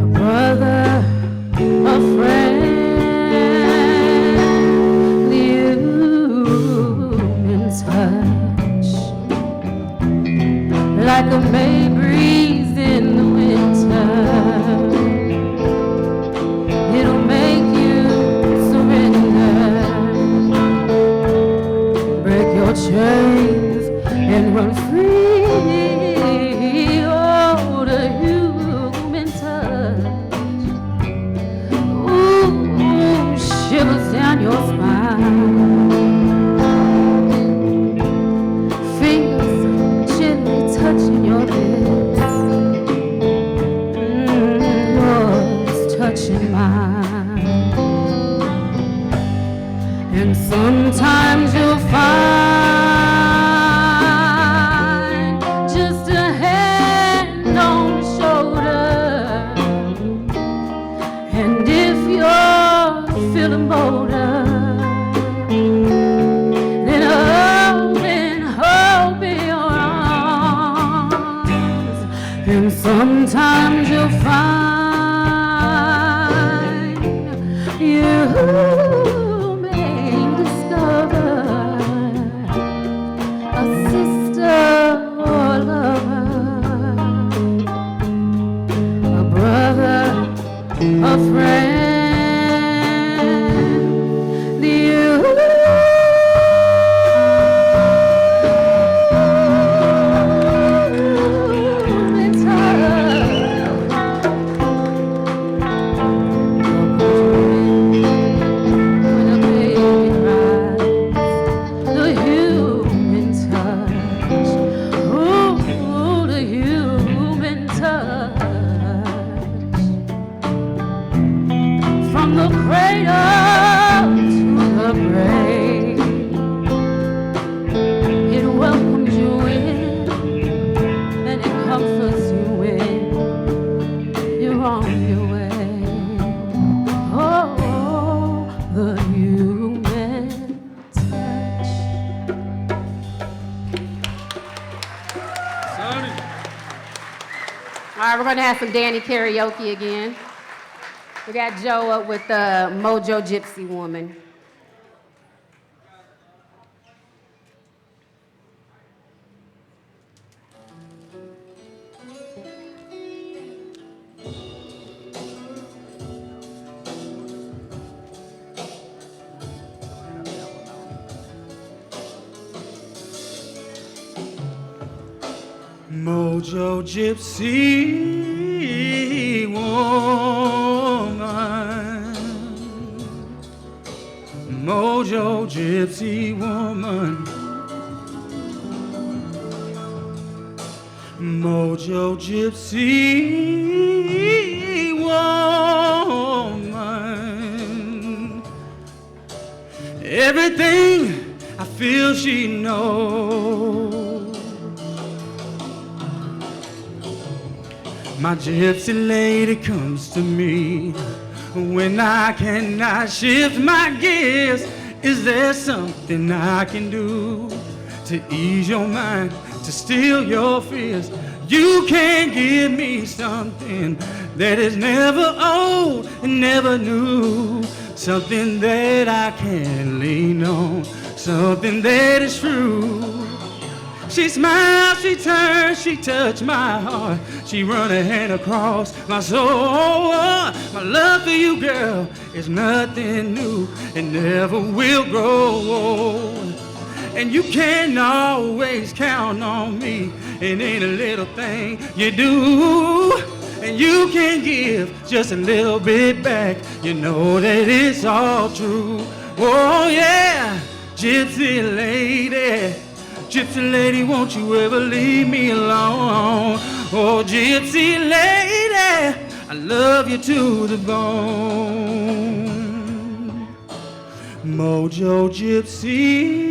a brother, a friend, the human touch, like a May breeze in the winter. It'll make you surrender, break your chains and run free. Oh, the human touch, ooh, shivers down your spine. Fingers gently touching your lips, yours touching mine. And sometimes you'll find just a hand on the shoulder. And if you're feeling bolder, then open your arms. And sometimes you'll find you may discover a sister or lover, a brother, a friend, the human from the cradle to the grave, it welcomes you in and it comforts you when you're on your way. Oh, the human touch. All right, we're gonna have some Danny karaoke again. We got Joe up with the Mojo Gypsy Woman. Mojo Gypsy woman, Mojo Gypsy woman, Mojo Gypsy woman. Everything I feel she knows. My gypsy lady comes to me when I cannot shift my gears. Is there something I can do to ease your mind, to still your fears? You can give me something that is never old and never new, something that I can lean on, something that is true. She smiled, she turned, she touched my heart. She run her hand across my soul. My love for you, girl, is nothing new. It never will grow. And you can always count on me in any little thing you do. And you can give just a little bit back. You know that it's all true. Oh yeah, gypsy lady. Gypsy lady, won't you ever leave me alone? Oh, gypsy lady, I love you to the bone. Mojo gypsy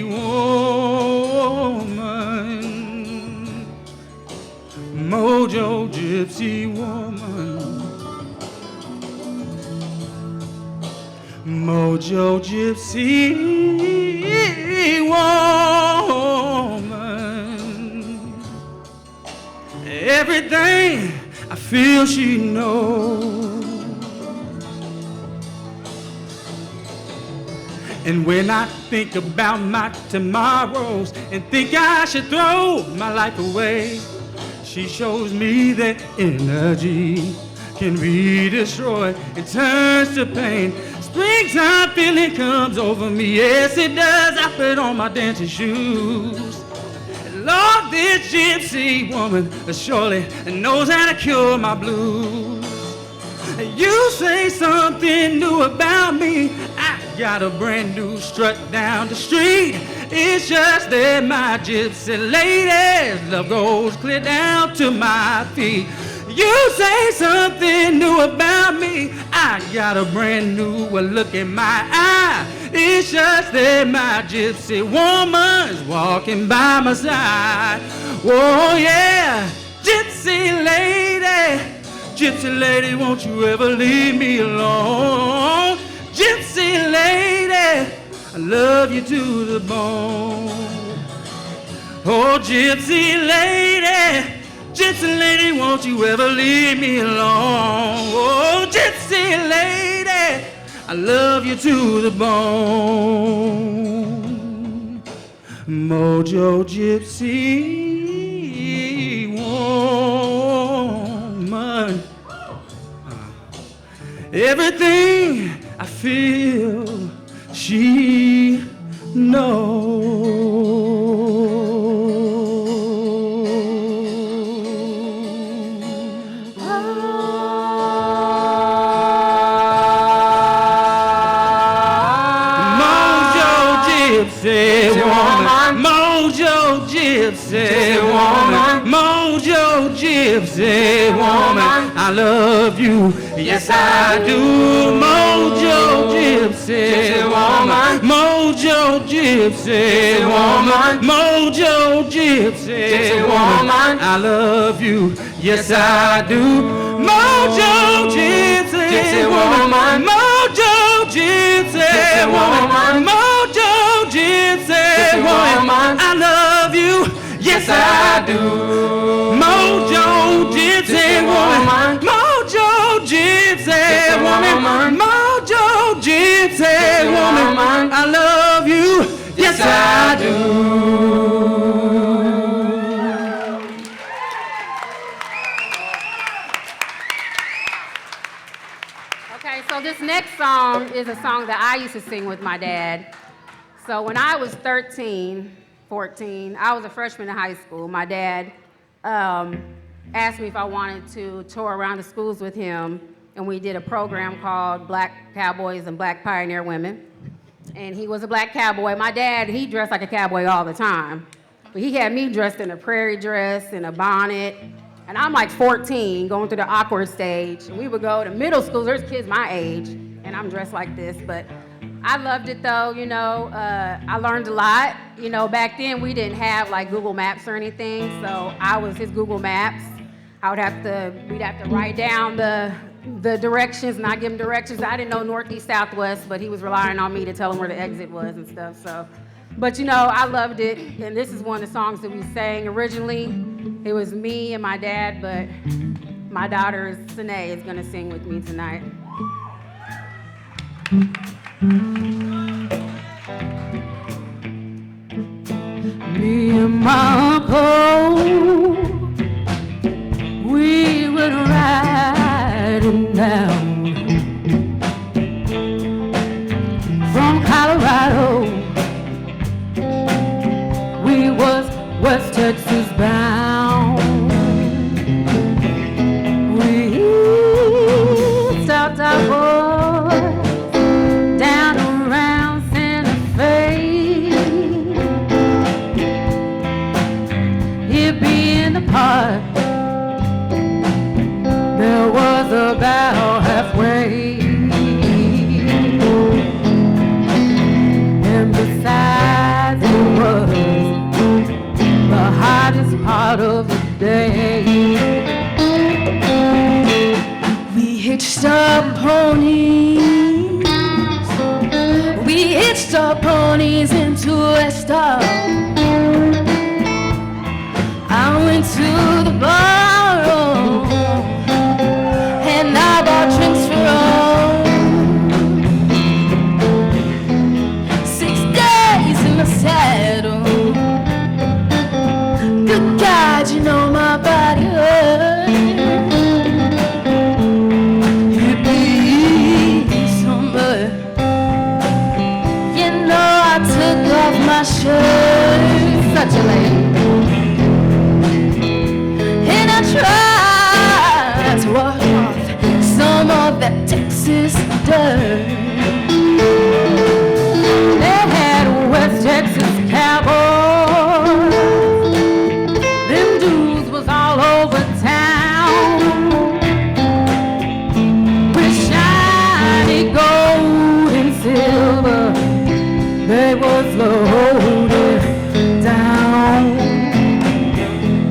woman. Mojo gypsy woman. Mojo gypsy woman. Everything I feel she knows. And when I think about my tomorrows and think I should throw my life away, she shows me that energy can be destroyed. It turns to pain. Springtime feeling comes over me, yes it does. I put on my dancing shoes. Lord, this gypsy woman surely knows how to cure my blues. You say something new about me, I got a brand new strut down the street. It's just that my gypsy lady's love goes clear down to my feet. You say something new about me, I got a brand new look in my eye. It's just that my gypsy woman's walking by my side. Oh yeah, gypsy lady, won't you ever leave me alone? Gypsy lady, I love you to the bone. Oh, gypsy lady, won't you ever leave me alone? Oh, gypsy lady, I love you to the bone. Mojo gypsy woman. Everything I feel, she knows. Gypsy woman, Mojo gypsy woman, Mojo gypsy woman, I love you, yes I do. Mojo gypsy woman, Mojo gypsy woman, Mojo gypsy woman, I love you, yes I do. Mojo gypsy woman, Mojo gypsy woman, Mojo gypsy woman, I love you, yes I do. Mojo gypsy woman, Mojo gypsy woman, Mojo gypsy woman, I love you, yes I do. Okay, so this next song is a song that I used to sing with my dad. So when I was 13, 14, I was a freshman in high school. My dad asked me if I wanted to tour around the schools with him, and we did a program called Black Cowboys and Black Pioneer Women. And he was a black cowboy. My dad, he dressed like a cowboy all the time. But he had me dressed in a prairie dress and a bonnet. And I'm like 14, going through the awkward stage. And we would go to middle school, there's kids my age, and I'm dressed like this. But I loved it though, you know. I learned a lot. You know, back then we didn't have like Google Maps or anything, so I was his Google Maps. We'd have to write down the directions, and I'd give him directions. I didn't know northeast, southwest, but he was relying on me to tell him where the exit was and stuff, so. But you know, I loved it, and this is one of the songs that we sang originally. It was me and my dad, but my daughter, Sine, is gonna sing with me tonight. Me and my uncle, we would ride him down from Colorado. We was West Texas bound. We stopped our boys down around Santa Fe. He'd be in the park. There was about halfway. And besides, it was the hottest part of the day. We hitched our ponies. We hitched our ponies into a stop. I went to the bar and I bought drinks for all. 6 days in the saddle. Good God, you know my body hurt. You'd be somewhere. You know I took off my shirt. Such a lady. And I tried to wash off some of that Texas dirt. They had West Texas cowboys. Them dudes was all over town with shiny gold and silver. They was loaded down.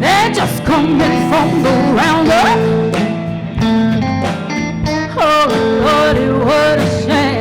They just coming from the roundup. Oh Lordy, what a shame.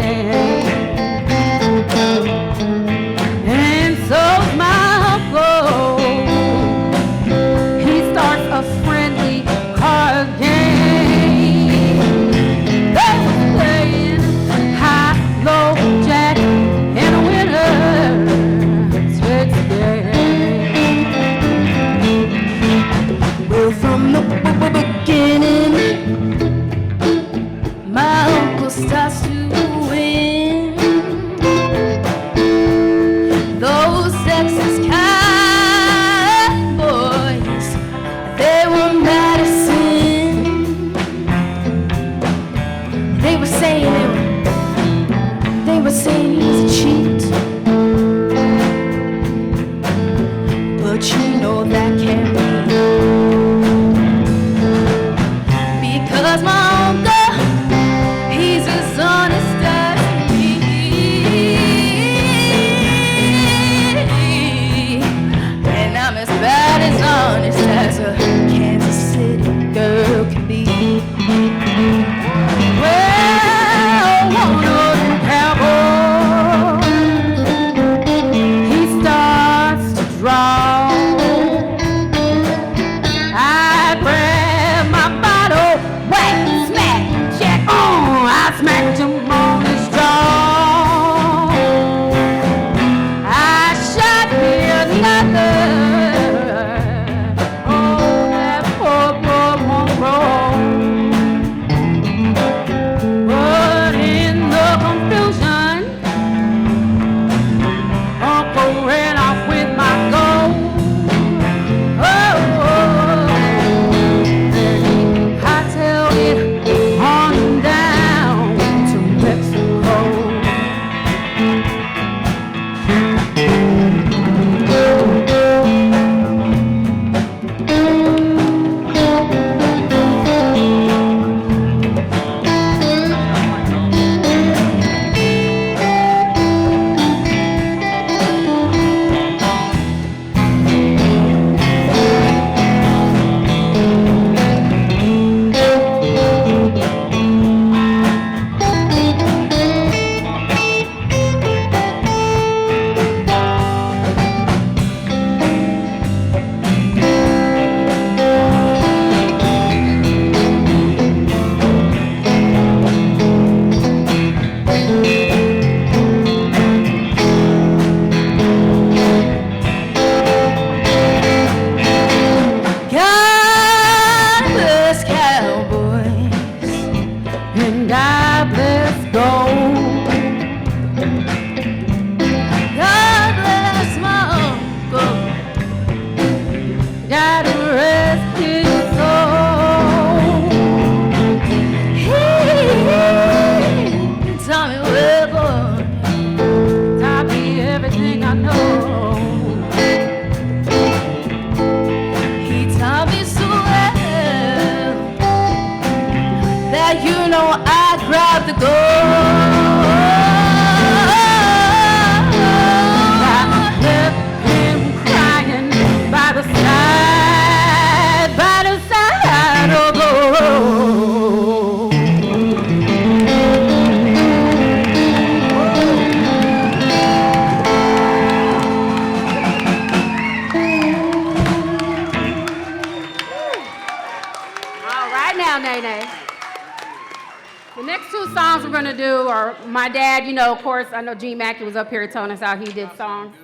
songs we're gonna do are my dad, you know, of course, I know Gene Mackey was up here telling us how he did songs.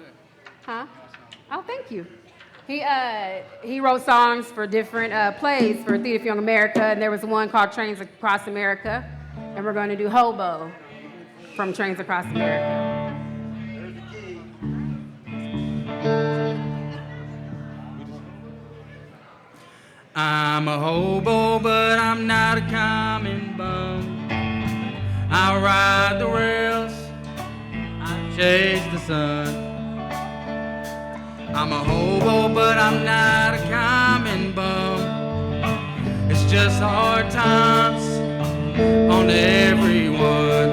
Huh? Oh, thank you. He wrote songs for different plays for Theater for Young America, and there was one called Trains Across America, and we're gonna do Hobo from Trains Across America. I'm a hobo, but I'm not a common bum. I ride the rails, I chase the sun. I'm a hobo, but I'm not a common bum. It's just hard times on everyone.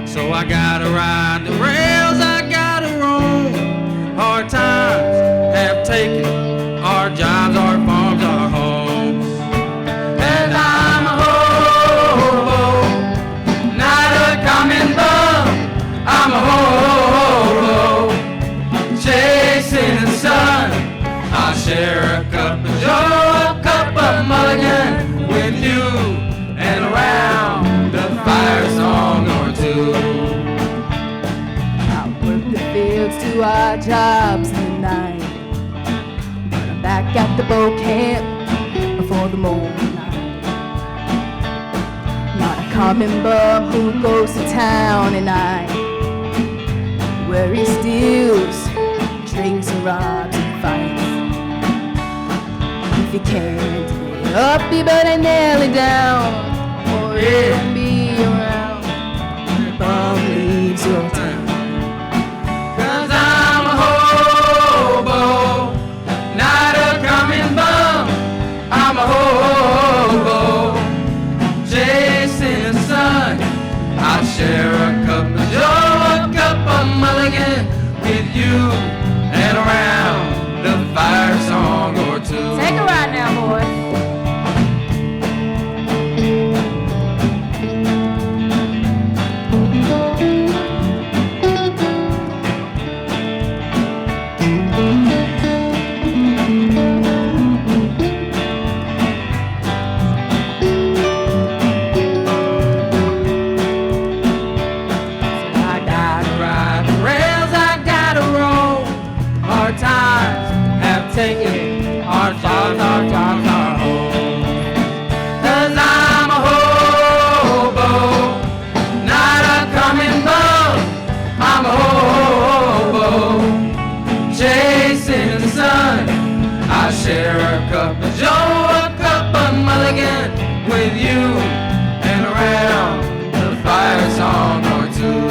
So I gotta ride the rails, I gotta roam. Hard times have taken our jobs, our farms, our homes. And I'm a hobo, not a common bum. I'm a hobo, chasing the sun. I'll share a cup of joe, a cup of mulligan with you, and around a fire song or two. I work the fields to our jobs in the night. Back at the boat camp before the morning light. Not a common bum who goes to town at night, where he steals, drinks and robs and fights. If you can't get up, you better nail it down, or it'll be around. The bum leaves your town. 'Cause I'm a hobo, not a common bum. I'm a hobo, chasing the sun. I'll share a cup of joe, a cup of mulligan with you, and around the fire song or two. Take a ride now, boys. Taking our jobs, our homes. 'Cause I'm a hobo, not a common bum. I'm a hobo, chasing the sun. I share a cup of joe, a cup of mulligan with you, and around the fire song or two.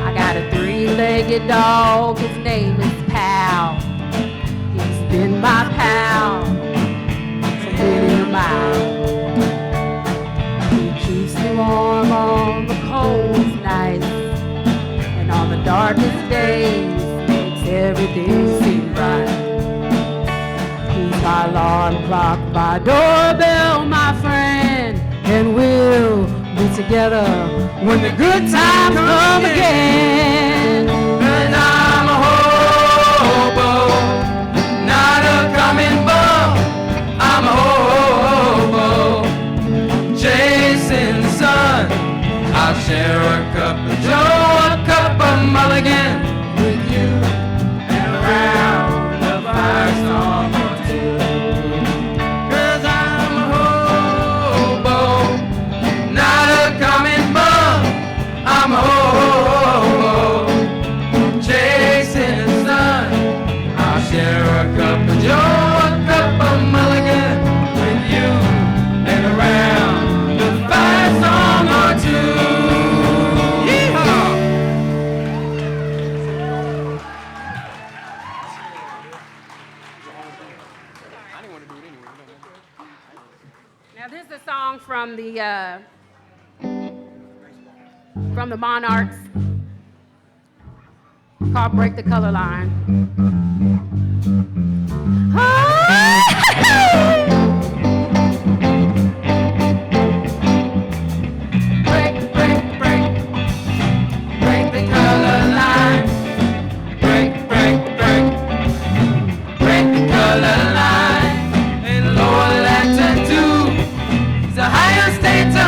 I got a three-legged dog, his name is Pal. Been my pal for many a mile. He keeps me warm on the coldest nights, and on the darkest days makes everything seem bright. He's my alarm clock, my doorbell, my friend, and we'll be together when the good times come again. 'Cause I'm a hobo, not a common bum. I'm a hobo, chasing the sun. I'll share a cup of joe, a cup of mulligan with you, and around the fire song or two. 'Cause I'm a hobo, not a common bum. I'm a hobo, chasing the sun. I'll share a cup of joe, a cup of mulligan with you, and around the fire song or two. Yeehaw! Now this is a song from the Monarchs called Break the Color Line. Break the color line. Break the color line. And Lord, that tattoo is a higher state to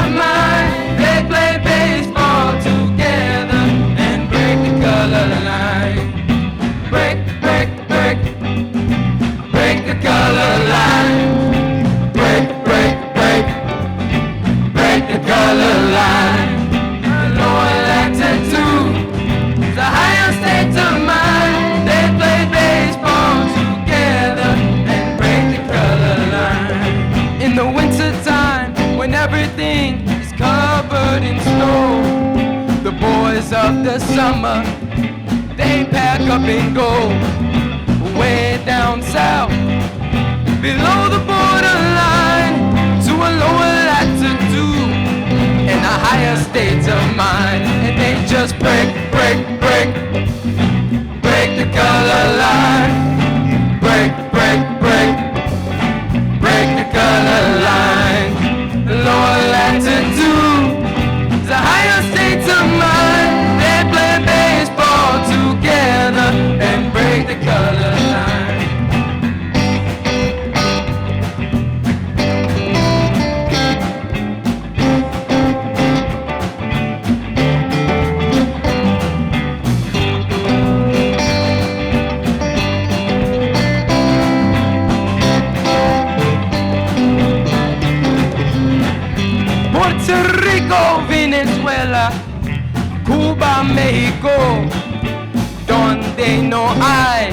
the summer, they pack up and go way down south, below the borderline, to a lower latitude and a higher state of mind. And they just break the color line. Break the color line. Lower latitude, the higher states of mind. They play baseball together and break the color line. Puerto Rico, Venezuela, Cuba, Mexico, donde no hay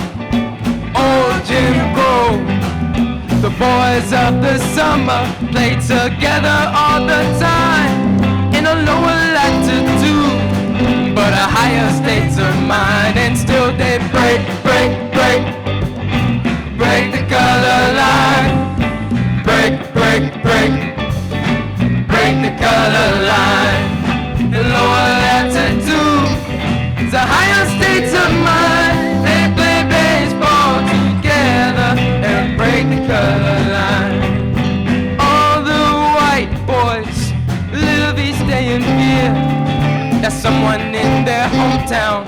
old Jim Crow. The boys of the summer play together all the time in a lower latitude, but a higher state of mind. And still they break the color line. Break the color line. The lower latitude, the higher states of mind. They play baseball together and break the color line. All the white boys live each day in fear that someone in their hometown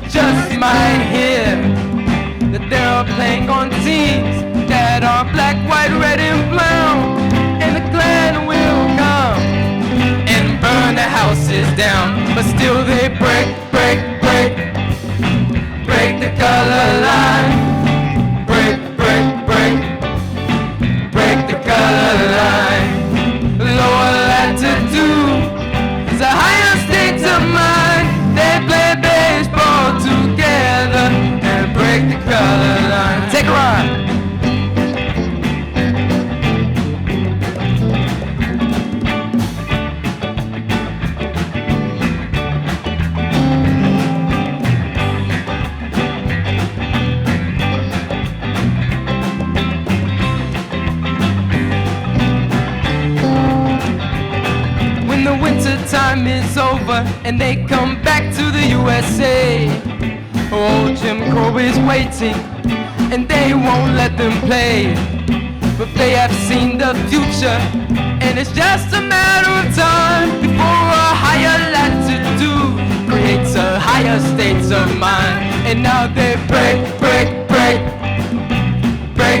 just might hear that they're playing on teams that are black, white, red, and brown. And the Klan will come and burn the houses down, but still they break the color line. Break the color line. Lower latitude, the higher states of mind. They play baseball together and break the color line. Take a ride. Time is over and they come back to the USA. Old Jim Crow is waiting and they won't let them play, but they have seen the future and it's just a matter of time before a higher latitude creates a higher state of mind. And now they break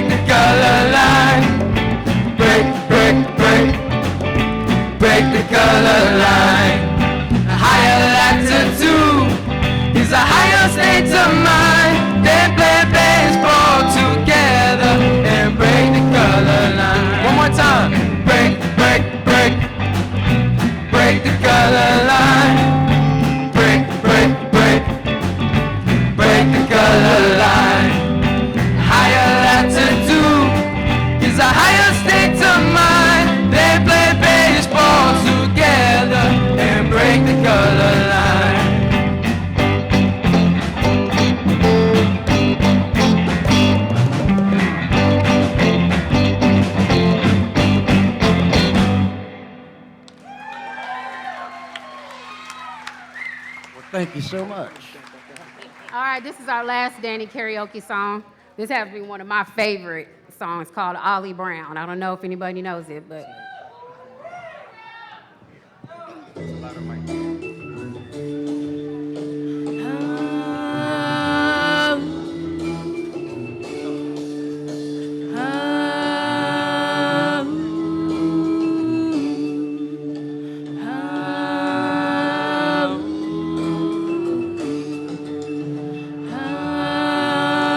the color line. Break the color line. A higher latitude is a higher state of mind. They play baseball together and break the color line. One more time. Break the color line. Break the color line. Higher latitude is a higher state of mind. They play baseball together and break the color line. Well, thank you so much. All right, this is our last Danny karaoke song. This has to be one of my favorite songs, called Ollie Brown. I don't know if anybody knows it, but...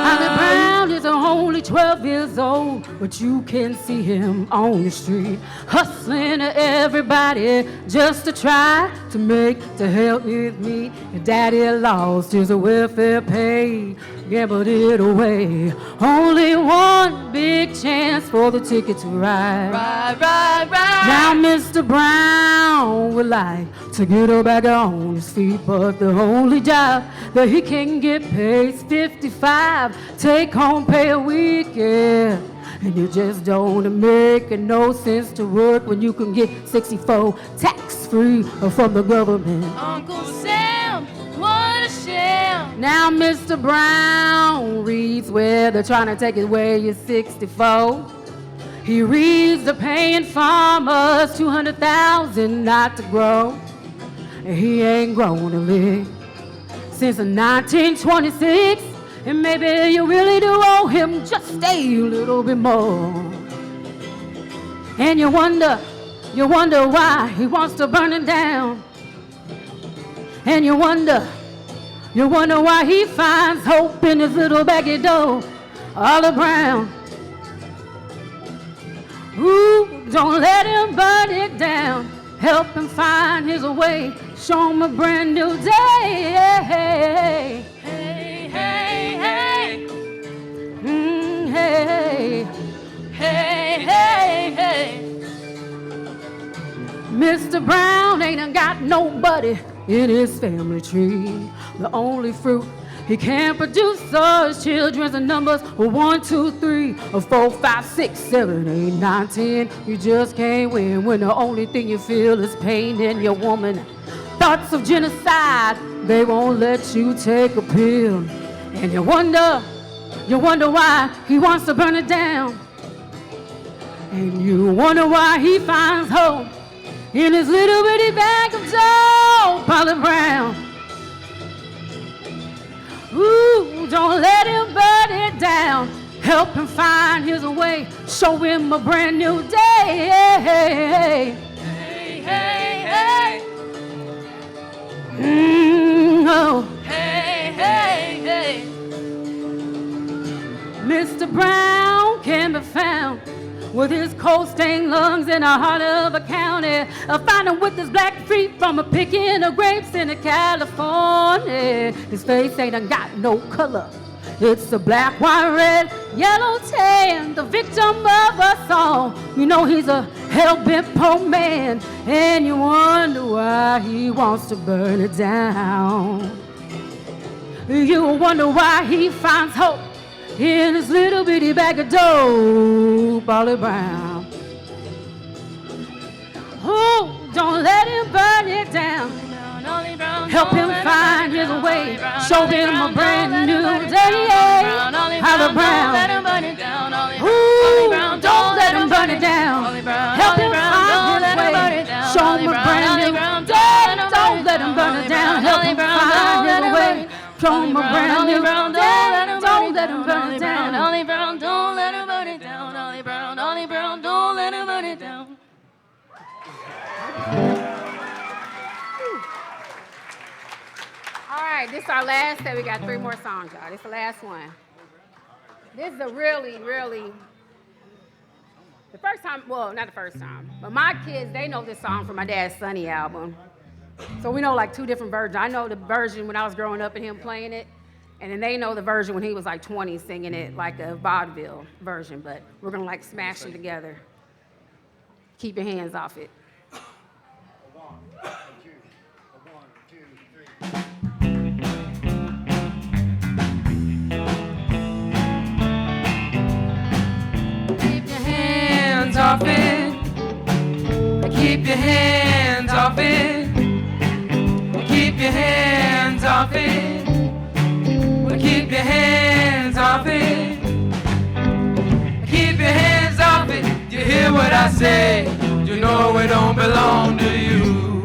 Ollie Brown is only 12 years old, but you can see him on the street, hustling to everybody just to try to help with me. Your daddy lost his welfare pay, gambled it away. Only one big chance for the ticket to ride. Now Mr. Brown would like to get her back on his feet. But the only job that he can get paid is 55 take-home pay a week, yeah. And it just don't make no sense to work when you can get 64 tax-free from the government. Uncle Sam, what a sham. Now Mr. Brown reads where they're trying to take away your 64. He reads they're paying farmers $200,000 not to grow. And he ain't grown a lick since 1926. And maybe you really do owe him just a little bit more. And you wonder why he wants to burn it down. And you wonder why he finds hope in his little baggy dough, Olive Brown. Ooh, don't let him burn it down. Help him find his way. Show him a brand new day. Hey, hey, hey. Hey. Hey, hey, hey. Mr. Brown ain't got nobody in his family tree. The only fruit he can produce are his children's numbers 1, 2, 3, 4, 5, 6, 7, 8, 9, 10. You just can't win when the only thing you feel is pain in your woman. Thoughts of genocide, they won't let you take a pill. And you wonder why he wants to burn it down. And you wonder why he finds hope in his little bitty bag of dough, Olive Brown. Ooh, don't let him burn it down. Help him find his way. Show him a brand new day. Hey, hey, hey. Oh. Hey, hey, hey. Mr. Brown can be found with his coal-stained lungs in the heart of a county. Find him with his black feet from a picking of grapes in California. His face ain't got no color. It's a black, white, red, yellow tan, the victim of us all. You know he's a hell-bent poor man, and you wonder why he wants to burn it down. You wonder why he finds hope in his little bitty bag of dough, Olive Brown. Oh, don't let him burn it down. Help him find his way. Show him a brand new day. Olive Brown. Ooh, don't let him burn it down. Help him find his way. Show him a brand new day. Don't let him burn it down. Help him find his way. Show him a brand new day. Don't let him burn it down. Ollie Brown, don't let him burn it down. Ollie Brown, don't let him burn it down. All right, this is our last set. We got 3 more songs, y'all. This is the last one. This is a really, the first time, well, not the first time, but my kids, they know this song from my dad's Sunny album. So we know like 2 different versions. I know the version when I was growing up and him playing it, and then they know the version when he was like 20 singing it like a vaudeville version, but we're gonna like smash them together. Keep your hands off it. Keep your hands off it. Keep your hands off it. Keep your hands off it. Keep your hands off it. Keep your hands off it. You hear what I say? You know it don't belong to you.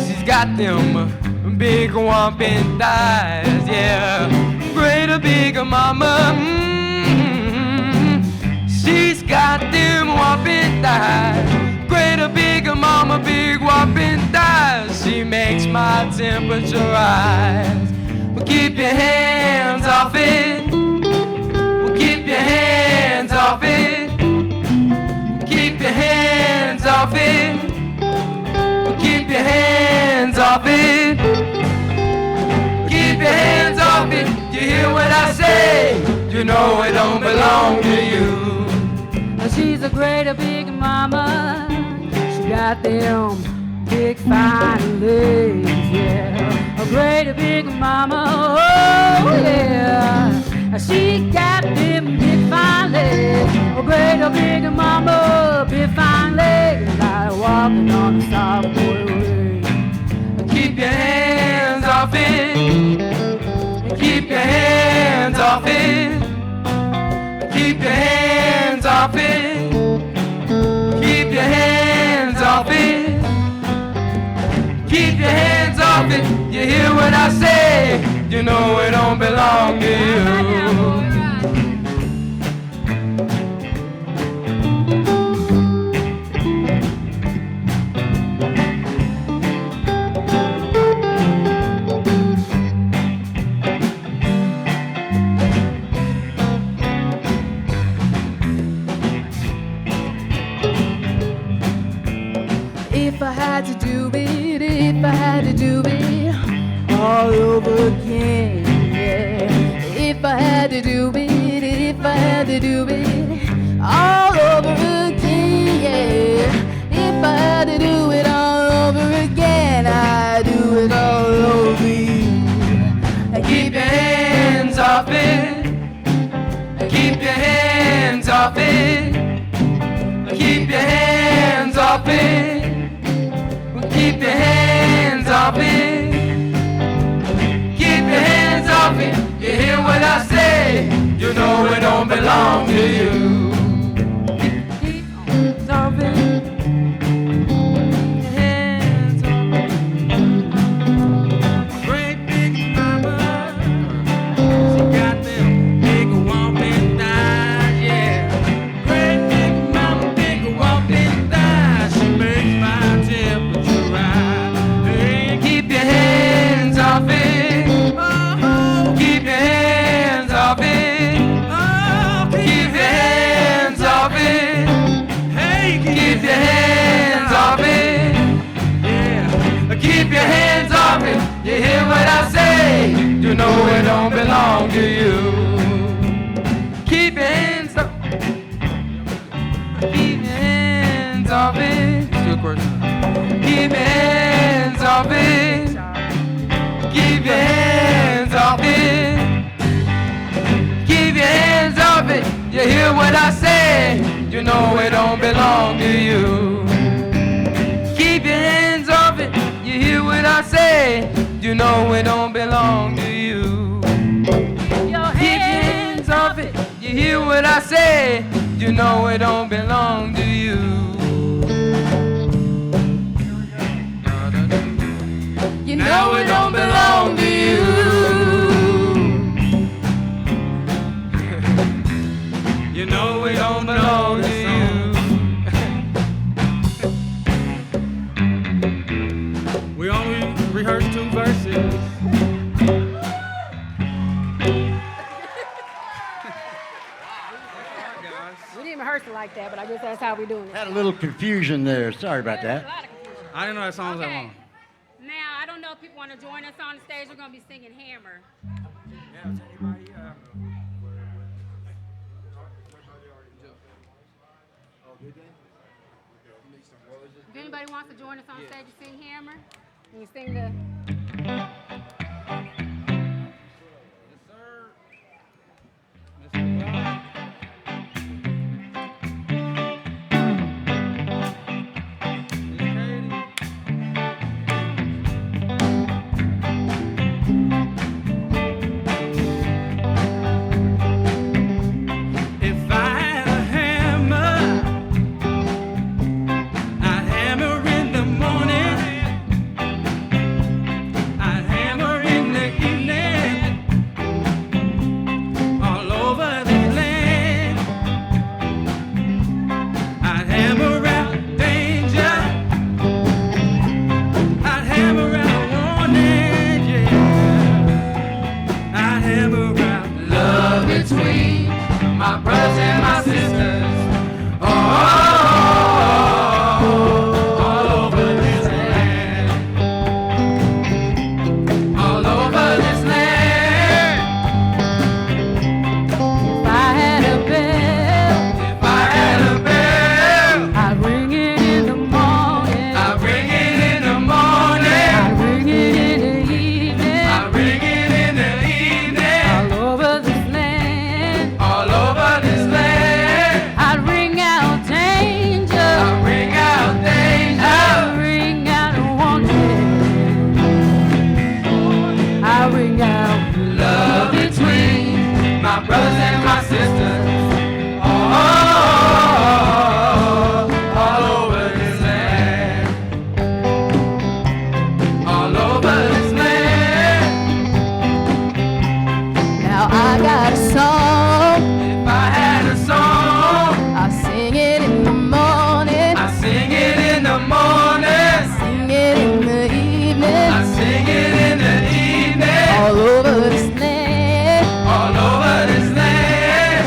She's got them big whomping thighs, yeah. Greater bigger mama. She's got them whopping thighs. Greater bigger mama, big whopping thighs. She makes my temperature rise. Well, keep your hands off it. Well, keep your hands off it. Keep your hands off it. Well, keep your hands off it. Keep your hands off it. You hear what I say? You know it don't belong to you. She's a greater big mama. got them big fine legs, yeah. A great big mama, oh yeah. She got them big fine legs. A great big mama, big fine legs. Like walking on the Southwood Way. Keep your hands off it. Keep your hands off it. Keep your hands off it. Keep your hands off it. Keep your hands off it. You hear what I say? You know it don't belong to you. If I had to do it, if I had to do it all over again, yeah. If I had to do it, if I had to do it all over again, yeah. If I had to do it all over again, I'd do it all over you. Keep your hands off it. Keep your hands off it. Keep your hands off it. Keep your hands off it. Keep your hands off it. You hear what I say? You know it don't belong to you. Keep your hands off it. Your hands off it. Great big mama, she got them big whopping thighs, yeah. Great big mama, big whopping thighs. She makes my temperature rise. Hey, keep your hands off it. Keep your hands off it. Keep your hands off it. Hey, keep your hands off it. Yeah, keep your hands off it. You hear what I say? You know it don't belong to you. Keep your hands off. Keep your hands off it. Keep your hands off it. Keep your hands off it. Keep your hands off it. You hear what I say? You know it don't belong to you. Keep your hands off it. You hear what I say? You know it don't belong to you. Keep your hands off it. You hear what I say? You know it don't belong to you. You know it don't belong to you. You know it don't belong to you. We only rehearsed 2 verses. We didn't rehearse it like that, but I guess that's how we're doing it. Had a little confusion there. Sorry about that. I didn't know that song was that Okay. long. Now, I don't know if people want to join us on the stage. We're going to be singing Hammer. If anybody wants to join us on stage to sing Hammer, you can sing the... If I had a hammer, I'd hammer in the morning. I ring out love between my brothers and my sisters. All over this land. All over this land. Now I got a song. If I had a song, I sing it in the morning. I sing it in the morning. Sing it in the evening. I sing it in the evening. All over this land. All over this land.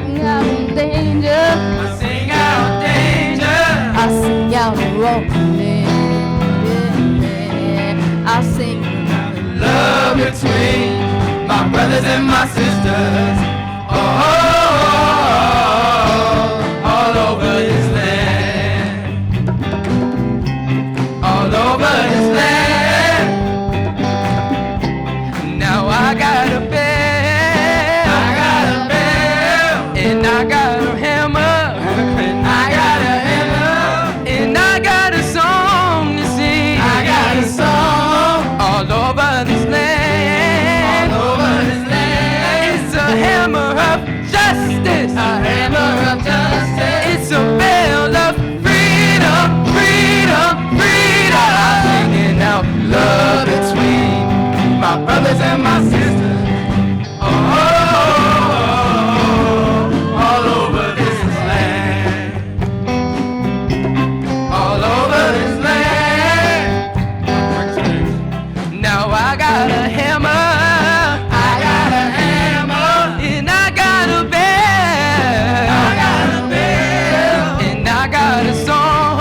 Sing out in danger. I sing out danger. I sing out lonely. I sing Love between my brothers and my sisters. All over this land. All over this land. Now I got a bell. I got a bell. And I got a hammer. And I got a hammer. And I got a song to sing. I got a song. All over this land. All over this land. It's a hammer of justice. A hammer of justice. It's a bell of freedom, freedom, freedom. I'm singing out love between my brothers and my sisters. All over this land. All over this land. Now I got a hammer. I got a hammer. And I got a bell. I got a bell. And I got a song.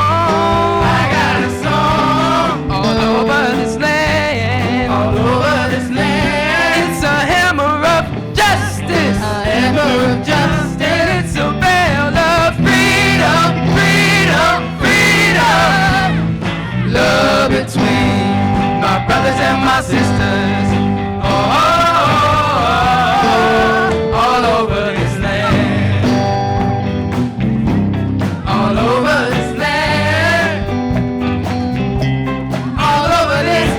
I got a song. All over this land. All over this land. It's a hammer of justice. A hammer of justice. It's a bell of freedom, freedom, freedom. Love between my brothers and my sisters. All over this land. All over this land. All over this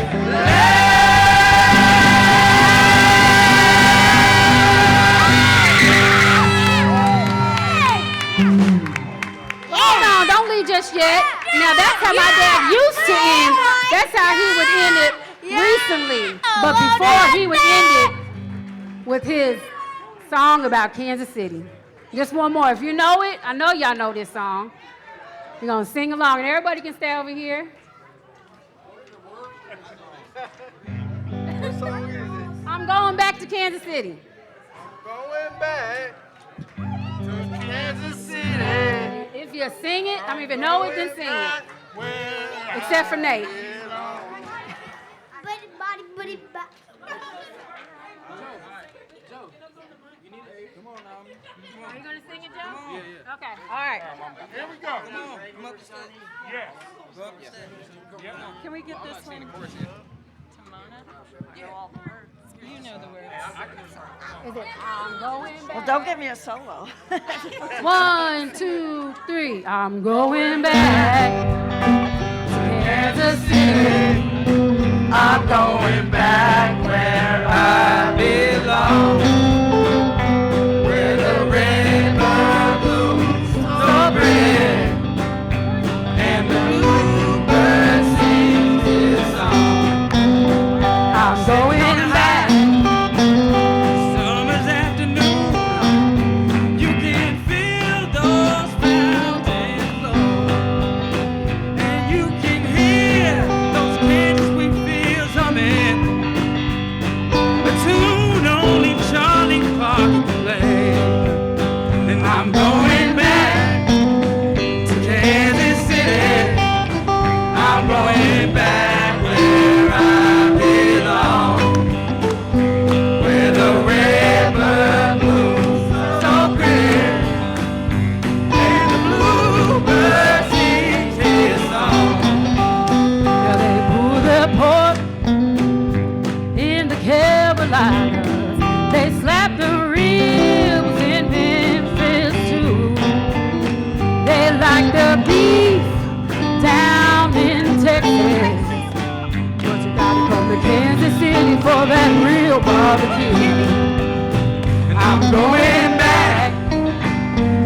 Hold on, don't leave just yet. Now that's how my dad used to end. That's how he would end it recently. But before he would end it with his song about Kansas City. Just one more. If you know it, I know y'all know this song. We're gonna sing along, and everybody can stay over here. I'm going back to Kansas City. Going back to Kansas City. If you sing it, I mean, if you know it, then sing it. Except for Nate. Are you gonna sing it, Joe? Yeah. Okay. All right. Here we go. Come up the stairs. Yes. Go up the stairs. Can we get this one to Mona? Know all the words. You know the words. Is it I'm going back? Well, don't give me a solo. 1, 2, 3. I'm going back to Kansas City. I'm going back where I belong. Where the redbird blooms so red, and the bluebird sings his song. I'm going back. Summer's afternoon, you can feel those fountains flow, and you can hear those Kansas wheat fields humming a tune only Charlie Parker could play. And I'm going back to Kansas City. I'm going back where I belong. Where the redbird blooms so clear, and the bluebird sings his song. Yeah, they pull their pork in the Carolinas. They slap the ribs in Memphis too. They like the beef down in Texas. But you gotta come to Kansas City for that barbecue. And I'm going back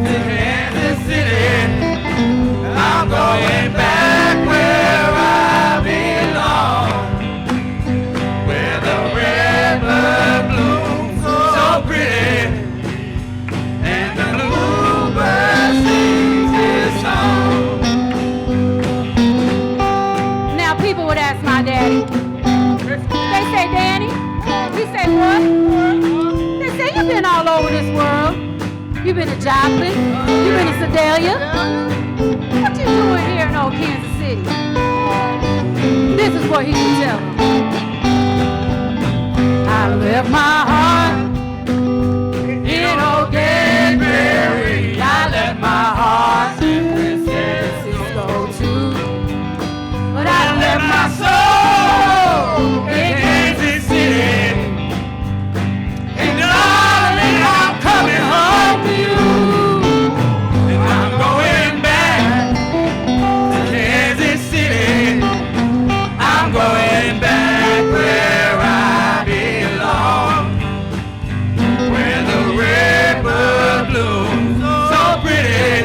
to Kansas City. I'm going back where I belong, where the redbird blooms so pretty, and the bluebird sings his song. Now people would ask my daddy, they say, Danny, he say, what? They say, you've been all over this world. You've been to Joplin, you've been to Sedalia. What you doing here in old Kansas City? This is what he would tell them. I left my heart in old Gabriel. I left my heart in San Francisco too. But I left my soul in Kansas City. And darling, I'm coming home to you. And I'm going back to Kansas City. I'm going back where I belong, where the redbird blooms so pretty,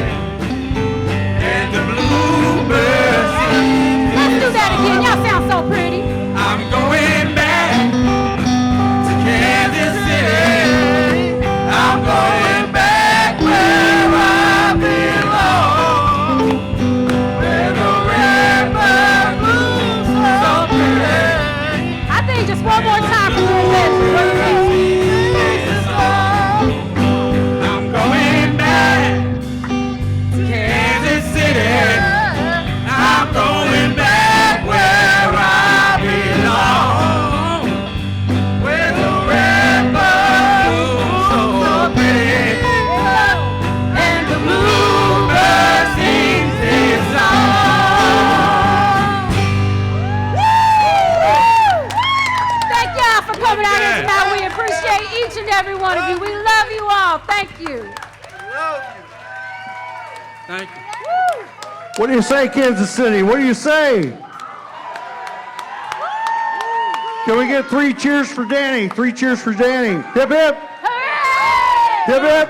and the bluebird sings. Let's do that again. Y'all sound so pretty. I'm going back to Kansas City. I'm going back where I belong, where the redbird blooms so pretty. I think just one more time for the legend. What do you think? I'm going back to Kansas City. I'm going back where I belong, where the redbird blooms so pretty, and the bluebird sings his song. Thank y'all for coming out here tonight. We appreciate each and every one of you. We love you all. Thank you. Thank you. What do you say, Kansas City? What do you say? Can we get 3 cheers for Danny? 3 cheers for Danny. Hip hip. Hip hip.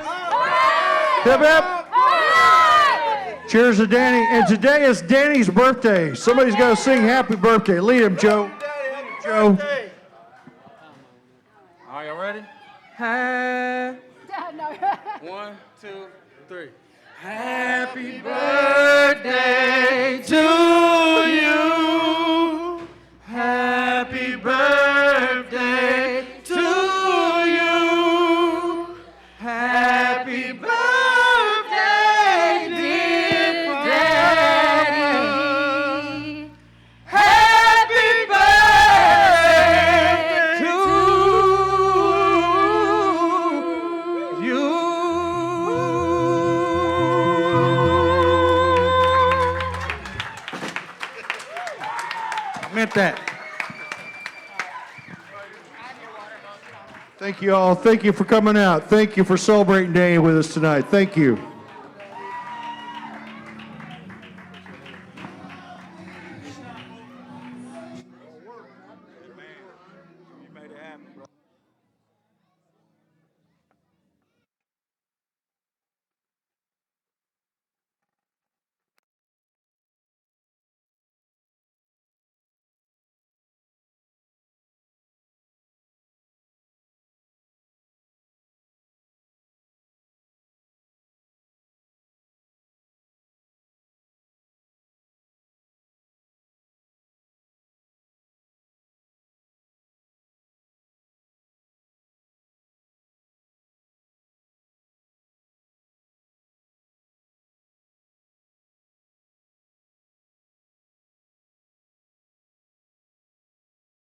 Hip hip. Cheers to Danny. And today is Danny's birthday. Somebody's got to sing happy birthday. Lead him, Joe. Joe. Are you ready? Hi. 1, 2, 3. Happy birthday to you. Happy birthday to you. Happy birthday, dear Daddy. Happy birthday to you. Meant that. Thank you all. Thank you for coming out. Thank you for celebrating Danny with us tonight. Thank you.